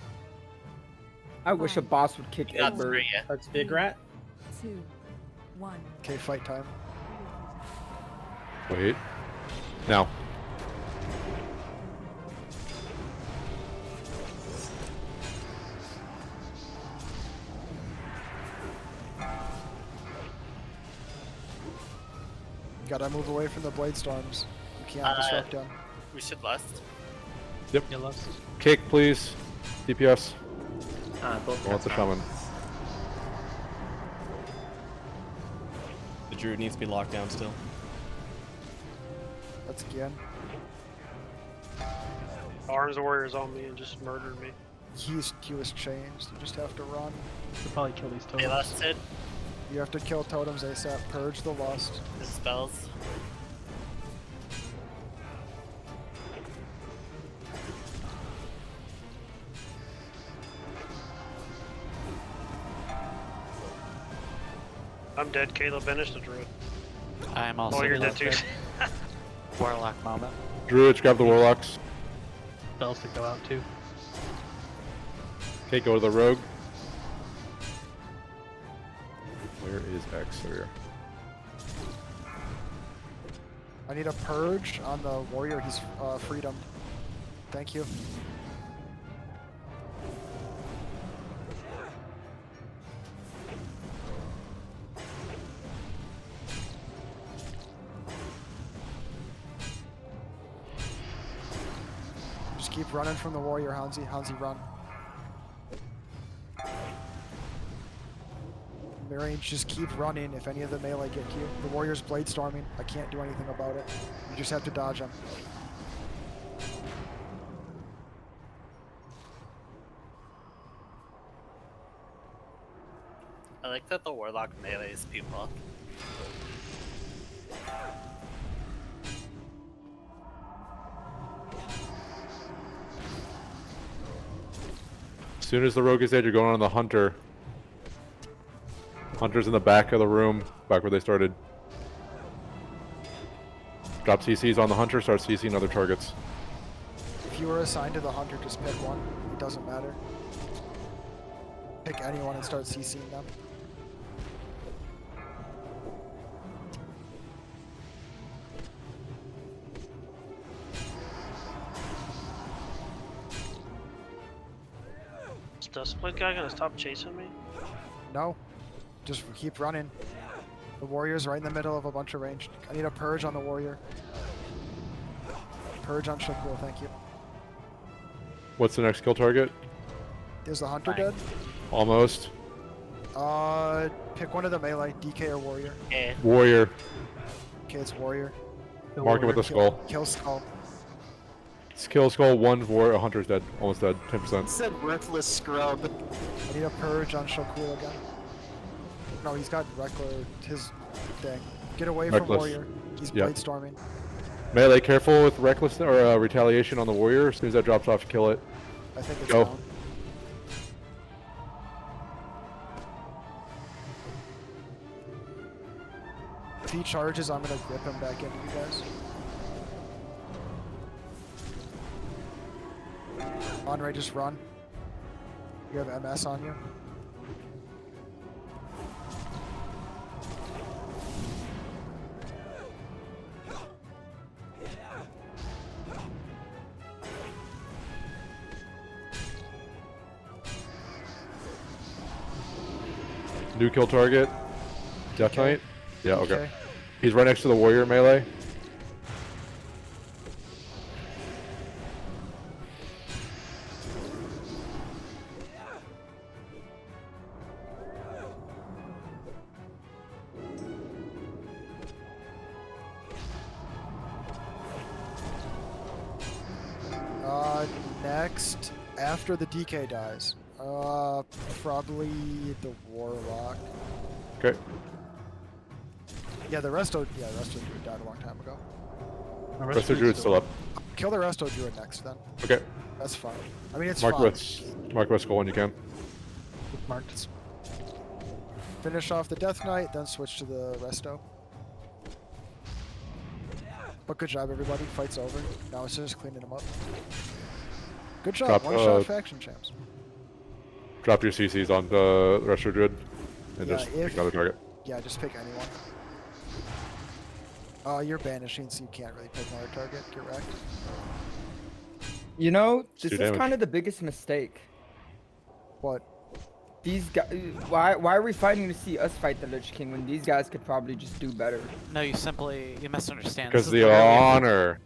I wish a boss would kick That's Egbert. great, yeah. That's Big Rat. 2, 1. Okay, fight time. Wait. Now. Gotta move away from the blade storms. You can't disrupt them. We should lust. Yep. Yeah, lust. Kick, please. DPS. Both Want the shaman. The druid needs to be locked down still. That's again. Arms Warrior's on me and just murdered me. He was changed. You just have to run. Should probably kill these They totems. lusted. You have to kill totems ASAP. Purge the lust. The spells. I'm dead. Caleb Benish the druid. I am also Oh, you're dead too. Warlock moment. Druids, grab the warlocks. Spells to go out too. Okay, go to the rogue. Where is X? Here. I need a purge on the warrior. He's freedom. Thank you. Just keep running from the warrior, Hansi. Hansi, run. Range, just keep running if any of the melee get to you. The warrior's blade storming. I can't do anything about it. You just have to dodge him. I like that the warlock melees people. As soon as the rogue is dead, you're going on the hunter. Hunter's in the back of the room, back where they started. Drop CCs on the hunter, start CCing other targets. If you were assigned to the hunter, just pick one. It doesn't matter. Pick anyone and start CCing them. Is Dustblade guy gonna stop chasing me? No. Just keep running. The warrior's right in the middle of a bunch of range. I need a purge on the warrior. Purge on Shakul, thank you. What's the next kill target? Is the hunter dead? Almost. Pick one of the melee, DK or warrior. Yeah. Warrior. Okay, it's warrior. Mark it with the skull. Kill skull. Kill skull, one warrior, hunter's dead. Almost dead, 10%. Said worthless scrub. I need a purge on Shakul again. No, he's got Reckless, his thing. Get away from Reckless. warrior. He's Yep. blade storming. Melee, careful with reckless or retaliation on the warrior. As soon as that drops off, kill it. I think it's Go. down. If he charges, I'm gonna grip him back into you guys. Andre, just run. You have MS on you. New kill target. Death Knight? Yeah, okay. Okay. He's right next to the warrior melee. after the DK dies? Probably the Warlock. Okay. Yeah, the Resto Druid died a long time ago. Resto Druid's still up. Kill the Resto Druid next, then. Okay. That's fine. I mean, it's Mark fine. Red Skull when you can. Marked. Finish off the Death Knight, then switch to the Resto. But good job, everybody. Fight's over. Now it's just cleaning them up. Good job. Drop, One-shot faction champs. Drop your CCs on the Resto Druid and Yeah, just pick another target. Yeah, just pick anyone. You're banishing, so you can't really pick another target. Get wrecked. You know, this do is damage. kind of the biggest mistake. What? These guys. Why are we fighting to see us fight the Lich King when these guys could probably just do better? No, you misunderstand. Because This is the literally a- honor.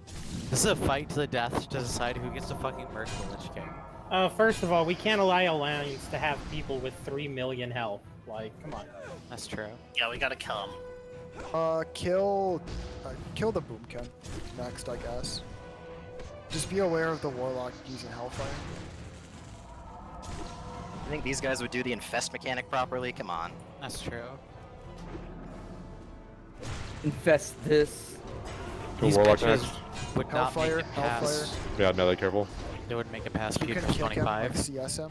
This is a fight to the death to decide who gets to fucking murk the Lich King. First of all, we can't allow Alliance to have people with 3 million health. Like, come on. That's true. Yeah, we gotta kill him. Kill the Boomkin next, I guess. Just be aware of the Warlock using Hellfire. I think these guys would do the infest mechanic properly. Come on. That's true. Infest this. Kill These Warlock bitches next. would not make Hellfire, it past. Yeah, no, careful. They wouldn't make it past You Future can kick him, like 25. CS him.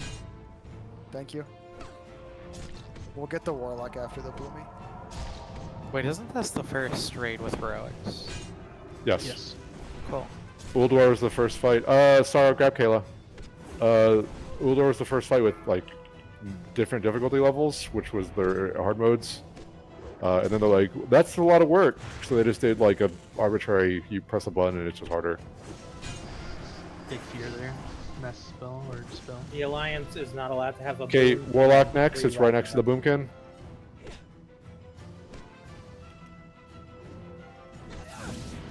Thank you. We'll get the Warlock after the Boomy. Wait, isn't this the first raid with heroics? Yes. Cool. Uldor was the first fight. Sorrow, grab Kayla. Uldor was the first fight with like different difficulty levels, which was their hard modes. And then they're like, that's a lot of work. So they just did like a arbitrary, you press a button and it's just harder. Big fear there. Mass spell or dispel. The Alliance is not allowed to have a Okay, boom Warlock next. tree It's right next to now. the Boomkin.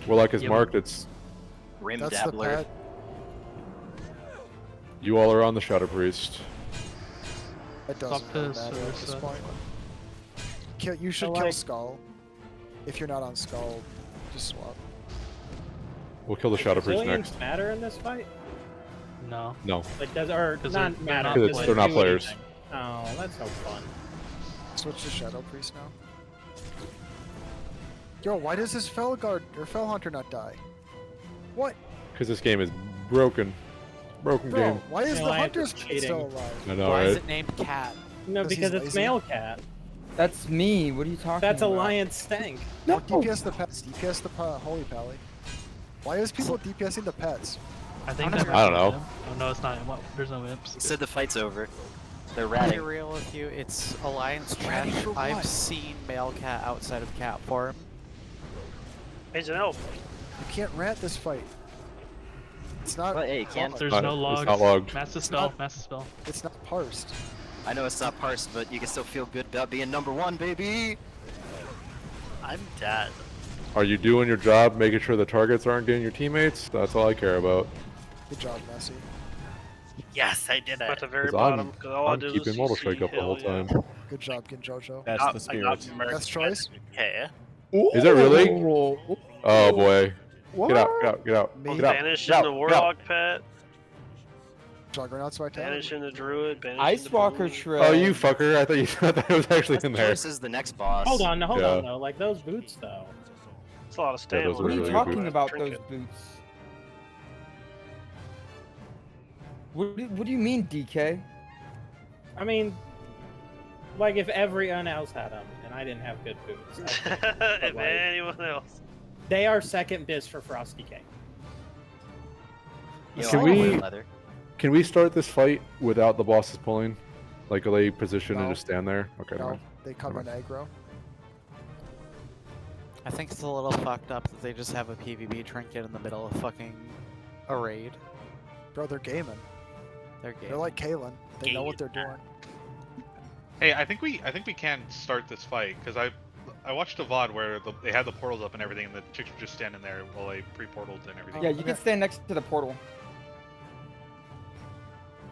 Warlock is Yep. marked. It's Rim That's the Dabbler. pet. you all are on the Shadow Priest. It doesn't Fuck really this, matter at this Ursa. point. You should kill Skull. If you're not on Skull, just swap. We'll kill the Shadow Priest Brazilians next. matter in this fight? No. No. Like, does or 'Cause not they're matter? not Because does they're it not do players. anything? Oh, that's no fun. Switch to Shadow Priest now. Yo, why does this Felguard or Fell Hunter not die? What? Because this game is broken. Broken Bro, game. why is the Alliance Hunter's is pet cheating. still alive? I know, Why right? is it named Cat? No, 'Cause because he's it's lazy? male cat. That's me. What are you talking That's about? Alliance stank. No. DPS the pets. DPS the Holy Pally. Why is people DPSing the pets? I think I that's don't know. Oh no, it's not. Well, there's no imps. He said the fight's over. They're To be ratting. real with you, it's Alliance Ratting trash. for what? I've seen male cat outside of cat form. Needs an help. You can't rat this fight. It's not. But hey, you can't. There's not- no it's logs. not logged. Massive It's spell. not- Massive spell. It's not parsed. I know it's not parsed, but you can still feel good about being number one, baby. I'm dead. Are you doing your job, making sure the targets aren't getting your teammates? That's all I care about. Good job, Messi. Yes, I did At it. the very 'Cause bottom, because all I I'm did was keeping Mortal CC, Strike up the hell whole yeah. time. Good job, Ginjojo. That's the spirit. Best choice? Okay. Is it really? Oh boy. Get out, get out, get out. Me. Get out. Banishing Get out, the get out. Warlock pet, Juggernaut's Vitality. banishing the Druid, banishing Ice the Walker Boomy. Shred. Oh, you fucker. I thought you thought that was actually in there. This is the next boss. Hold on, hold Yeah. on though. Like those boots though. It's a lot of Yeah, stamina. those are What are you really good talking boots. about? Trinket. Those boots. What do you mean, DK? I mean, like if everyone else had them and I didn't have good boots, if like- anyone else. they are second best for Frosty King. Yo, Can I don't wear we- leather. Can we start this fight without the bosses pulling? Like, are they positioned and No. just stand there? Okay, No, fine. they come in aggro. I think it's a little fucked up that they just have a PvP trinket in the middle of fucking a raid. Bro, they're gaming. They're gay. They're like Kalen. They know what they're doing. Hey, I think we can start this fight because I watched a VOD where they had the portals up and everything, and the chicks were just standing there while they pre-portaled and everything. Yeah, you can stand next to the portal.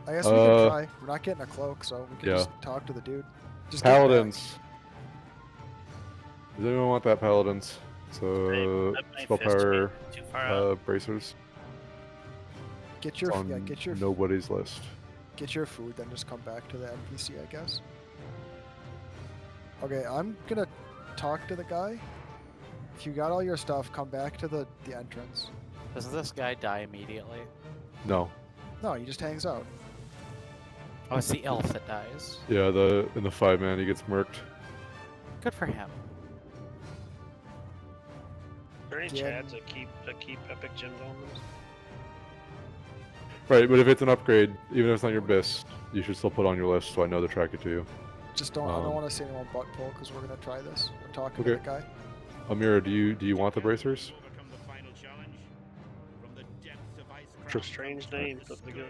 I guess we can try. We're not getting a cloak, so we can Yeah. just talk to the dude. Just get back. Paladins. Does anyone want that Paladins? So, That might spell fist me power, too far up. bracers. Get your It's on get your nobody's list. get your food, then just come back to the NPC, I guess. Okay, I'm gonna talk to the guy. If you got all your stuff, come back to the entrance. Does this guy die immediately? No. No, he just hangs out. Oh, it's the elf that dies. Yeah, in the 5-man he gets murked. Good for him. Is there any Yeah. chads that keep epic gems on them? Right, but if it's an upgrade, even if it's not your best, you should still put it on your list so I know to track it to you. Just don't. I don't want to see anyone butt pull because we're gonna try this. We're talking Okay. to the guy. Amira, do you want the bracers? Sure. Strange name. That's the good.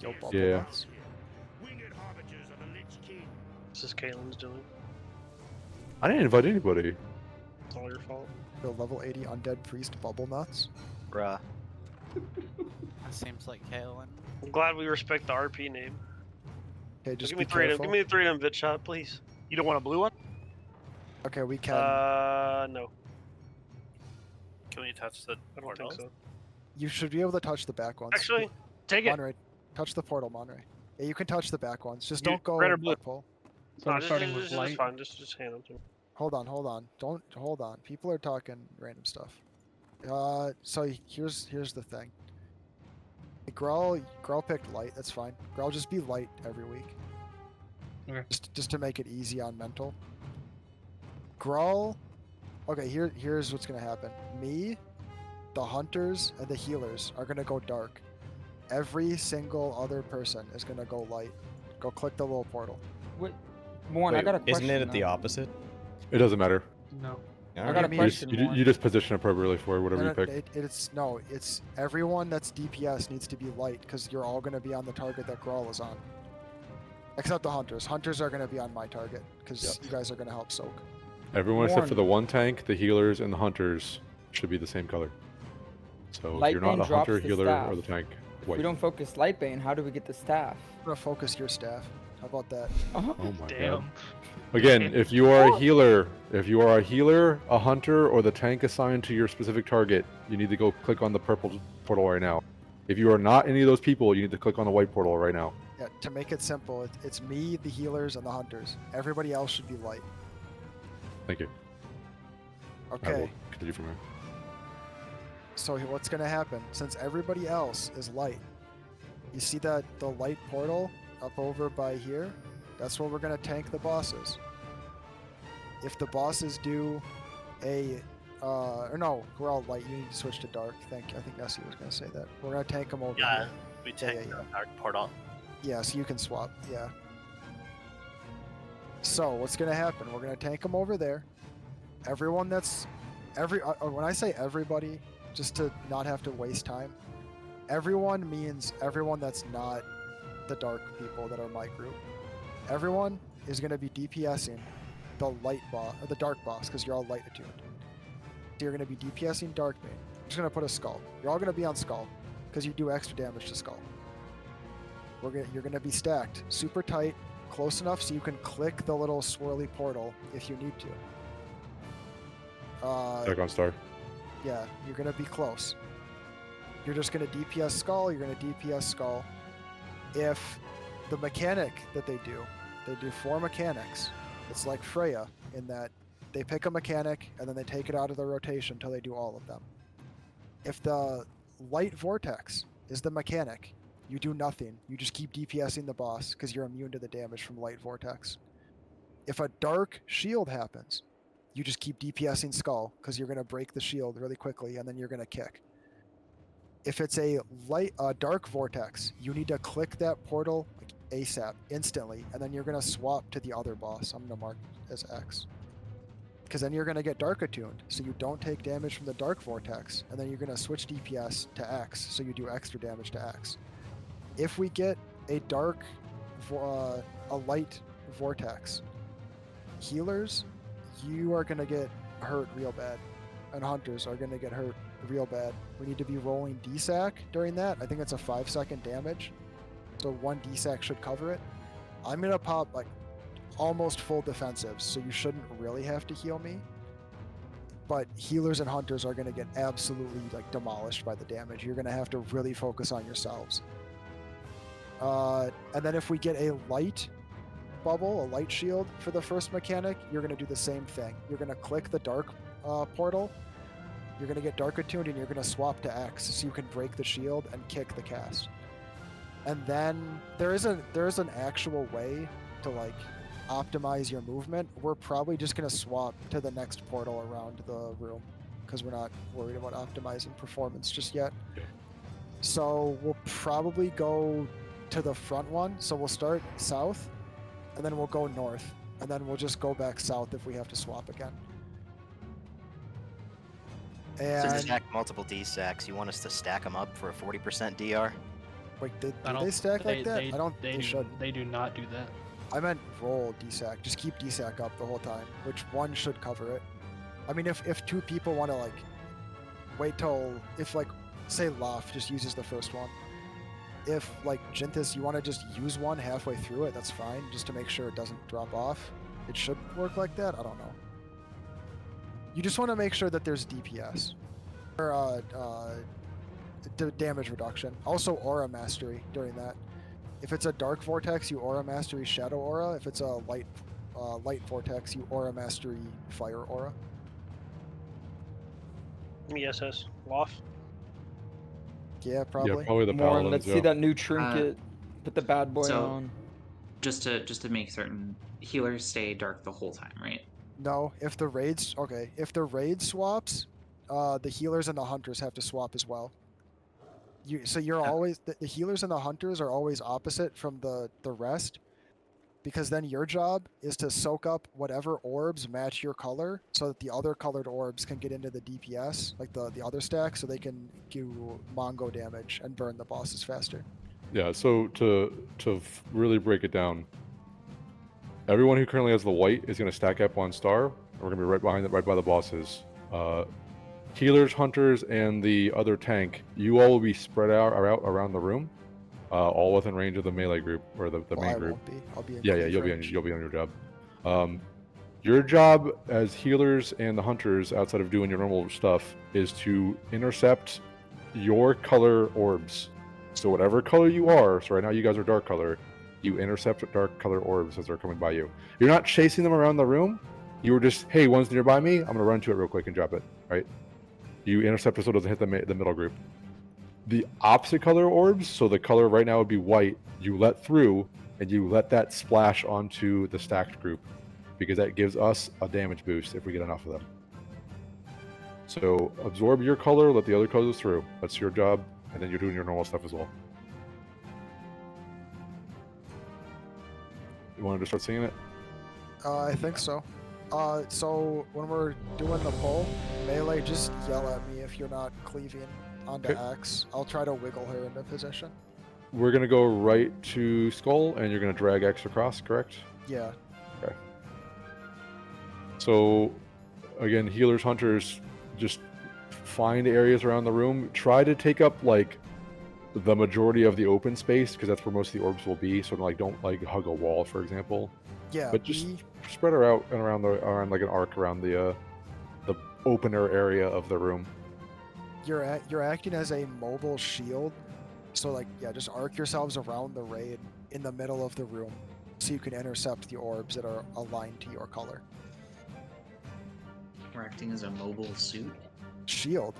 Yo, bubble Yeah. nuts. This is Kalen's doing. I didn't invite anybody. It's all your fault. The level 80 undead priest bubble nuts. Bruh. That seems like Kalen. I'm glad we respect the RP name. Okay, just give be me three. careful. Give me 3 of them, Vidshot, please. You don't want a blue one? Okay, we can. No. Can we touch the I don't think so. You should be able to touch the back ones. Actually, take it. Monterey, touch the portal, Monterey. Yeah, you can touch the back ones. Just You- don't go red or blue? butt pull. So we're starting with This light. is fine. Just hand them to me. Hold on. Don't hold on. People are talking random stuff. So here's the thing. Growl picked light. That's fine. Growl just be light every week. Okay. Just to make it easy on mental. Growl. Okay, here's what's gonna happen. Me, the hunters, and the healers are gonna go dark. Every single other person is gonna go light. Go click the little portal. Wait, Warren, I Wait, got a question. isn't it now. the opposite? It doesn't matter. No. I got a mean? question. Warren. You just position appropriately for whatever you No, pick. it's everyone that's DPS needs to be light because you're all gonna be on the target that Grawl is on. Except the hunters. Hunters are gonna be on my target because you guys are gonna help soak. Everyone except for Warren. the one tank, the healers, and the hunters should be the same color. So Light if you're not Bane a hunter, drops the healer, staff. or the tank, If white. we don't focus Lightbane, how do we get the staff? I'm gonna focus your staff. How about that? Oh my Damn. god. Again, if you are a healer, a hunter, or the tank assigned to your specific target, you need to go click on the purple portal right now. If you are not any of those people, you need to click on the white portal right now. Yeah, to make it simple, it's me, the healers, and the hunters. Everybody else should be light. Thank you. I Okay. will continue from here. So what's gonna happen? Since everybody else is light, you see that the light portal up over by here? That's where we're gonna tank the bosses. If the bosses do or no, we're all light. You need to switch to dark. I think Nessie was gonna say that. We're gonna tank them over Yeah, here. we take the dark portal. Yeah, so you can swap. Yeah. So what's gonna happen? We're gonna tank them over there. Everyone that's when I say everybody, just to not have to waste time, everyone means everyone that's not the dark people that are my group. Everyone is gonna be DPSing the light boss or the dark boss because you're all light attuned. So you're gonna be DPSing dark bane. I'm just gonna put a skull. You're all gonna be on skull because you do extra damage to skull. You're gonna be stacked super tight, close enough so you can click the little swirly portal if you need to. Dragon Star. Yeah, you're gonna be close. You're just gonna DPS skull. You're gonna DPS skull. If the mechanic that they do 4 mechanics. It's like Freya in that they pick a mechanic and then they take it out of the rotation until they do all of them. If the light vortex is the mechanic, you do nothing. You just keep DPSing the boss because you're immune to the damage from light vortex. If a dark shield happens, you just keep DPSing skull because you're going to break the shield really quickly and then you're going to kick. If it's a dark vortex, you need to click that portal like ASAP, instantly, and then you're going to swap to the other boss. I'm going to mark as X. Because then you're going to get dark attuned, so you don't take damage from the dark vortex, and then you're going to switch DPS to X, so you do extra damage to X. If we get a light vortex, healers, you are going to get hurt real bad, and hunters are going to get hurt real bad. We need to be rolling DSAC during that. I think it's a 5-second damage, so 1 DSAC should cover it. I'm going to pop like almost full defensives, so you shouldn't really have to heal me. But healers and hunters are going to get absolutely like demolished by the damage. You're going to have to really focus on yourselves. And then if we get a light bubble, a light shield for the first mechanic, you're going to do the same thing. You're going to click the dark portal, you're going to get dark attuned, and you're going to swap to X so you can break the shield and kick the cast. And then there is an actual way to like optimize your movement. We're probably just going to swap to the next portal around the room because we're not worried about optimizing performance just yet. So we'll probably go to the front one. So we'll start south, and then we'll go north, and then we'll just go back south if we have to swap again. So And to stack multiple D-stacks, you want us to stack them up for a 40% DR? wait, do I don't- they stack like that? They, I don't. They should. They do not do that. I meant roll DSAC. Just keep DSAC up the whole time, which one should cover it. I mean, if two people want to like wait till, if like say Loft just uses the first one. If like Jintis, you want to just use one halfway through it, that's fine, just to make sure it doesn't drop off. It should work like that. I don't know. You just want to make sure that there's DPS or damage reduction. Also aura mastery during that. If it's a dark vortex, you aura mastery shadow aura. If it's a light vortex, you aura mastery fire aura. ESS. Loft. Yeah, probably. Yeah, probably the More, paladins. let's see that new trinket. Put the bad boy so- on. Just to make certain, healers stay dark the whole time, right? No, if the raids if the raid swaps, the healers and the hunters have to swap as well. You're always the healers and the hunters are always opposite from the rest, because then your job is to soak up whatever orbs match your color, so that the other colored orbs can get into the DPS, like the other stack, so they can do Mongo damage and burn the bosses faster. Yeah, so to really break it down, everyone who currently has the white is going to stack up 1 star. We're going to be right behind it, right by the bosses. Healers, hunters, and the other tank, you all will be spread out around the room, all within range of the melee group or the main I group. won't be. I'll be in Yeah, close you'll range. be on your job. Your job as healers and the hunters, outside of doing your normal stuff, is to intercept your color orbs. So whatever color you are, so right now you guys are dark color, you intercept dark color orbs as they're coming by you. You're not chasing them around the room. You were just, hey, one's nearby me, I'm gonna run to it real quick and drop it, right? You intercept it so it doesn't hit the middle group. The opposite color orbs, so the color right now would be white, you let through, and you let that splash onto the stacked group, because that gives us a damage boost if we get enough of them. So absorb your color, let the other colors through. That's your job, and then you're doing your normal stuff as well. You wanted to start seeing it? I think so. So when we're doing the pull, melee, just yell at me if you're not cleaving onto Okay. X. I'll try to wiggle her into position. We're gonna go right to Skull, and you're gonna drag X across, correct? Yeah. Okay. So, again, healers, hunters, just find areas around the room. Try to take up like the majority of the open space, because that's where most of the orbs will be. So, like, don't like hug a wall, for example. Yeah. But just spread her out and around like an arc around the opener area of the room. You're acting as a mobile shield. So like, yeah, just arc yourselves around the raid in the middle of the room, so you can intercept the orbs that are aligned to your color. We're acting as a mobile suit. Shield.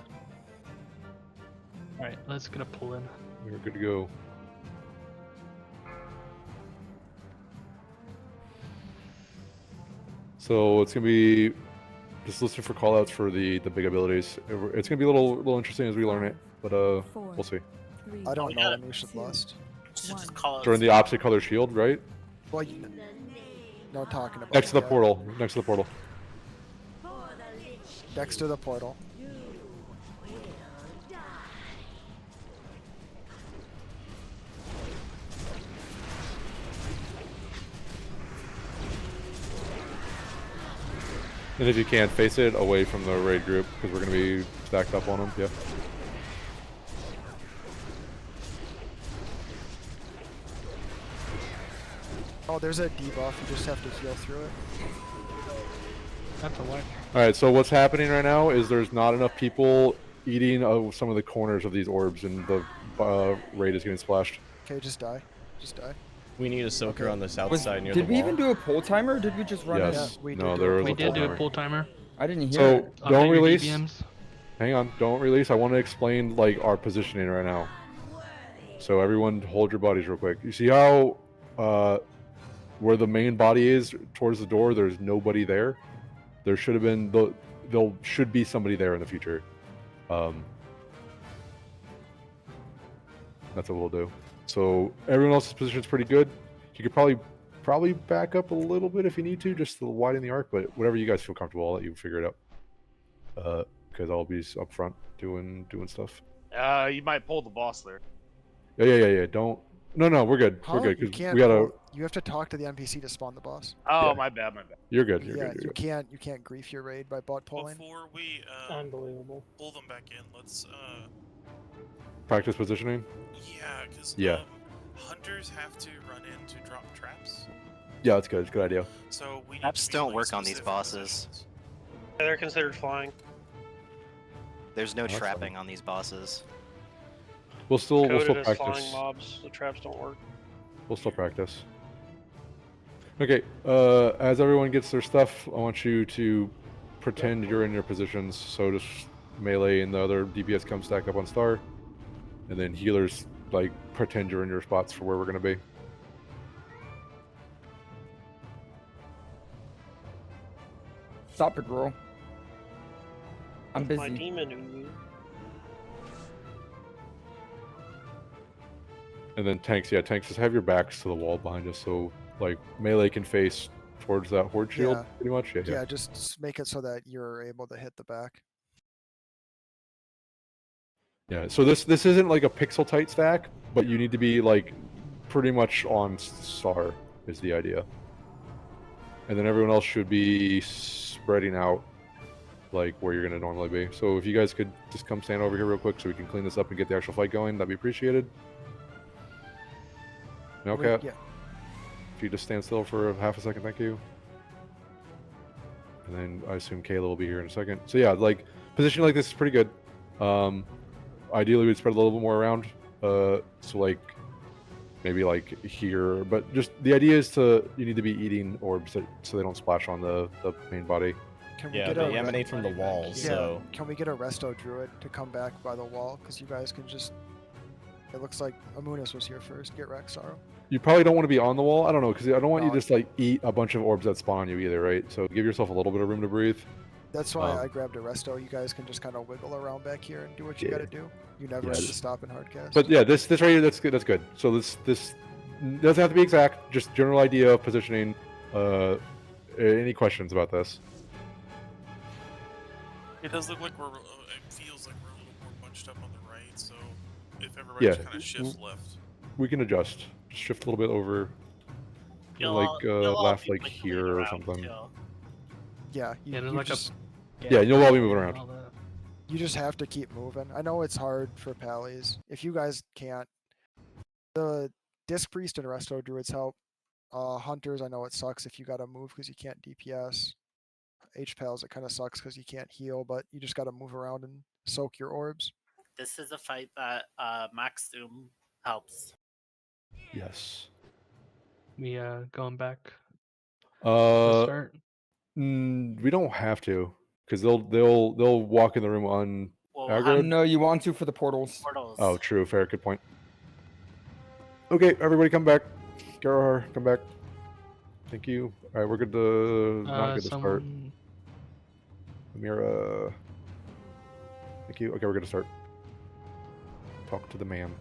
All right, let's get a pull in. We're good to go. So it's gonna be just listen for callouts for the big abilities. It's gonna be a little interesting as we learn it, but we'll see. I don't know when we should lust. Just call it. During the opposite color shield, right? Well, no talking about Next to the that. portal. Next to the portal. Next to the portal. And if you can't face it, away from the raid group, because we're gonna be stacked up on them. Yeah. Oh, there's a debuff. You just have to heal through it. That's a what? All right. So what's happening right now is there's not enough people eating some of the corners of these orbs, and the raid is getting splashed. Okay, just die. Just die. We need a soaker on the south side near Did the we wall. even do a pull timer, or did we just run Yes. in? Yeah, we No, did there was We a did do a timer. pull timer. I didn't hear So it. don't Update your release. DBMs. Hang on, don't release. I want to explain like our positioning right now. So everyone, hold your bodies real quick. You see how where the main body is towards the door? There's nobody there. There should have been there should be somebody there in the future. That's what we'll do. So everyone else's position is pretty good. You could probably back up a little bit if you need to, just to widen the arc. But whatever you guys feel comfortable, I'll let you figure it out. Because I'll be up front doing stuff. You might pull the boss there. Yeah. Don't. No, we're good. Huh? We're good You because can't. we gotta. Well, you have to talk to the NPC to spawn the boss. Oh, Yeah. my bad. You're good. Yeah, You're you good. can't grief your raid by bot pulling. Before we Unbelievable. pull them back in, let's Practice positioning. yeah, because Yeah. hunters have to run in to drop traps. Yeah, that's good. It's a good idea. So we need Traps to be, don't like, work on these specific bosses. positions. Yeah, they're considered flying. There's no Awesome. trapping on these bosses. We'll still Coded as practice. flying mobs. The traps don't work. We'll still practice. Okay, as everyone gets their stuff, I want you to pretend you're in your positions. So just melee and the other DPS come stack up on star. And then healers, like, pretend you're in your spots for where we're going to be. Stop it, bro. I'm My busy. demon. And then tanks, just have your backs to the wall behind us. So, like, melee can face towards that horde shield, Yeah. pretty much. Yeah, just make it so that you're able to hit the back. Yeah, so this isn't like a pixel tight stack, but you need to be like pretty much on star is the idea. And then everyone else should be spreading out like where you're gonna normally be. So if you guys could just come stand over here real quick so we can clean this up and get the actual fight going, that'd be appreciated. Okay. Yeah. If you just stand still for half a second, thank you. And then I assume Kayla will be here in a second. So yeah, like positioning like this is pretty good. Ideally we'd spread a little bit more around. So like maybe like here, but just the idea is you need to be eating orbs so they don't splash on the main body. Can we Yeah, get they a emanate from the walls, yeah, so can we get a resto druid to come back by the wall? Because you guys can just. It looks like Amunis was here first. Get Rexaro. You probably don't want to be on the wall. I don't know, because I don't want you No. to just like eat a bunch of orbs that spawn on you either, right? So give yourself a little bit of room to breathe. That's why I grabbed a resto. You guys can just kind of wiggle around back here and do what you Yeah. gotta do. You never Yeah, have to stop in hardcast. But yeah, this right here, that's good. That's good. So this doesn't have to be exact. Just general idea of positioning. Any questions about this? It does look like it feels like we're a little more bunched up on the right, so if everybody just kind of shifts left. We can adjust. Just shift a little bit over. You'll Like all- you'll all left, be like wiggling here or around, something. too. Yeah, Yeah, there's you like just, Yeah, you'll all be moving around. all that. you just have to keep moving. I know it's hard for pallies. If you guys can't, the disc priest and resto druids help. Hunters, I know it sucks if you gotta move because you can't DPS. H-pals, it kind of sucks because you can't heal, but you just gotta move around and soak your orbs. This is a fight that Max Doom helps. Yes. We going back to Uh, start. we don't have to, because they'll walk in the room on Well, aggro. No, you want to for the portals. Portals. Oh, true. Fair. Good point. Okay, everybody, come back. Garahar, come back. Thank you. All right, we're good to not good to start. Someone... Amira. Thank you. Okay, we're good to start. Talk to the man.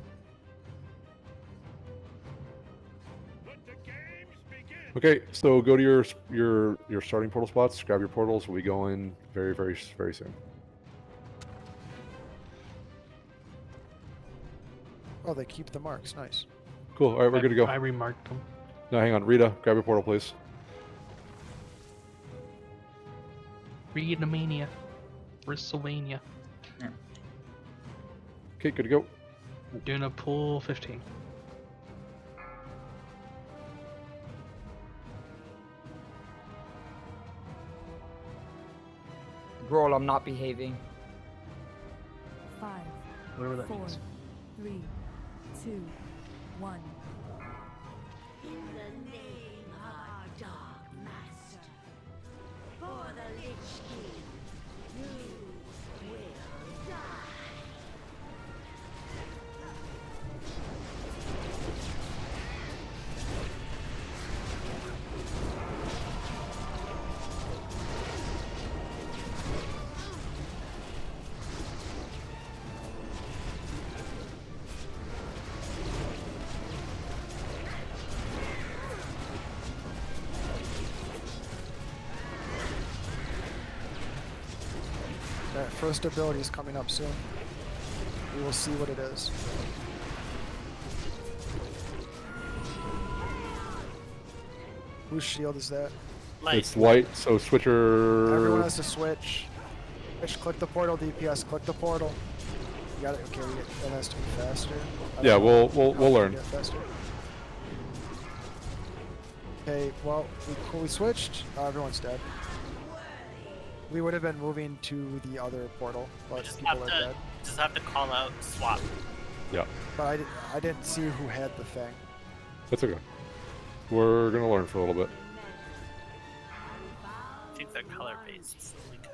Okay, so go to your starting portal spots. Grab your portals. We'll be going very, very, very soon. Oh, they keep the marks. Nice. Cool. All right, we're good to go. I remarked them. No, hang on. Rita, grab your portal, please. Readamania. Bristolvania. Okay, good to go. Doing a pull 15. Grohl, I'm not behaving. 5, Whatever that 4, means. 3, 2, 1. the name of our Dark Master. For the Lich King, you will die. That first ability is coming up soon. We will see what it is. Whose shield is that? It's light, so switcher. Everyone has to switch. Click the portal, DPS. Click the portal. You got it. Okay, that has to be faster. I Yeah, don't know we'll how to learn. get faster. Okay, well, we switched. Everyone's dead. We would have been moving to the other portal, but people are dead. Just have to call out swap. Yeah. But I didn't see who had the thing. That's okay. We're gonna learn for a little bit. I think they're color based. So we could,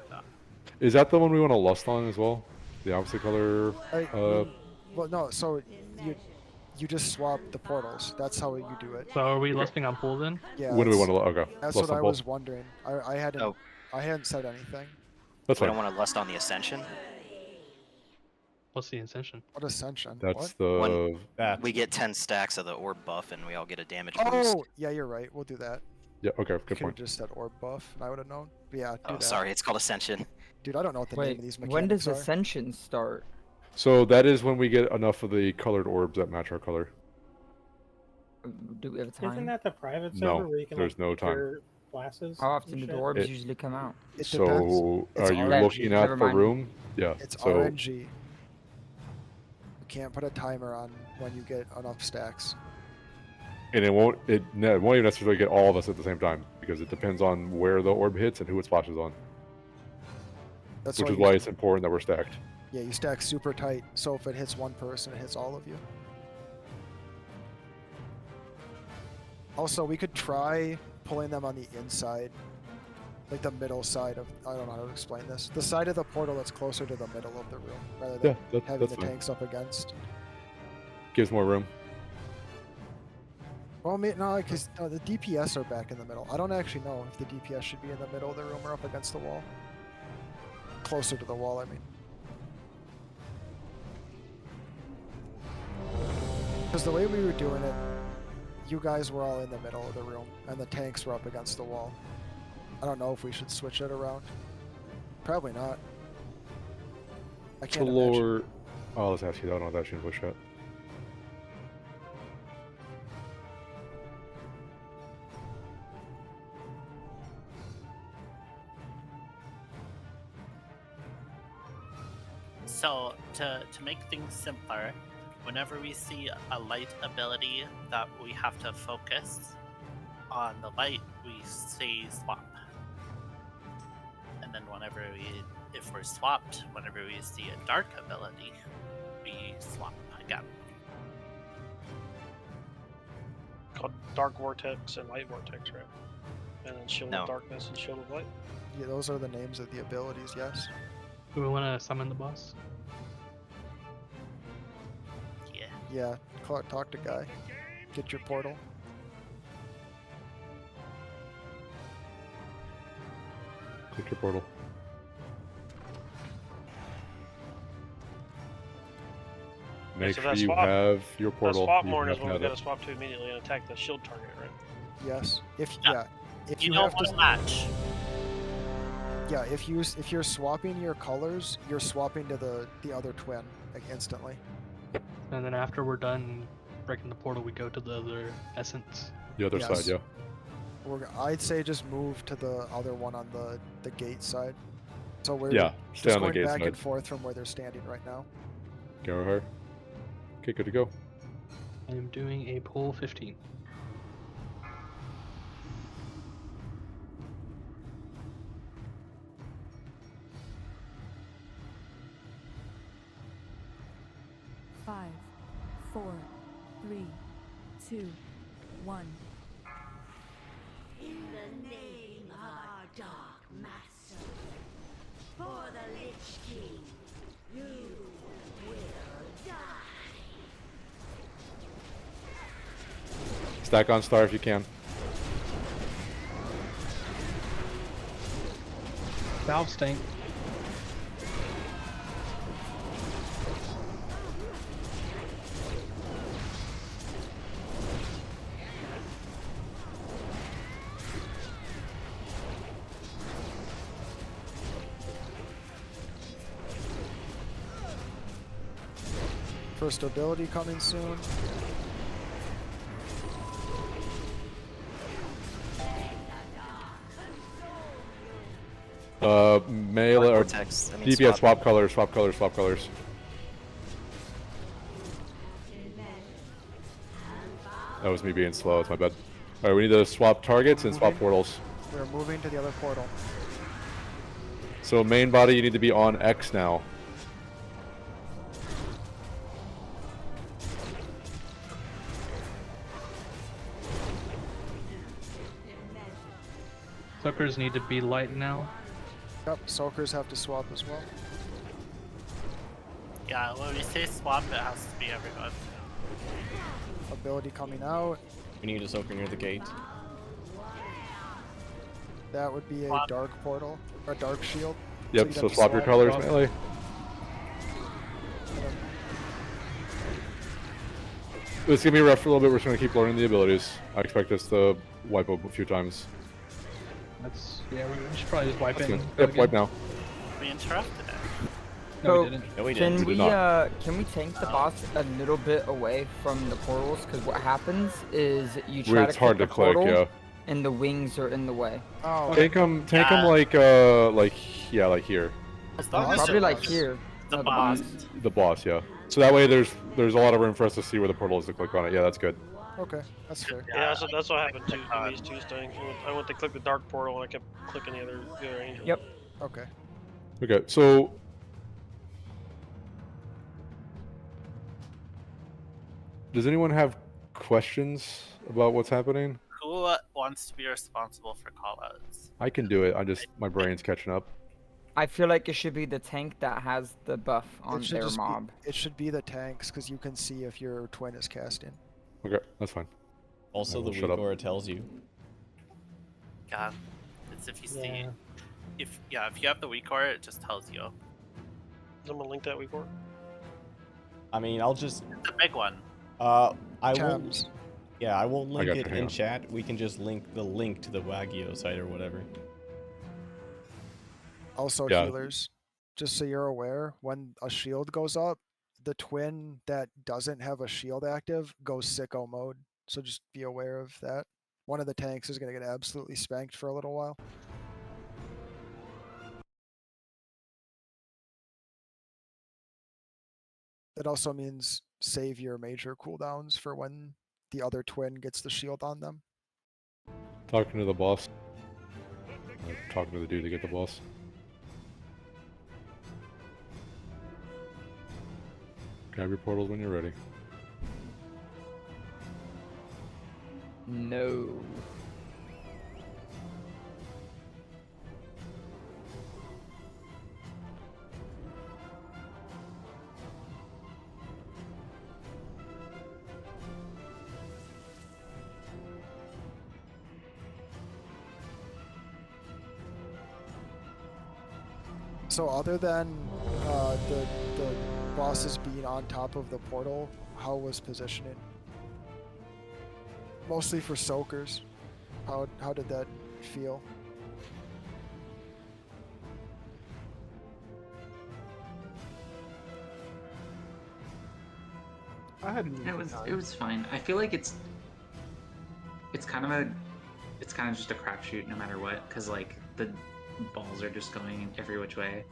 Is that the one we want to lust on as well? The opposite color. Well, no. So you just swap the portals. That's how you do it. So are we lusting on pool then? Yeah. When do we want to? Okay. That's Lust what on I both. was wondering. I hadn't. Oh. I hadn't said anything. That's We fine. don't want to lust on the Ascension. What's the Ascension? What Ascension? That's What? the. We get 10 stacks of the orb buff, and we all get a damage boost. Oh, yeah, you're right. We'll do that. Yeah. Okay. Good Could have point. just said orb buff, and I would have known. But yeah. Do Oh, that. sorry, it's called Ascension. Dude, I don't know what the name Wait, of these mechanics when does are. Ascension start? So that is when we get enough of the colored orbs that match our color. Do we have a time? Isn't that the private No, server where you can there's no time. wear glasses? How often and do the shit? orbs usually come out? It So depends. It's are you RNG. looking at Never the mind. room? Yeah. It's so RNG. You can't put a timer on when you get enough stacks. and it won't even necessarily get all of us at the same time because it depends on where the orb hits and who it splashes on. That's Which is you- why it's important that we're stacked. Yeah, you stack super tight, so if it hits one person, it hits all of you. Also, we could try pulling them on the inside, like the middle side of. I don't know how to explain this. The side of the portal that's closer to the middle of the room, rather than having that's the fine. tanks up against. Gives more room. Well, no, because the DPS are back in the middle. I don't actually know if the DPS should be in the middle of the room or up against the wall. Closer to the wall, I mean. Because the way we were doing it, you guys were all in the middle of the room, and the tanks were up against the wall. I don't know if we should switch it around. Probably not. I To can't imagine. lower. Oh, let's ask you that. I don't know if that should push yet. So to make things simpler, whenever we see a light ability that we have to focus on the light, we say swap. And then if we're swapped, whenever we see a dark ability, we swap again. Called Dark Vortex and Light Vortex, right? And then Shield No. of Darkness and Shield of Light. Yeah, those are the names of the abilities, yes. Do we want to summon the boss? Yeah. Yeah, talk to Guy. Get your portal. Click your portal. Make so sure that you swap- have your portal. That swap You morn have is to when we have gotta it. swap to immediately and attack the shield target, right? Yes. If if You you, don't have want to to match. Yeah, if you're swapping your colors, you're swapping to the other twin like instantly. And then after we're done breaking the portal, we go to the other essence. The other Yes. side, yeah. I'd say just move to the other one on the gate side. So we're Yeah, stay just on the going gate back side. and forth from where they're standing right now. Go her. Okay, good to go. I am doing a pull 15. Five, four, three, two, one. In the name of our Dark Master, for the Lich King, you will die. Stack on star if you can. Valve stink. First ability coming soon. Melee or Vortex, I mean, DPS swap. swap colors. That was me being slow, it's my bad. Alright, we need to swap targets and swap portals. We're moving to the other portal. So main body, you need to be on X now. Suckers need to be light now. Yep, soakers have to swap as well. Yeah, when we say swap, it has to be everyone. Ability coming out. We need a soaker near the gate. That would be a Swap. dark portal, or dark shield. Yep, you'd so have to swap your colors melee. It's gonna be rough for a little bit, we're just gonna keep learning the abilities. I expect us to wipe up a few times. That's we should probably just wipe That's it. good. Yep, wipe now. We interrupted it. No, we didn't. No, we Can didn't. We we did not. can we tank the boss a little bit away from the portals? Because what happens is you try It's to hard click to the click, portal, yeah. and the wings are in the way. Oh, Tank them like yeah, like here. Probably like here. The No, boss. The boss, yeah. So that way there's a lot of room for us to see where the portal is to click on it. Yeah, that's good. okay, that's fair. Yeah, that's what happened too to these two things. I went to click the dark portal and I kept clicking the other angel. Yep. Okay. Okay, so does anyone have questions about what's happening? Who wants to be responsible for callouts? I can do it. My brain's catching up. I feel like it should be the tank that has the buff on It should their just mob. be, it should be the tanks because you can see if your twin is casting. Okay, that's fine. Also, I the will shut up. weak aura tells you. God, it's if you see, if you have the weak aura, it just tells you. I'm gonna link that weak aura. I mean, I'll just. The big one. I Tabs. won't. Yeah, I won't link got it you, hang in on. chat. We can just link the link to the Wagyu site or whatever. Also, Yeah. healers, just so you're aware, when a shield goes up, the twin that doesn't have a shield active goes sicko mode. So just be aware of that. One of the tanks is going to get absolutely spanked for a little while. It also means save your major cooldowns for when the other twin gets the shield on them. Talking to the boss. Talking to the dude to get the boss. Grab your portals when you're ready. No. So other than the bosses being on top of the portal, how was positioning? Mostly for soakers. How did that feel? I had It was fine. I feel like it's kind of just a crapshoot no matter what, because like the balls are just going every which way.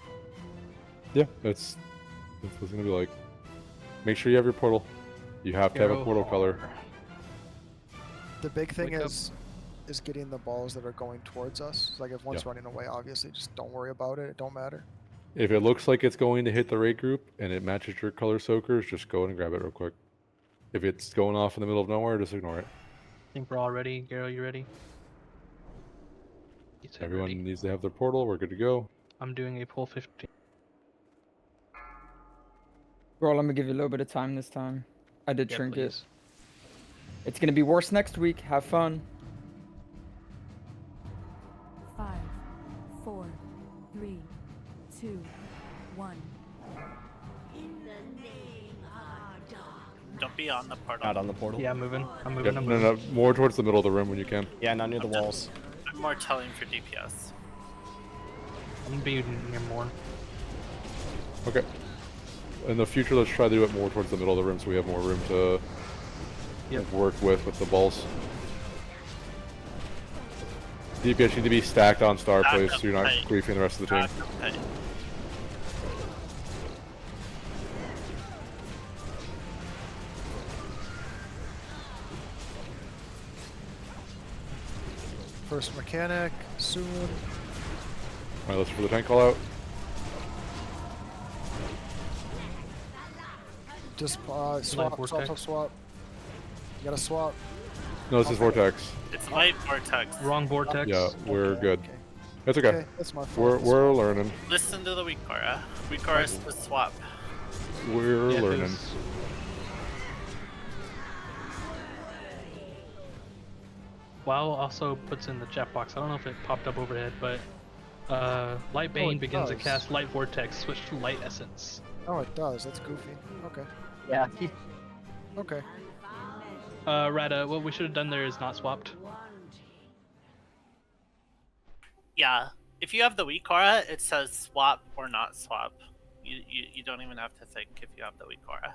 Yeah, that's what it's gonna be like. Make sure you have your portal. You have to have a portal color. The big thing Wake up. is getting the balls that are going towards us. Like if one's Yeah. running away, obviously just don't worry about it. It don't matter. If it looks like it's going to hit the raid group and it matches your color soakers, just go in and grab it real quick. If it's going off in the middle of nowhere, just ignore it. I think we're all ready. Garo, you ready? Everyone needs to have their portal. We're good to go. I'm doing a pull 15. Bro, I'm gonna give you a little bit of time this time. I did Yeah, trinket. please. It's gonna be worse next week. Have fun. 5, 4, 3, 2, 1. Don't be on the portal. Not on the portal. Yeah, I'm moving. I'm Yeah, moving. I'm no, moving. no, more towards the middle of the room when you can. Yeah, not near the walls. I'm more telling for DPS. I'm gonna be near more. Okay. In the future, let's try to do it more towards the middle of the room so we have more room to like, work with the balls. DPS need to be stacked on star plays so you're not griefing the rest of the team. First mechanic, soon. Alright, let's for the tank call out. Just swap. You gotta swap. No, this is Vortex. It's light vortex. Wrong vortex. Yeah, we're good. That's okay. That's my fault. We're learning. Listen to the weak aura. Weak aura is the swap. We're learning. WoW also puts in the chat box. I don't know if it popped up overhead, but Light Bane begins to does. cast Light Vortex. Switch to Light Essence. Oh, it does. That's goofy. Okay. Yeah. Okay. Rada, what we should have done there is not swapped. Yeah. If you have the weak aura, it says swap or not swap. You don't even have to think if you have the weak aura.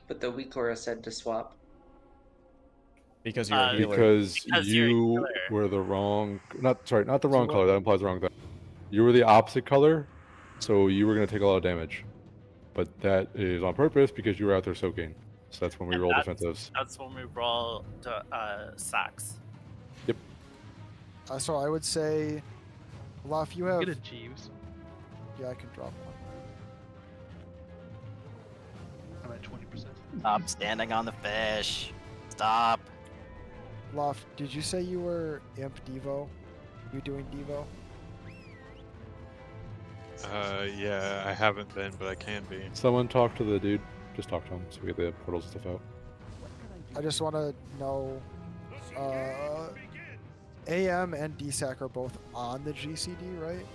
But the weak aura said to swap. Because you're a healer. Because you're a you healer. were the wrong, not the wrong color. That implies the wrong thing. You were the opposite color, so you were gonna take a lot of damage. But that is on purpose because you were out there soaking. So that's when we roll defensives. That's when we roll the sacks. Yep. So I would say, Laf, you have. Get a Jeeves. Yeah, I can drop one. I'm at 20%. I'm standing on the fish. Stop. Laf, did you say you were Imp Devo? You doing Devo? Yeah, I haven't been, but I can be. Someone talk to the dude. Just talk to him so we get the portals stuff out. I just want to know. AM and DSAC are both on the GCD, right?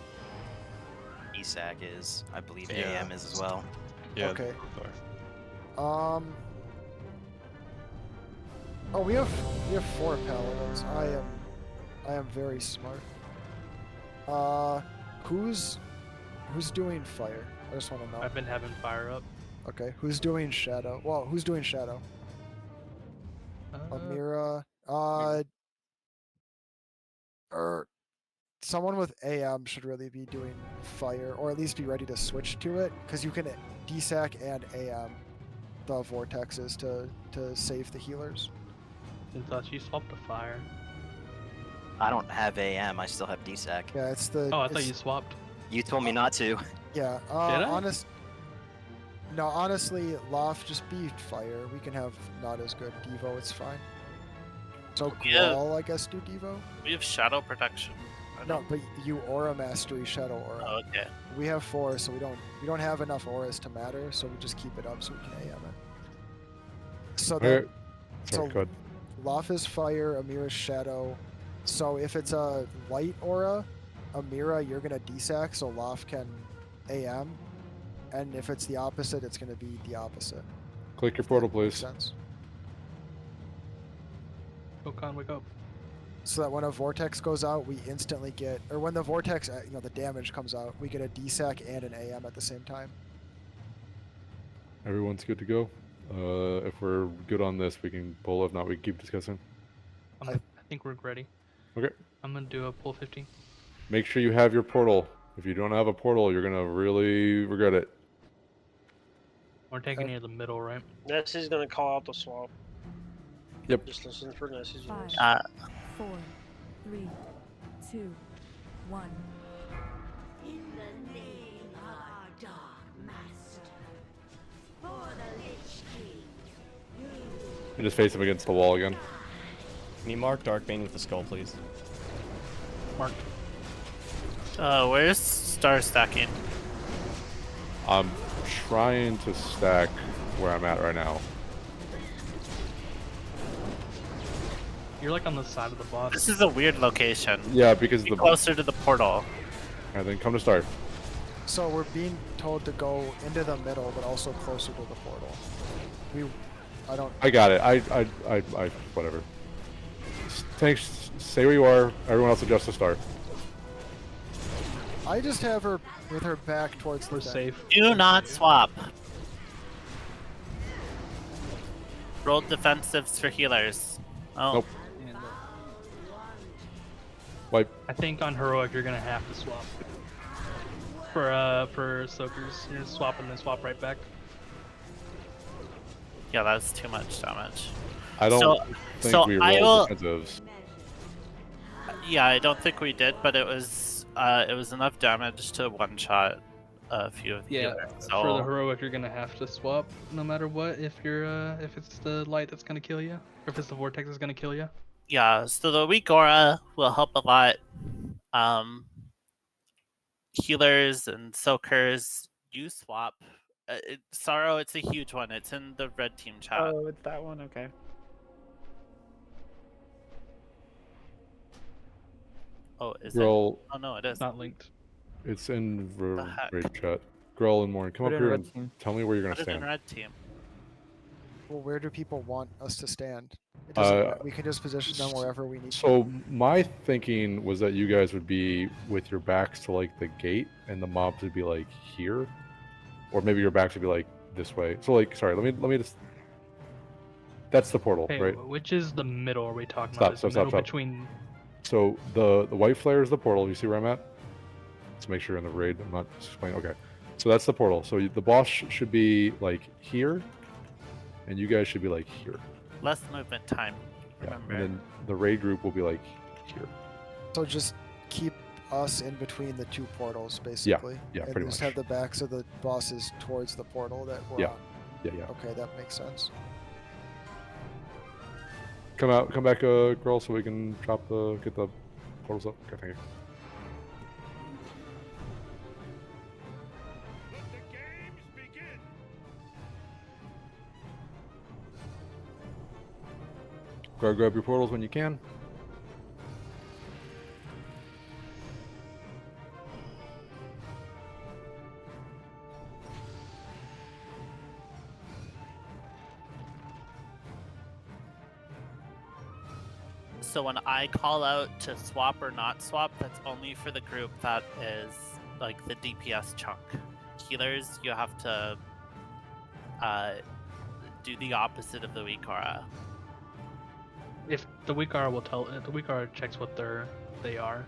ESAC is. I believe Yeah. AM is as well. Yeah. Okay. both Oh, we have 4 paladins. I am very smart. Who's doing fire? I just want to know. I've been having fire up. Okay, who's doing shadow? Well, who's doing shadow? Amira. Or someone with AM should really be doing fire, or at least be ready to switch to it, because you can DSAC and AM the vortexes to save the healers. I thought you swapped the fire. I don't have AM. I still have DSAC. Yeah, it's the. Oh, I thought you swapped. You told me not to. Yeah. Did I? No, honestly, Loft, just be fire. We can have not as good Devo. It's fine. So Yeah. Grawl, I guess, do Devo. We have shadow protection. No, but you aura mastery shadow aura. Oh, okay. We have 4, so we don't have enough auras to matter. So we just keep it up so we can AM it. So then, Alright. Sorry, go ahead. Loft is fire, Amira's shadow. So if it's a light aura, Amira, you're gonna DSAC, so Loft can AM. And if it's the opposite, it's gonna be the opposite. Click your portal, please. Makes sense. Okan, wake up. So that when a vortex goes out, we instantly get, or when the vortex, the damage comes out, we get a DSAC and an AM at the same time. Everyone's good to go. If we're good on this, we can pull. If not, we can keep discussing. I think we're ready. Okay. I'm gonna do a pull 15. Make sure you have your portal. If you don't have a portal, you're gonna really regret it. We're taking near the middle, right? Nessie's gonna call out the swap. Yep. Just listen for Nessie's 5, voice. 4, 3, 2, 1. In the name of our Dark Master, for the Lich King, And just face him against the wall again. Can you mark Darkbane with the skull, please? Marked. Where's star stacking? I'm trying to stack where I'm at right now. You're like on the side of the boss. This is a weird location. Yeah, because Be the closer to the portal. And then come to start. So we're being told to go into the middle, but also closer to the portal. I got it. I whatever. Thanks. Stay where you are. Everyone else adjust to start. I just have her with her back towards the safe. Do not swap. Roll defensives for healers. Oh. Nope. Wipe. I think on heroic you're gonna have to swap. For soakers, you're just swapping and swap right back. Yeah, that's too much damage. I don't think we rolled defensives. Yeah, I don't think we did, but it was enough damage to one shot a few of the healers. So For the heroic you're gonna have to swap no matter what if it's the light that's gonna kill you, or if it's the vortex that's gonna kill you. yeah, so the weak aura will help a lot. Healers and soakers, you swap. Sorrow, it's a huge one. It's in the red team chat. Oh, it's that one. Okay. Oh, is Girl, it? Oh no, it is. Not linked. It's in The heck? raid chat. Girl and Morn, come Put up it in here red and team. tell me where you're gonna Put it in stand. red team. Well, where do people want us to stand? It doesn't. We can just position them wherever we need. So my thinking was that you guys would be with your backs to like the gate, and the mobs would be like here, or maybe your backs would be like this way. So like, sorry, let me just. That's the portal, Hey, right? which is the middle are we talking Stop, about? Is stop, the stop, middle stop. between So the white flare is the portal. You see where I'm at? Let's make sure you're in the raid. I'm not explaining. Okay, so that's the portal. So the boss should be like here, and you guys should be like here. Less movement time. Yeah. Remember. And then the raid group will be like here. So just keep us in between the two portals, basically. yeah, and pretty just much. have the backs of the bosses towards the portal that we're Yeah. on. Yeah. Okay, that makes sense. Come back, girl, so we can get the portals up. Okay, thank you. Grab your portals when you can. So when I call out to swap or not swap, that's only for the group that is like the DPS chunk. Healers, you have to do the opposite of the weak aura. if the weak aura will tell the weak aura checks what they are.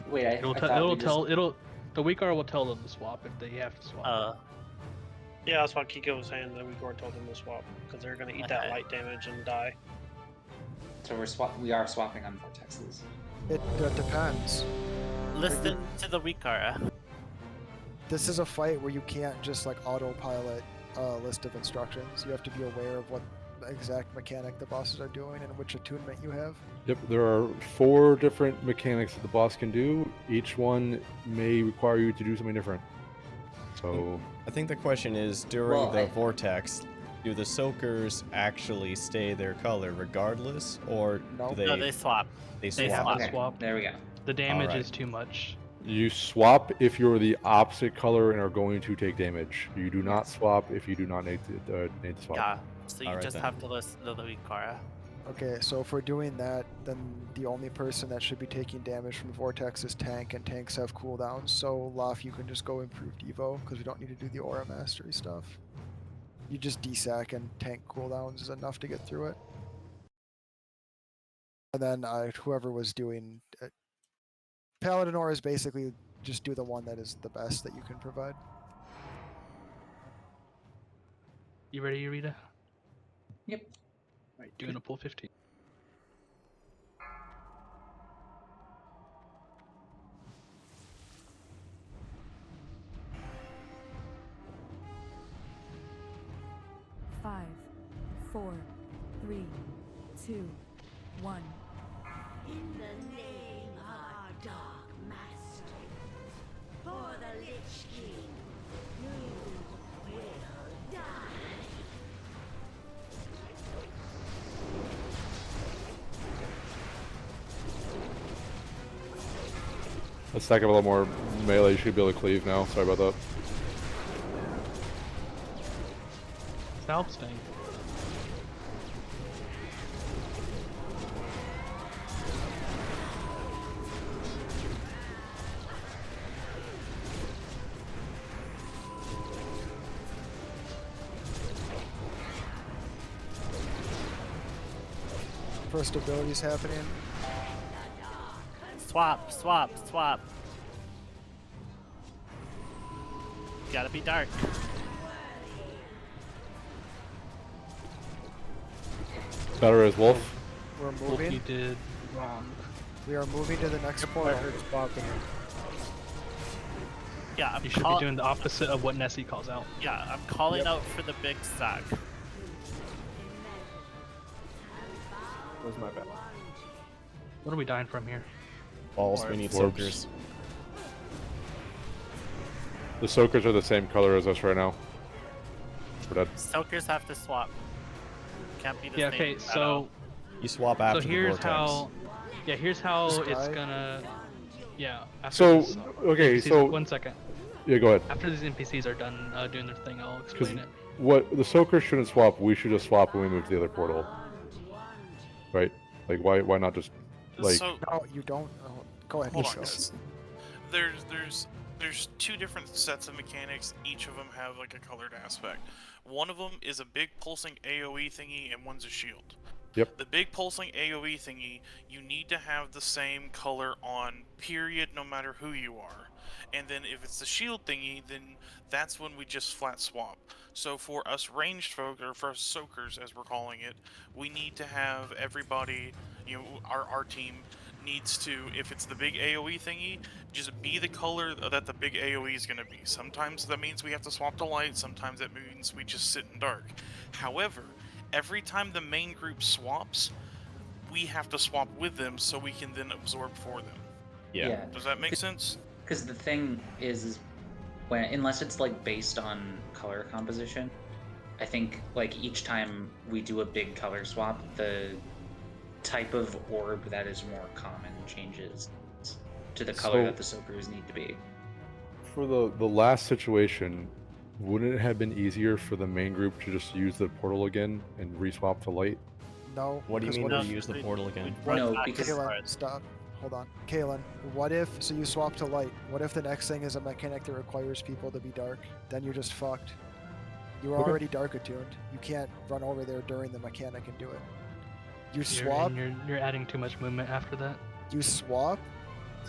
Wait, I It'll thought the weak aura will tell them to swap if they have to swap. Yeah, that's what Kiko was saying. The weak aura told them to swap because they're gonna eat that light damage and die. So we are swapping on vortexes. It depends. Listen to the weak aura. This is a fight where you can't just like autopilot a list of instructions. You have to be aware of what exact mechanic the bosses are doing and which attunement you have. Yep, there are 4 different mechanics that the boss can do. Each one may require you to do something different. So I think the question is, during the vortex, do the soakers actually stay their color regardless, or do they? No, they swap. They swap. Okay, swap. There we go. The damage Alright. is too much. you swap if you're the opposite color and are going to take damage. You do not swap if you do not need to swap. Yeah, so you Alright just then. have to listen to the weak aura. Okay, so if we're doing that, then the only person that should be taking damage from Vortex is Tank, and Tanks have cooldowns, so Lof, you can just go improved Evo, because we don't need to do the Aura Mastery stuff. You just desack and Tank cooldowns is enough to get through it. And then whoever was doing... Paladin Aura is basically just do the one that is the best that you can provide. You ready, Rita? Yep. Alright, doing a pull 15. Five, 4, 3, 2, 1. In the name of our Dark Master, for the Lich King, you will die. Let's stack up a little more melee. You should be able to cleave now. Sorry about that. Scalp sting. First abilities happening. Swap, swap, swap. Gotta be dark. Better as Wolf. We're Wolf, moving. you did wrong. We are moving to the next portal. Yeah, I'm You should be doing the opposite of what Nessie calls out. Yeah, I'm calling out for the big stack. Was my bad. What are we dying from here? Balls, we need Orbs. soakers. The soakers are the same color as us right now. We're dead. Soakers have to swap. Can't be the Yeah, same. okay, so You swap after so the here's vortex. how here's how This it's guy? gonna after So, this, okay, NPCs so- 1 second. Yeah, go ahead. After these NPCs are done doing their thing, I'll Because explain it. what the soakers shouldn't swap. We should just swap when we move to the other portal. Right? Like why not just like? So No, you don't. Oh, go ahead. hold on, Nico. guys. There's two different sets of mechanics. Each of them have like a colored aspect. One of them is a big pulsing AOE thingy, and one's a shield. Yep. The big pulsing AOE thingy, you need to have the same color on, period, no matter who you are. And then if it's the shield thingy, then that's when we just flat swap. So for us ranged folk, or for us soakers as we're calling it, we need to have everybody, you know, our team needs to, if it's the big AOE thingy, just be the color that the big AOE is going to be. Sometimes that means we have to swap to light, sometimes that means we just sit in dark. However, every time the main group swaps, we have to swap with them so we can then absorb for them. Yeah. Does that make sense? Because the thing is when unless it's like based on color composition, I think like each time we do a big color swap, the type of orb that is more common changes to the color So- that the soakers need to be. For the last situation, wouldn't it have been easier for the main group to just use the portal again and reswap to light? No. What do you because mean what to if- use the portal again? No, because Kalen, stop. Hold on. Kalen, what if, so you swap to light, what if the next thing is a mechanic that requires people to be dark? Then you're just fucked. You're Okay. already dark attuned. You can't run over there during the mechanic and do it. You You're, swap, and you're adding too much movement after that. you swap,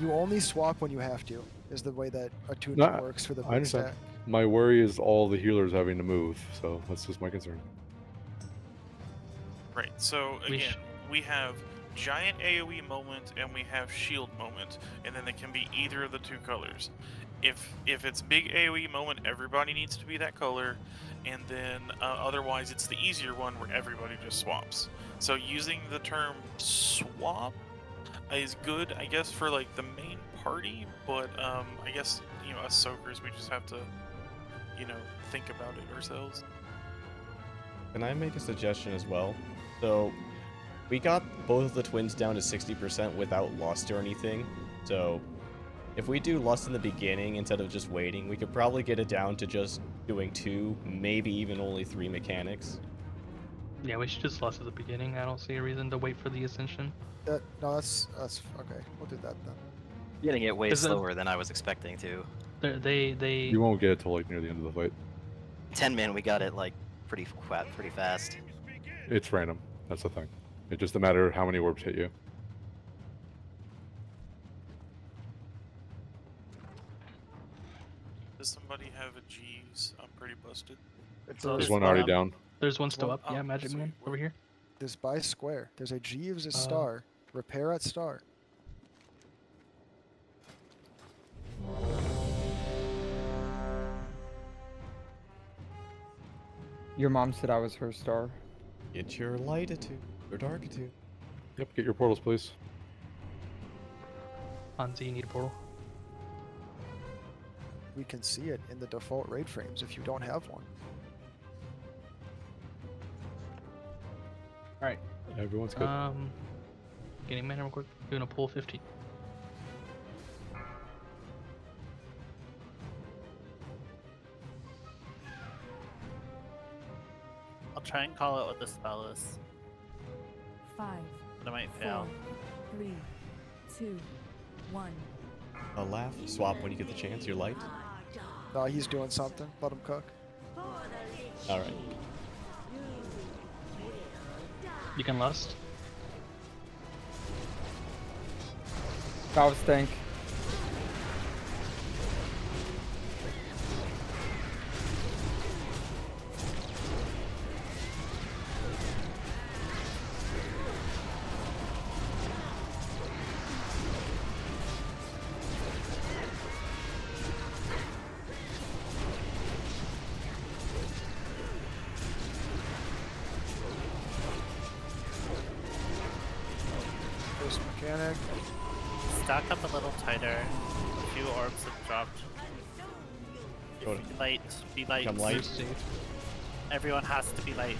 you only swap when you have to, is the way that attunement No, works for the I big understand. stack. My worry is all the healers having to move, so that's just my concern. Right, so We again, we have giant AoE moment and we have shield moment, and then it can be either of the two colors. If it's big AoE moment, everybody needs to be that color, and then otherwise it's the easier one where everybody just swaps. So using the term swap is good, I guess, for like the main party, but I guess, you know, us soakers, we just have to, you know, think about it ourselves. Can I make a suggestion as well? So, we got both of the twins down to 60% without lust or anything. So, if we do lust in the beginning instead of just waiting, we could probably get it down to just doing 2, maybe even only 3 mechanics. Yeah, we should just lust at the beginning. I don't see a reason to wait for the ascension. No, that's okay. We'll do that then. Getting it way Is it- slower than I was expecting to. They You won't get it till like near the end of the fight. 10 min, we got it like pretty fast. It's random. That's the thing. It's just a matter of how many orbs hit you. Does somebody have a G's? I'm pretty busted. There's one already down. There's one still Well, up. Yeah, Magic sweet. Man over here. There's by square. There's a Jeeves, a Uh, star. Repair at star. Your mom said I was her star. Get your light attuned, or dark attuned. Yep, get your portals, please. Hanzi, you need a portal. We can see it in the default raid frames if you don't have one. Alright. Everyone's good. Getting mana real quick. Doing a pull 50. I'll try and call it what the spell is. 5, But I might fail. 4, 3, 2, 1. A laugh, swap when you get the chance. Your light. No, he's doing something. Let him cook. All right. You can lust. Valve stank. First mechanic. Stack up a little tighter. A few orbs have dropped. Go to- Be light. Be light. Become light. Everyone has to be light.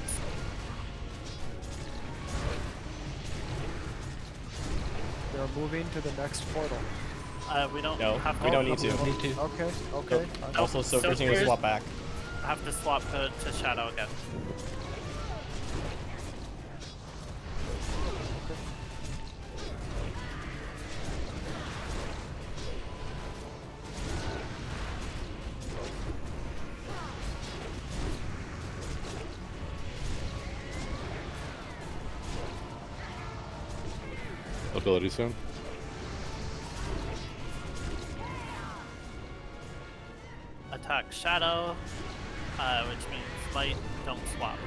They're moving to the next portal. We don't No, have to. we don't need to. Okay, okay. Also, Soaker's gonna Soaker's- swap back. I have to swap code to Shadow again. Ability soon. Attack Shadow, which means light, don't swap.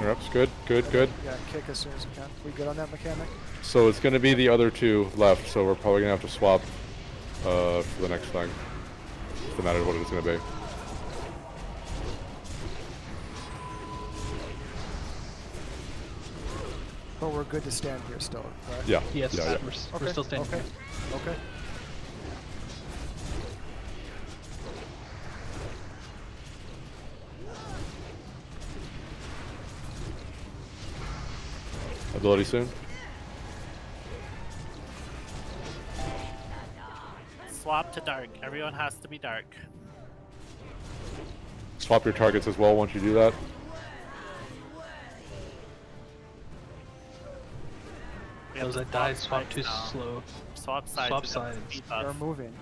Reps, good, good, good. Yeah, kick as soon as you can. We good on that mechanic? So it's gonna be the other two left, so we're probably gonna have to swap for the next thing. No matter what it's gonna be. But we're good to stand here still, right? Yeah. Yes, yeah, yeah. we're still standing. Okay. Okay. Ability soon. Swap to dark. Everyone has to be dark. Swap your targets as well once you do that. We have Those to that died swap sides too now. slow. Swap sides. Swap we got the sides. speed They're buff. moving.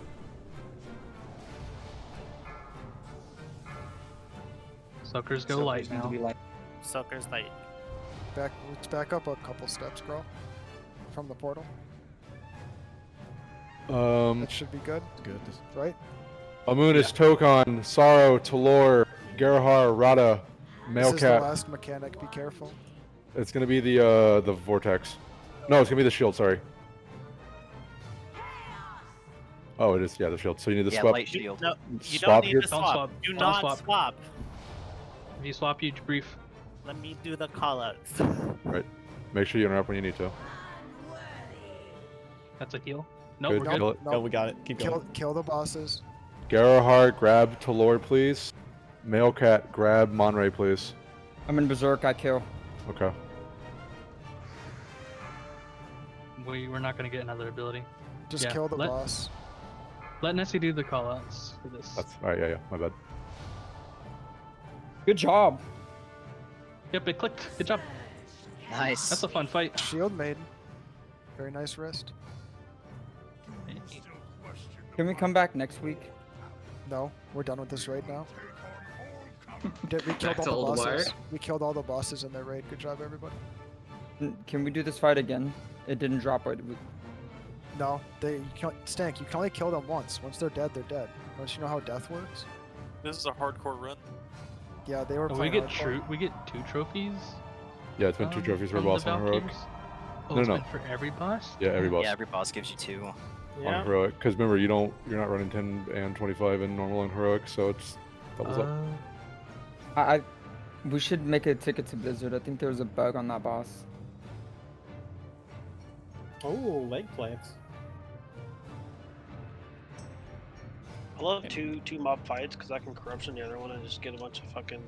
Suckers go light now. Soaker's light. Let's back up a couple steps, girl. From the portal. That should be good. Good. Right? Amunis, Tokon, Sorrow, Talor, Garahar, Rada, This is the Mailcat. last mechanic. Be careful. It's gonna be the vortex. No, it's gonna be the shield. Sorry. Oh, it is. Yeah, the shield. So you need to Yeah, swap. light shield. No, you Swap don't need here. to Don't swap. swap. Do Don't not swap. swap. If you swap, you brief. Let me do the callouts. Right. Make sure you interrupt when you need to. That's a heal. No, Good. we're Kill good. it. No, we got it. Keep going. Kill the bosses. Garahar, grab Talor, please. Mailcat, grab Monray, please. I'm in Berserk, I kill. Okay. We're not gonna get another ability. Just Yeah, kill the let- boss. Let Nessie do the callouts for this. That's alright. Yeah, yeah. My bad. Good job. Yep, it clicked. Good job. Nice. That's a fun fight. Shield Maiden. Very nice wrist. Can we come back next week? No, we're done with this raid now. We killed Back to all the old bosses. wire? We killed all the bosses in their raid. Good job, everybody. Can we do this fight again? It didn't drop. No, Stank. You can only kill them once. Once they're dead, they're dead. Don't you know how death works? This is a hardcore run. Yeah, they were Oh, we playing get hardcore. we get 2 trophies. Yeah, it's been 2 trophies for a from the boss on heroic. Valkyries? Oh, No, it's no. been for every boss. Yeah, every boss Yeah, every boss gives you 2. on heroic. Because remember, you're not running 10 and 25 in normal and heroic, so it's doubles up. I We should make a ticket to Blizzard. I think there was a bug on that boss. Oh, leg plants. I love two mob fights because I can corruption the other one and just get a bunch of fucking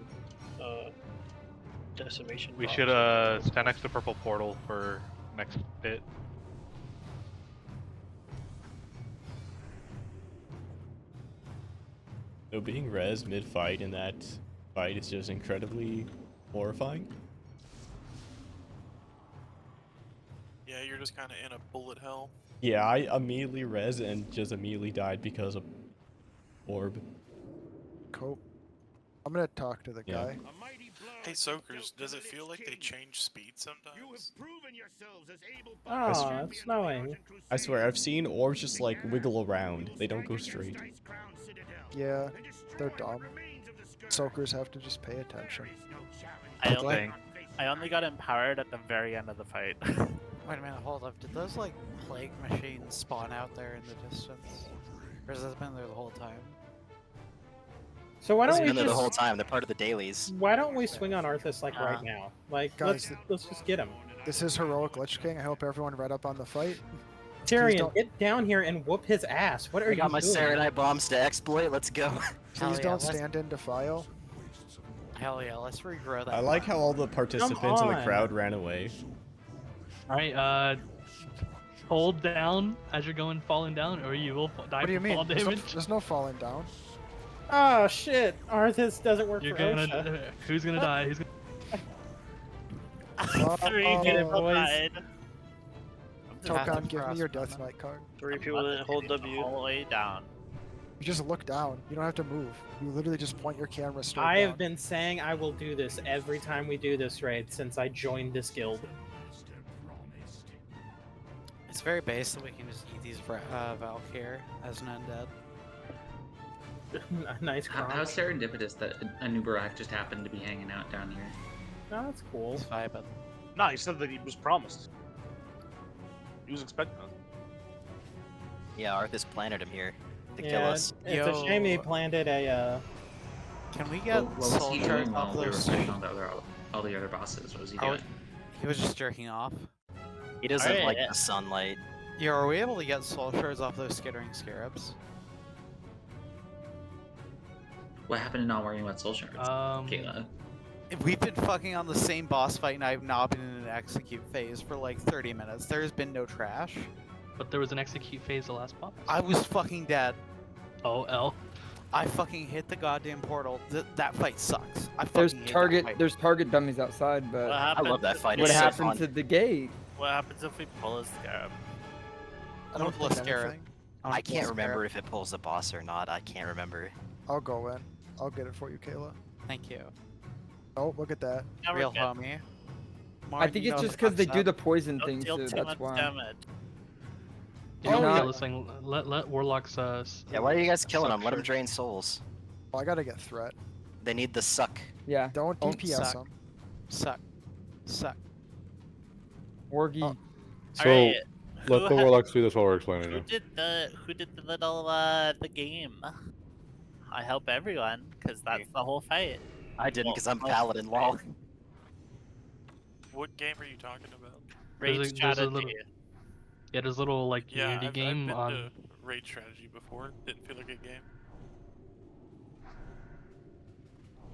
decimation. We bombs. should stand next to purple portal for next bit. So being res mid-fight in that fight is just incredibly horrifying. Yeah, you're just kind of in a bullet hell. Yeah, I immediately res and just immediately died because of orb. Cool. I'm gonna talk to the Yeah. guy. Hey, Soakers, does it feel like they change speed sometimes? Oh, it's snowing. I swear, I've seen orbs just like wiggle around. They don't go straight. Yeah, they're dumb. Soakers have to just pay attention. I only got empowered at the very end of the fight. Wait a minute, hold up. Did those like plague machines spawn out there in the distance? Or has that been there the whole time? So why don't They've we been there just the whole time. They're part of the dailies. why don't we swing on Arthas like right now? Like Guys, let's just get him. This is Heroic Lich King. I hope everyone read up on the fight. Tyrion, don't- get down here and whoop his ass. What are I you got my doing? Saranite bombs to exploit. Let's go. Please don't stand in defile. Hell yeah, let's regrow that. I like how all the participants in the on. crowd ran away. Alright, hold down as you're falling down, or you will die What do you from fall mean? There's no, damage. there's no falling down. Oh shit! Arthas doesn't work You're for OSHA. who's gonna die? Who's gonna... Three Get it, people boys. died. Tokan, give me your Death Knight card. Three people didn't hold W. All the way down. You just look down. You don't have to move. You literally just point your camera straight I down. have been saying I will do this every time we do this raid since I joined this guild. It's very base that we can just eat these Valkyr as an undead. Nice How crop. serendipitous that a Nubarak just happened to be hanging out down here. Oh, that's cool. It's vibing. No, he said that he was promised. He was expecting us. Yeah, Arthas planted him here to kill Yeah, us. it's a shame he planted a. Can we get What was soul he shards doing off while we were those? fighting all the other bosses? What was he Oh, doing? he was just jerking off. He doesn't Alright. like the sunlight. Yeah, are we able to get soul shards off those skittering scarabs? What happened to not worrying about soul shards? Kayla. We've been fucking on the same boss fight and I've not been in an execute phase for like 30 minutes. There's been no trash. But there was an execute phase the last boss. I was fucking dead. Oh, L. I fucking hit the goddamn portal. That fight sucks. I fucking There's hate that target. fight. There's target dummies outside, but What I happens love that if- fight. what It's so happened fun. to the gate? What happens if we pull a scarab? I don't think pull a scarab. anything. I can't remember if it pulls the boss or not. I can't remember. I'll go in. I'll get it for you, Kayla. Thank you. Oh, look at that. Yeah, we're Real good. homie. I think it's just because they do the poison Don't thing, deal so too that's much why. damage. Don't not- kill this thing. Let warlocks. Yeah, why are you guys killing suck them? Let them sure. drain souls. Oh, I gotta get threat. They need the suck. Yeah. Don't DPS suck. them. Suck. Suck. Wargy. Oh. So Alright, let who the ha- warlocks do this while we're explaining Who it. did the little the game? I help everyone because that's the whole fight. I didn't because I'm Well, paladin. Lol. What game are you talking about? Raid There's a strategy. little- Yeah, there's a little like Yeah, unity I've game been on. to raid strategy before. Didn't feel like a game.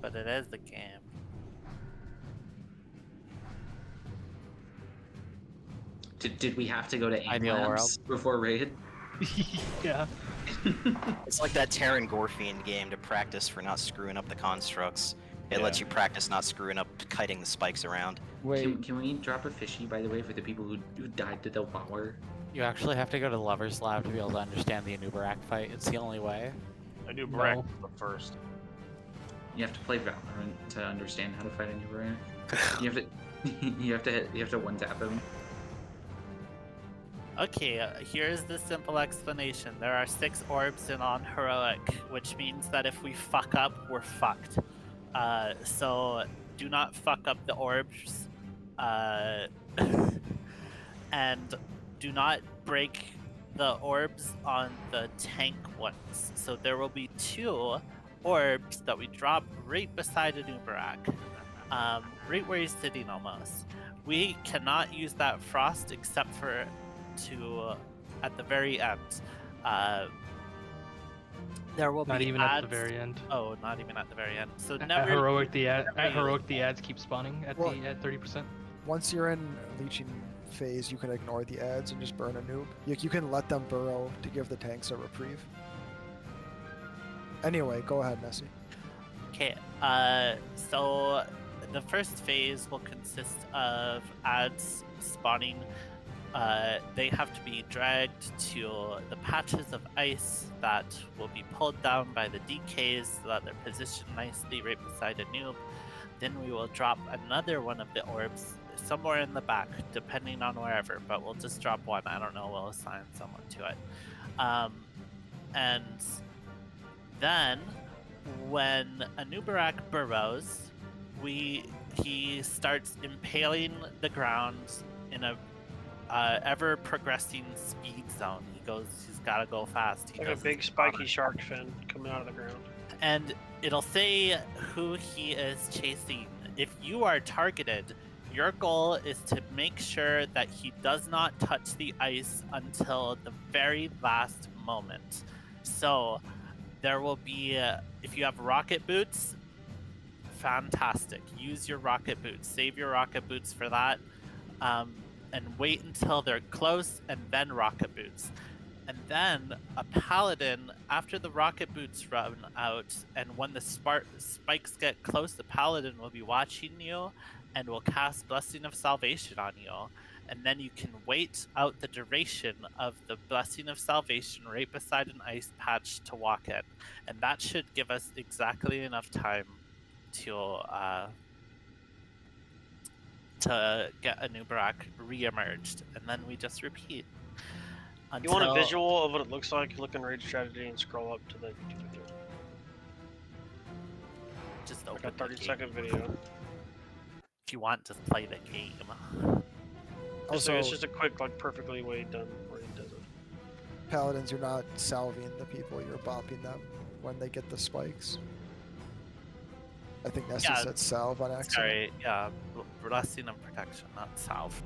But it is the game. Did we have to go to aim Ideal labs before raid? Yeah. It's like that Terran Gorfian game to practice for not screwing up the constructs. It Yeah. lets you practice not screwing up kiting the spikes around. Wait. Can we drop a fishy, by the way, for the people who died to the power? You actually have to go to the Lover's Lab to be able to understand the Anubarak fight. It's the only way. I knew Brack No. was the first. You have to play Valorant to understand how to fight a Nubarak. you have to you have to one tap him. Okay, here's the simple explanation. There are 6 orbs in on heroic, which means that if we fuck up, we're fucked. So do not fuck up the orbs, and do not break the orbs on the tank ones. So there will be 2 orbs that we drop right beside a Nubarak. right where he's sitting almost. We cannot use that frost except for at the very end. There will Not be even ads. at the very end. Oh, not even at the very end. So At never. heroic, the never the ads keep spawning at Well, at 30%. Once you're in leeching phase, you can ignore the ads and just burn a noob. You can let them burrow to give the tanks a reprieve. Anyway, go ahead, Nessie. Okay, so the first phase will consist of ads spawning. They have to be dragged to the patches of ice that will be pulled down by the DKs so that they're positioned nicely right beside a noob. Then we will drop another one of the orbs somewhere in the back, depending on wherever, but we'll just drop one. I don't know, we'll assign someone to it. And then when a Nubarak burrows, he starts impaling the ground in a ever progressing speed zone. He's gotta go fast. Like a big spiky shark fin coming out of the ground. And it'll say who he is chasing. If you are targeted, your goal is to make sure that he does not touch the ice until the very last moment. So there will be, if you have rocket boots, fantastic. Use your rocket boots. Save your rocket boots for that. And wait until they're close and then rocket boots. And then a paladin, after the rocket boots run out and when the spikes get close, the paladin will be watching you and will cast Blessing of Salvation on you. And then you can wait out the duration of the Blessing of Salvation right beside an ice patch to walk in. And that should give us exactly enough time to get a Nubarak re-emerged, and then we just repeat. You want a visual of what it looks like? Look in Raid Strategy and scroll up to the YouTube video. Just like open a 30-second video. If you want, just play the game. Also, it's just a quick, like, perfectly way done where he does it. Paladins, you're not salving the people, you're bopping them when they get the spikes. I think Nessie said salve on accident. Sorry, yeah, Blessing of Protection, not salve.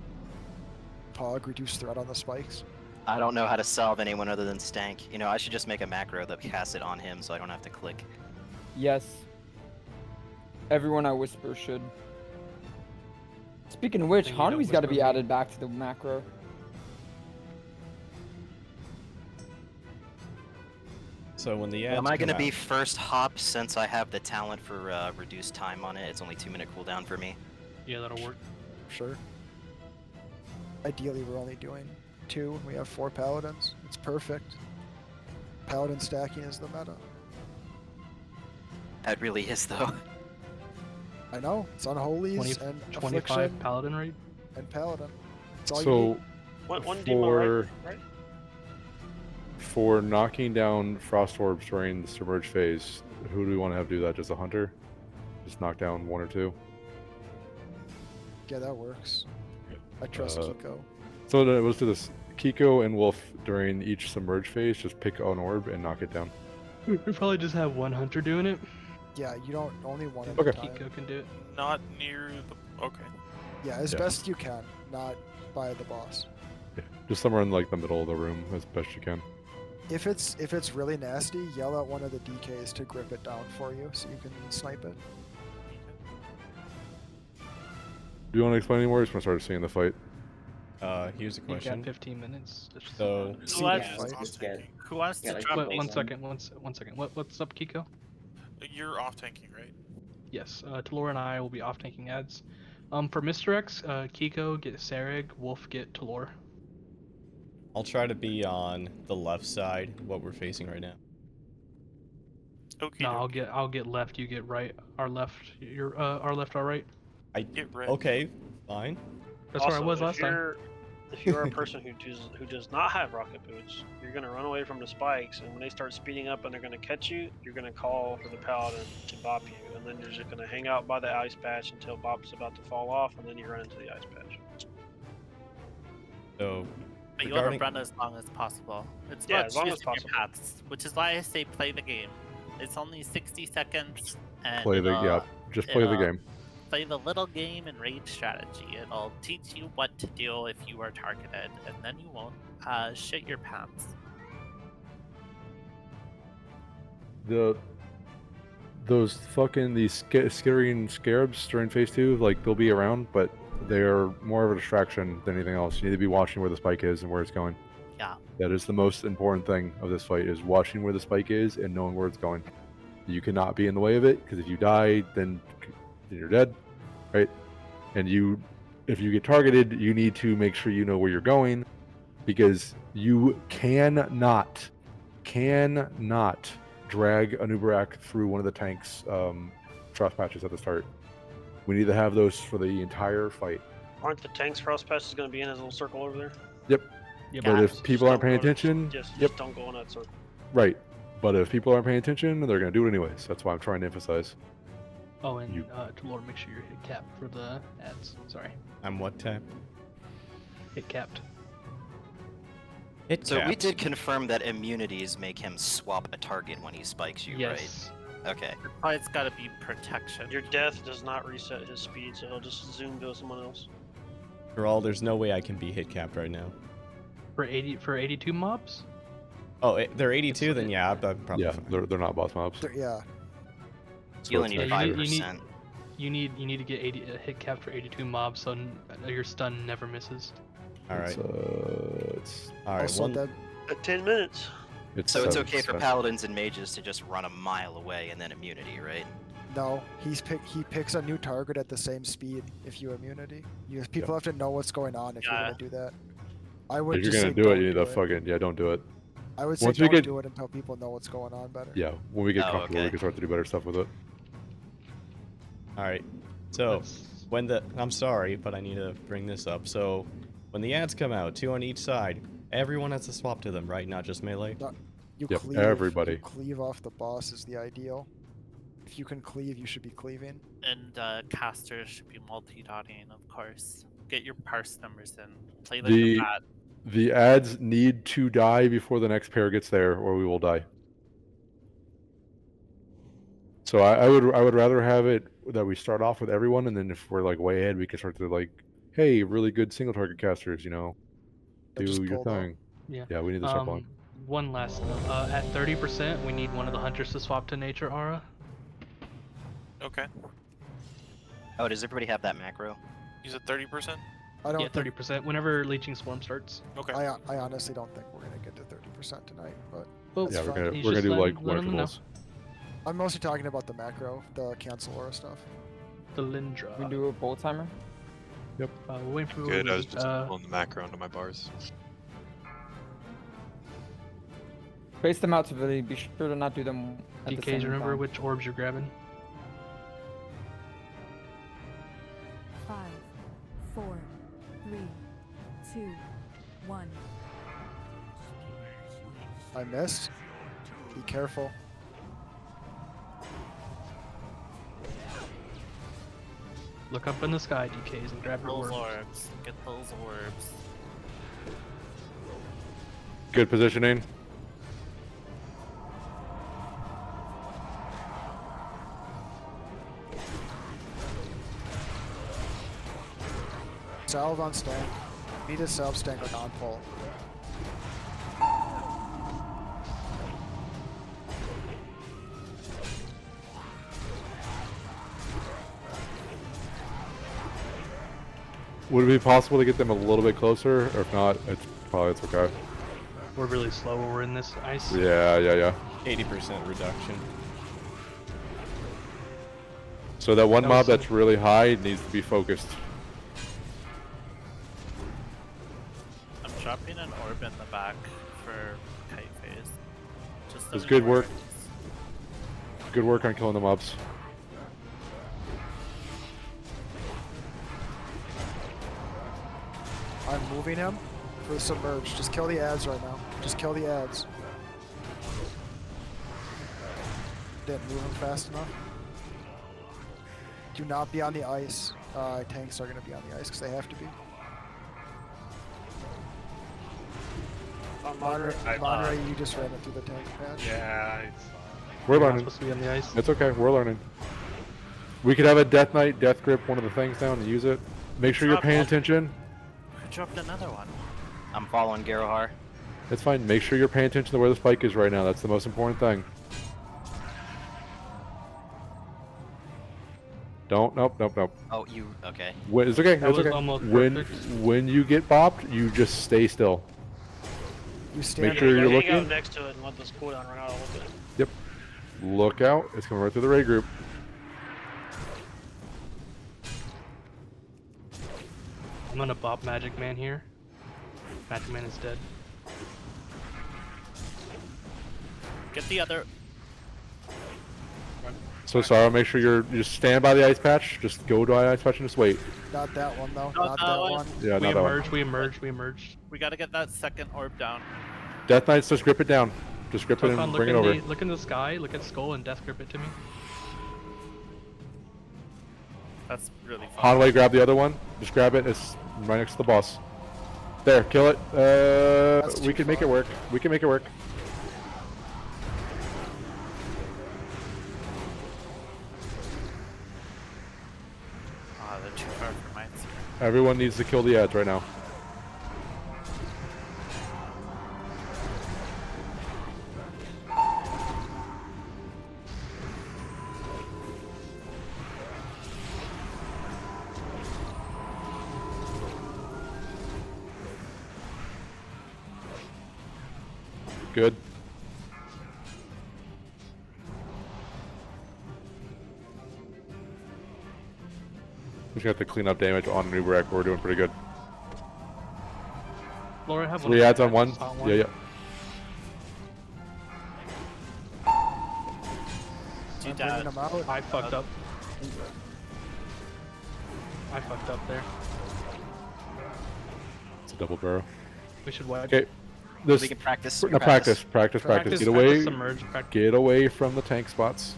Pog, reduce threat on the spikes. I don't know how to salve anyone other than Stank. You know, I should just make a macro that casts it on him so I don't have to click. Yes. Everyone I whisper should. Speaking of which, Hanui's got to be added back to the macro. So when the ads Am I going to come be out- first hop since I have the talent for reduced time on it? It's only 2-minute cooldown for me. Yeah, that'll work. Sure. Ideally, we're only doing 2. We have 4 paladins. It's perfect. Paladin stacking is the meta. That really is, though. I know. It's unholies and 25 affliction paladin raid. and paladin. It's all you So, need. One demo, right? for knocking down frost orbs during the submerge phase, who do we want to have do that? Just a hunter? Just knock down 1 or 2? Yeah, that works. I trust Kiko. So let's do this. Kiko and Wolf during each submerge phase, just pick an orb and knock it down. We probably just have one hunter doing it. Yeah, you don't only one at Okay. a time. Kiko can do it. Not near the. Okay. Yeah, as best you can, not by the boss. Yeah, just somewhere in like the middle of the room as best you can. If it's really nasty, yell at one of the DKs to grip it down for you so you can snipe it. Do you want to explain any more? Or just want to start seeing the fight? Here's a You question. got 15 minutes. So, Who wants to jump in? One second. What's up, Kiko? You're off tanking, right? Yes, Talora and I will be off tanking ads. For Mr. X, Kiko get Sareg, Wolf get Talor. I'll try to be on the left side, what we're facing right now. Okay. No, I'll get left. You get right. Our left. Your our left. Our right. I get red. Okay, fine. That's where I was last time. If you're a person who does not have rocket boots, you're gonna run away from the spikes, and when they start speeding up and they're gonna catch you, you're gonna call for the paladin to bop you, and then you're just gonna hang out by the ice patch until Bop's about to fall off, and then you run into the ice patch. So, But you want to run as long as possible. It's Yeah, about as long as choosing your possible. paths, which is why I say play the game. It's only 60 seconds, and Play the it'll- yeah, just play the it'll- game. play the little game in raid strategy. It'll teach you what to do if you are targeted, and then you won't shit your pants. Those fucking skittering scarabs during phase 2, like they'll be around, but they're more of a distraction than anything else. You need to be watching where the spike is and where it's going. Yeah. That is the most important thing of this fight, is watching where the spike is and knowing where it's going. You cannot be in the way of it, because if you die, then you're dead, right? And if you get targeted, you need to make sure you know where you're going, because you cannot drag a Nubarak through one of the tank's frost patches at the start. We need to have those for the entire fight. Aren't the tank's frost patches going to be in his little circle over there? Yep. But if people aren't paying attention, Just don't go in that circle. right. But if people aren't paying attention, they're going to do it anyways. That's why I'm trying to emphasize. Oh, and to Lord, make sure you're hit capped for the ads. Sorry. I'm what tapped? Hit capped. So we did confirm that immunities make him swap a target when he spikes you, Yes. right? Okay. It's got to be protection. Your death does not reset his speed, so he'll just zoom to someone else. For all, there's no way I can be hit capped right now. For 82 mobs? Oh, they're 82, then yeah, I'm probably fine. They're not boss mobs. Yeah. You only need 5%. You need to get hit capped for 82 mobs, so your stun never misses. All right. It's all right. Also, that at 10 minutes. So it's okay for paladins and mages to just run a mile away and then immunity, right? No, he picks a new target at the same speed if you immunity. People have to know what's going on if you're gonna do that. I would. If you're just gonna say do it, don't you need to fucking don't do it. I would say Once we don't get do it until people know what's going on better. yeah, when we get Oh, comfortable, okay. we can start to do better stuff with it. All right. So when I'm sorry, but I need to bring this up. So when the ads come out, 2 on each side, everyone has to swap to them, right? Not just melee. You Yep, cleave. everybody. You cleave off the boss is the ideal. If you can cleave, you should be cleaving. And casters should be multi-dotting, of course. Get your parse numbers in. Play like The a bat. the ads need to die before the next pair gets there, or we will die. So I would rather have it that we start off with everyone, and then if we're like way ahead, we can start to like, hey, really good single target casters, do your thing. Yeah. We need to start pulling. One last note. At 30%, we need one of the hunters to swap to nature aura. Okay. Oh, does everybody have that macro? Use it 30%? I don't. Yeah, 30%. Whenever leeching swarm starts. Okay. I honestly don't think we're gonna get to 30% tonight, but Well, that's Yeah, we're fine. gonna do like let 'em know. wonderfuls. I'm mostly talking about the macro, the cancel aura stuff. The Lindra. We do a bolt timer. Yep. We're waiting for Good, I was just pulling the macro into my bars. Space them out to really be sure to not do them at the DKs, same remember time. which orbs you're grabbing? 5, 4, 3, 2, 1. I missed. Be careful. Look up in the sky, DKs, and grab your Those orbs. orbs. Get those orbs. Good positioning. Salve on stank. Need a salve stank or non-pull. Would it be possible to get them a little bit closer? Or if not, it's okay. We're really slow when we're in this ice. Yeah. 80% reduction. So that one That mob was- that's really high needs to be focused. I'm dropping an orb in the back for kite phase. Just so It's we good know where work. Good work on killing the mobs. I'm moving him for the submerge. Just kill the ads right now. Just kill the ads. Didn't move him fast enough. Do not be on the ice. Tanks are going to be on the ice because they have to be. Monterey, you just ran it through the tank patch. Yeah, We're You're not learning. supposed to be on the ice. It's okay. We're learning. We could have a Death Knight, Death Grip, one of the things down and use it. Make sure you're paying attention. Who dropped another one? I'm following Garohar. It's fine. Make sure you're paying attention to where the spike is right now. That's the most important thing. Don't. Nope. Oh, you okay? It's okay. That It's was okay. almost When perfect. when you get bopped, you just stay still. You stand Make sure you're hang out looking. next to it and let this cooldown run out a little bit. Yep. Look out. It's coming right through the raid group. I'm gonna bop Magic Man here. Magic Man is dead. Get the other. So sorry. Make sure you just stand by the ice patch. Just go to the ice patch and just wait. Not that one though. Not Not that that one. one. Yeah, We not that one. emerged. We emerged. We emerged. We gotta get that second orb down. Death Knights, just grip it down. Just grip it Tokan, and look bring it in over. look in the sky. Look at Skull and Death Grip it to me. That's really fun. Hanwei, grab the other one. Just grab it. It's right next to the boss. There, kill it. We can make it work. We can make it work. Oh, they're too far for mine. Everyone needs to kill the ads right now. Good. We just have to clean up damage on Nubarak. We're doing pretty good. Laura, have 3 ads on one. Yeah, yeah. I'm bringing them out. I fucked up. I fucked up there. It's a double barrel. We should wipe. Okay. This, We can practice. No, practice. Practice, Get away. submerge, practice. Get away from the tank spots.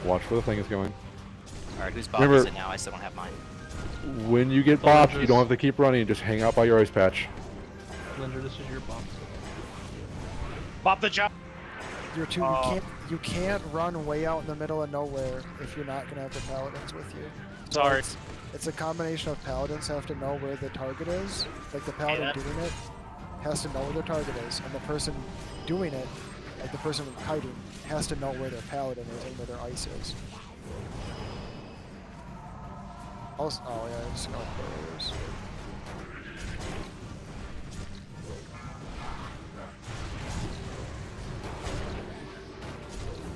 Watch where the thing is going. Alright, whose bob Remember, is it now? I still don't have mine. when you get Soldiers. bopped, you don't have to keep running. Just hang out by your ice patch. Linder, this is your bomb. Bop the job. You're too. You can't run way out in the middle of nowhere if you're not gonna have the paladins with you. So Sorry. It's a combination of paladins have to know where the target is. Like the paladin Yeah. doing it has to know where their target is, and the person doing it, like the person kiting, has to know where their paladin is and where their ice is. Also, oh yeah, I just got barriers.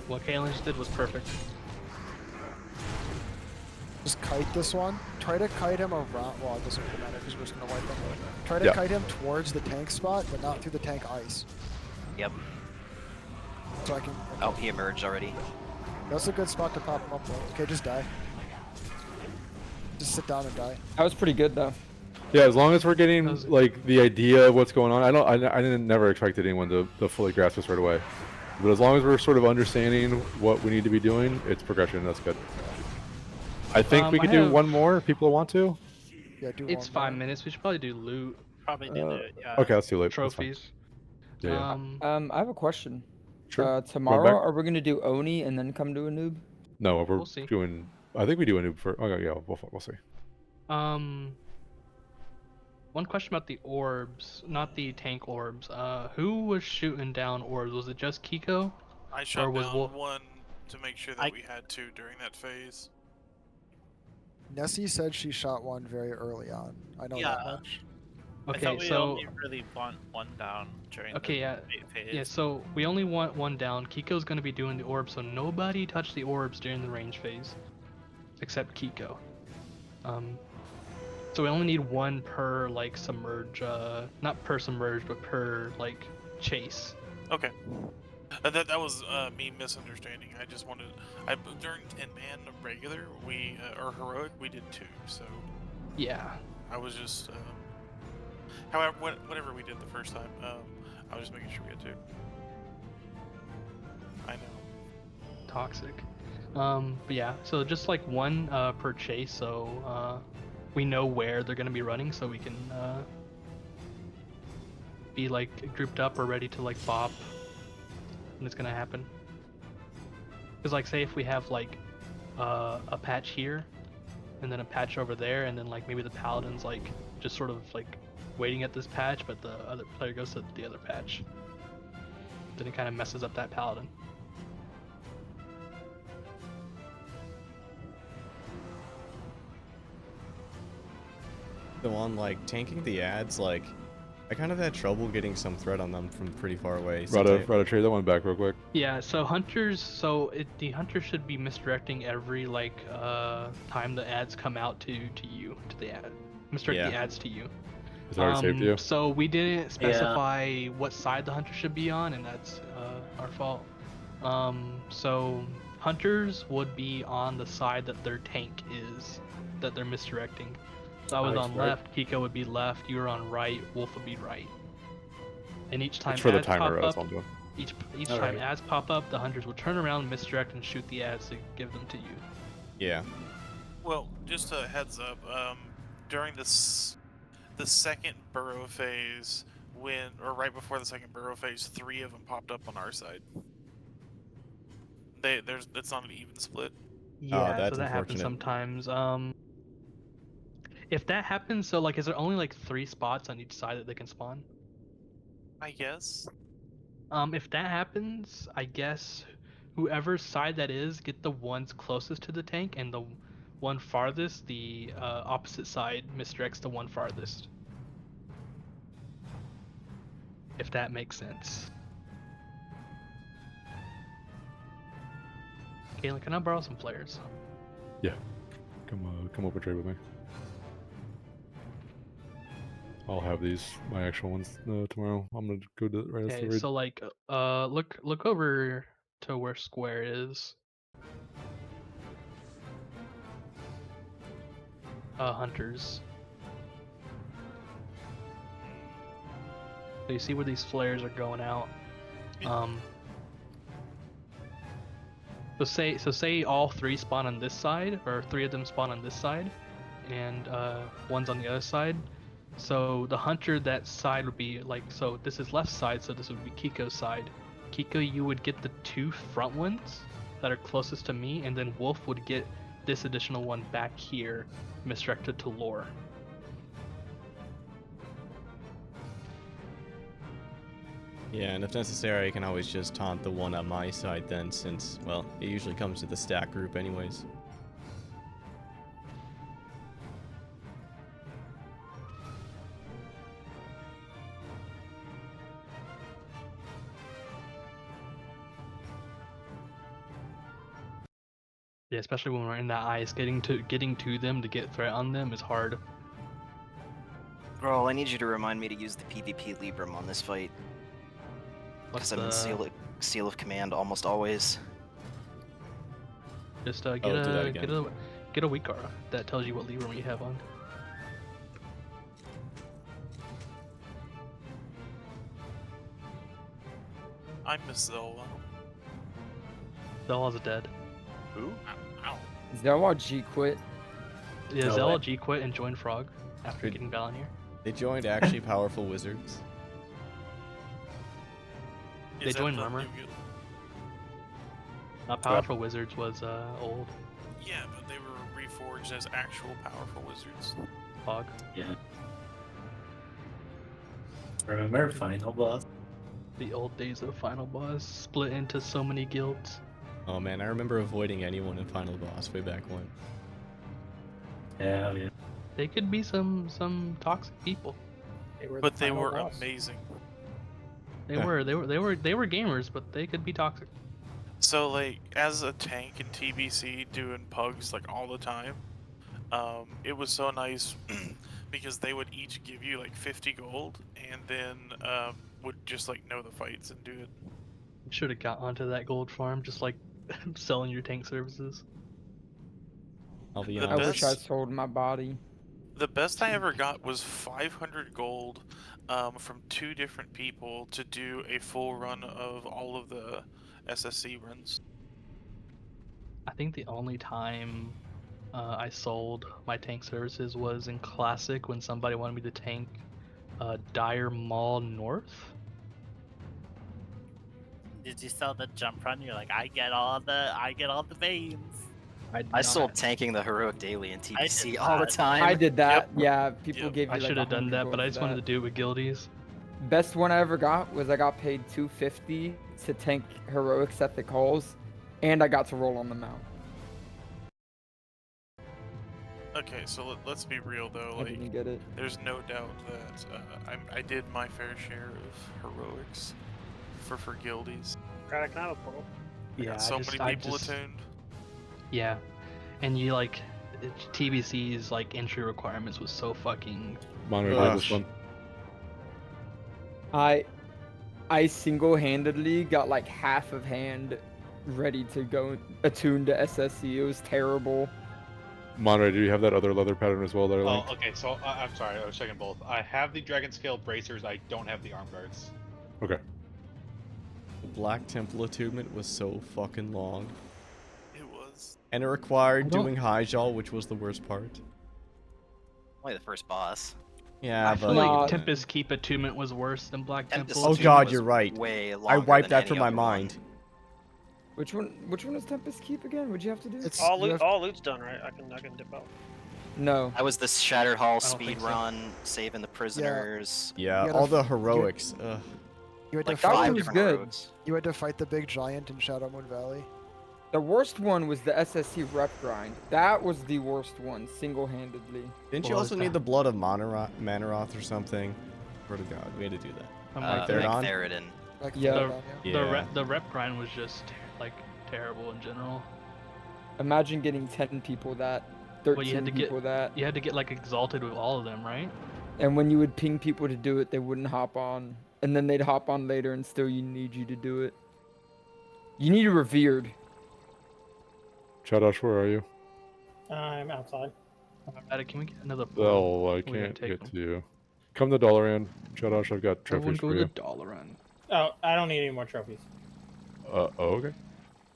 What Kalen just did was perfect. Just kite this one. Try to kite him around. Well, it doesn't really matter because we're just gonna wipe him. Try to Yeah. kite him towards the tank spot, but not through the tank ice. Yep. So I can. Oh, he emerged already. That's a good spot to pop him up though. Okay, just die. Just sit down and die. That was pretty good though. Yeah, as long as we're getting like the idea of what's going on. I didn't never expected anyone to fully grasp this right away. But as long as we're sort of understanding what we need to be doing, it's progression. That's good. I think we I could do have- one more if people want to. Yeah, do It's one 5 more. minutes. We should probably do loot. Probably do it. Yeah. Okay, let's do late. That's fine. Trophies. Yeah, yeah. I have a question. Sure. Tomorrow, back. are we gonna do Oni and then come to a noob? No, we're We'll see. doing. I think we do a noob for. Okay, yeah, we'll see. One question about the orbs, not the tank orbs. Who was shooting down orbs? Was it just Kiko? I shot was down Wolf- one to make sure that we had two during that phase. Nessie said she shot one very early on. I know that Yeah. much. I Okay, thought we so only really want one down during okay, the yeah, bait phase. yeah. So we only want one down. Kiko's gonna be doing the orbs, so nobody touch the orbs during the range phase, except Kiko. So we only need one per like submerge, not per submerge, but per like chase. Okay. That was me misunderstanding. I just wanted. During 10-man regular, we or heroic, we did two. So Yeah. I was just. However, whatever we did the first time, I was just making sure we had two. I know. Toxic. But yeah, so just like one per chase, so we know where they're gonna be running, so we can be like grouped up or ready to like bop when it's gonna happen. Because like say if we have like a patch here, and then a patch over there, and then like maybe the paladin's like just sort of like waiting at this patch, but the other player goes to the other patch. Then it kind of messes up that paladin. So on like tanking the ads, like I kind of had trouble getting some threat on them from pretty far away. Rada, trade that one back real quick. Yeah, so hunters, the hunter should be misdirecting every like time the ads come out to you, to the ad, misdirect the ads to you. Is that already saved to you? So we didn't specify what side the hunter should be on, and that's our fault. So hunters would be on the side that their tank is, that they're misdirecting. So I was on left, Kiko would be left, you were on right, Wolf would be right. And each time It's for the ads timer, pop that's up, all I'm doing. each time ads pop up, the hunters will turn around, misdirect, and shoot the ads to give them to you. Yeah. Well, just a heads up. During the second burrow phase, right before the second burrow phase, 3 of them popped up on our side. It's not an even split. Yeah, that's so that happens unfortunate. sometimes. If that happens, so like, is there only like 3 spots on each side that they can spawn? I guess. If that happens, I guess whoever's side that is, get the ones closest to the tank, and the one farthest, the opposite side misdirects the one farthest. If that makes sense. Caitlin, can I borrow some players? Yeah. Come over trade with me. I'll have my actual ones tomorrow. I'm gonna go to right after the Okay, raid. so like, look over to where square is. Hunters. So you see where these flares are going out. So say all 3 spawn on this side, or 3 of them spawn on this side, and one's on the other side. So the hunter, that side would be like, so this is left side, so this would be Kiko's side. Kiko, you would get the 2 front ones that are closest to me, and then Wolf would get this additional one back here, misdirected to lore. Yeah, and if necessary, I can always just taunt the one on my side then, since, well, it usually comes to the stack group anyways. Yeah, especially when we're in that ice, getting to them to get threat on them is hard. Girl, I need you to remind me to use the PvP Libram on this fight. Because I'm in seal of command almost always. Just get a weak aura that tells you what Libram you have on. I miss Zelda. Zella's dead. Who? Ow. Zella G quit. Yeah, No Zella way. G quit and joined Frog after getting Valinir. They joined actually powerful wizards. They joined Murmur. Powerful Wizards was old. Yeah, but they were reforged as actual powerful wizards. Fog. Yeah. Remember Final Boss? The old days of Final Boss, split into so many guilds. Oh man, I remember avoiding anyone in Final Boss way back when. Yeah, yeah. They could be some toxic people. But they were amazing. They were gamers, but they could be toxic. So like, as a tank in TBC doing pugs like all the time, it was so nice because they would each give you like 50 gold and then would just like know the fights and do it. Should have got onto that gold farm, just like selling your tank services. I'll be I wish I sold my body. The best I ever got was 500 gold from 2 different people to do a full run of all of the SSC runs. I think the only time I sold my tank services was in Classic when somebody wanted me to tank Dire Mall North. Did you sell the jump run? You're like, I get all the veins. I sold tanking the heroic daily in TBC did all the that. time. I did that. Yep. Yeah, people Yep. gave you I like should have done 100 that, but gold I for just wanted to that. do it with guildies. Best one I ever got was I got paid 250 to tank heroics at the calls, and I got to roll on the mount. Okay, so let's be real though. I Like, didn't get it. there's no doubt that I did my fair share of heroics for guildies. Craddock, can I have a portal? I got so many people attuned. Yeah, and you like TBC's like entry requirements was so fucking. Monterey did this one. I single-handedly got like half of hand ready to go attuned to SSC. It was terrible. Monterey, do you have that other leather pattern as well that I Oh, linked? okay. So I'm sorry, I was checking both. I have the dragon scale bracers. I don't have the arm guards. Okay. The Black Temple attunement was so fucking long. It was. And it required I don't- doing high jaw, which was the worst part. Only the first boss. Yeah, I feel but like Tempest Keep attunement was worse than Black Tempest Temple. oh god, you're right. Way I longer wiped than that from any my other one. mind. Which one is Tempest Keep again? What'd you have to do? All loot's done, right? I can dip out. No. That was the Shattered Hall don't speed think so. run, saving the prisoners. Yeah, You gotta all the f- you- heroics. Ugh. You had Like to five fight. different heroics. You had to fight the big giant in Shadow Moon Valley. The worst one was the SSC rep grind. That was the worst one, single-handedly. Didn't you What also was need that? the blood of Manaroth or something? Swear to God, we had to do that. Uh, Therodon? Therodon. Like Yeah. Therodon, Yeah. The rep grind was just like terrible in general. Imagine getting 10 people that, 13 But you had to people that. You had to get like exalted with all of them, right? And when you would ping people to do it, they wouldn't hop on. And then they'd hop on later and still you need you to do it. You need a revered. Chadosh, where are you? I'm outside. Can we get another? Oh, I We're gonna can't take get them. to you. Come to Dalaran. Chadosh, I've got Everyone trophies go for to you. Dalaran. Oh, I don't need any more trophies. Oh, okay.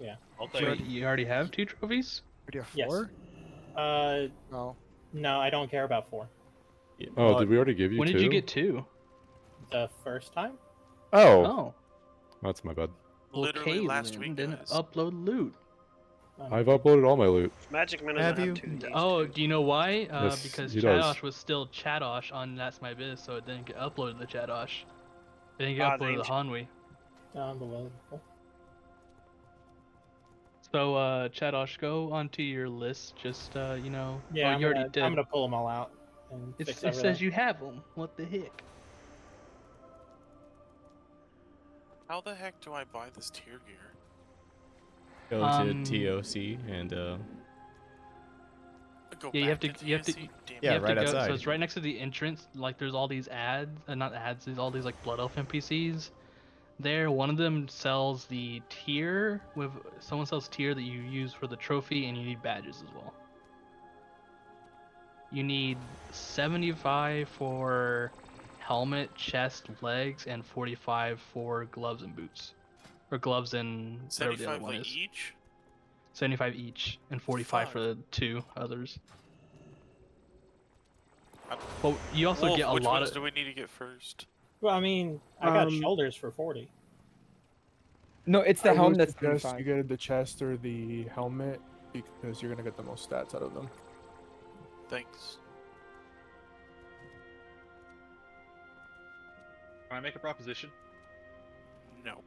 Yeah. Wait, you already have 2 trophies? Do you have Yes. 4? No. No, I don't care about 4. Oh, did we already give you When 2? did you get 2? The first time? Oh. Oh. That's my bad. Literally Okay, last then, week, didn't guys. upload loot. I've uploaded all my loot. Magic Man Have doesn't you? have 2 days. Oh, do you know why? Yes, Because he does. Chadosh was still Chadosh on That's My Biz, so it didn't get uploaded to Chadosh. It didn't get Ah, uploaded to they- Hanwi. Unbelievable. So, Chadosh, go onto your list. Just, you know. Yeah, oh, I'm you already gonna, did. I'm gonna pull them all out. And It fix says everything. you have them. What the heck? How the heck do I buy this tier gear? Go Um, to TOC and Go Yeah, you have back to. You have to. TSC? Damn Yeah, you have right to go, outside. So it's right next to the entrance. Like there's all these ads, not ads. There's all these like Blood Elf NPCs. There, one of them sells the tier with someone sells tier that you use for the trophy, and you need badges as well. You need 75 for helmet, chest, legs, and 45 for gloves and boots, or gloves and whatever the other 75 one like is. each? 75 each, and 45 for the 2 others. But you also Wolf, get a which lot ones of. do we need to get first? Well, I mean, I got shoulders for 40. No, it's the I helmet would that's suggest 25. you get the chest or the helmet because you're gonna get the most stats out of them. Thanks. Can I make a proposition? No.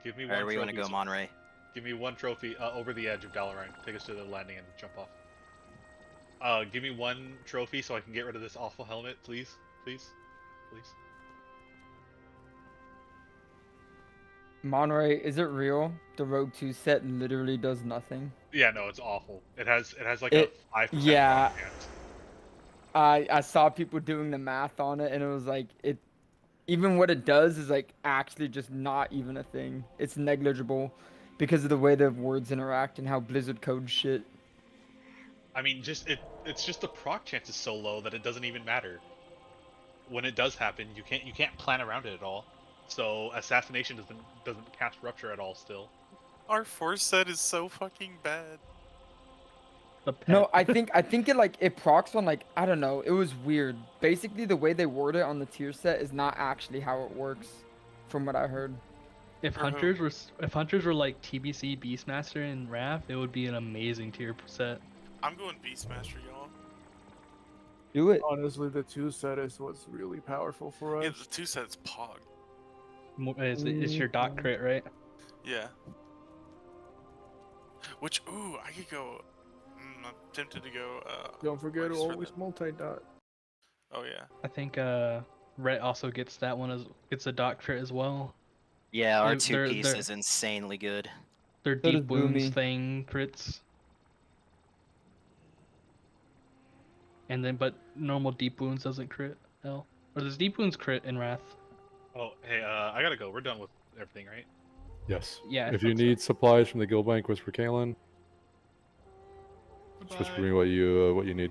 Give me one Alright, where you trophy. want to go, Monterey? Give me one trophy over the edge of Dalaran. Take us to the landing and jump off. Give me one trophy so I can get rid of this awful helmet, please. Please. Please. Monterey, is it real? The Rogue 2 set literally does nothing. Yeah, no, it's awful. It has like It- a 5% yeah. drop chance. I saw people doing the math on it, and it was like it. Even what it does is like actually just not even a thing. It's negligible because of the way the words interact and how Blizzard codes shit. I mean, it's just the proc chance is so low that it doesn't even matter. When it does happen, you can't plan around it at all. So assassination doesn't cast rupture at all still. Our force set is so fucking bad. No, I think it like it procs on like I don't know. It was weird. Basically, the way they word it on the tier set is not actually how it works, from what I heard. If For who? hunters were like TBC, Beastmaster, and Wrath, it would be an amazing tier set. I'm going Beastmaster, y'all. Do it. Honestly, the 2 set is what's really powerful for us. Yeah, the 2 set's Pog. It's your dot crit, right? Yeah. Which, ooh, I could go. I'm tempted to go. Don't forget to Brace for always the- multi-dot. Oh yeah. I think Rhett also gets that one gets a dot crit as well. Yeah, our They're- 2-piece they're- is insanely good. Their So does deep wounds Boomy. thing crits. And then, but normal deep wounds doesn't crit. Hell, or does deep wounds crit in Wrath? Oh, hey, I gotta go. We're done with everything, right? Yes. Yeah, I If you thought so. need supplies from the guild bank, whisper Kalen. Just whisper Bye. me what you need.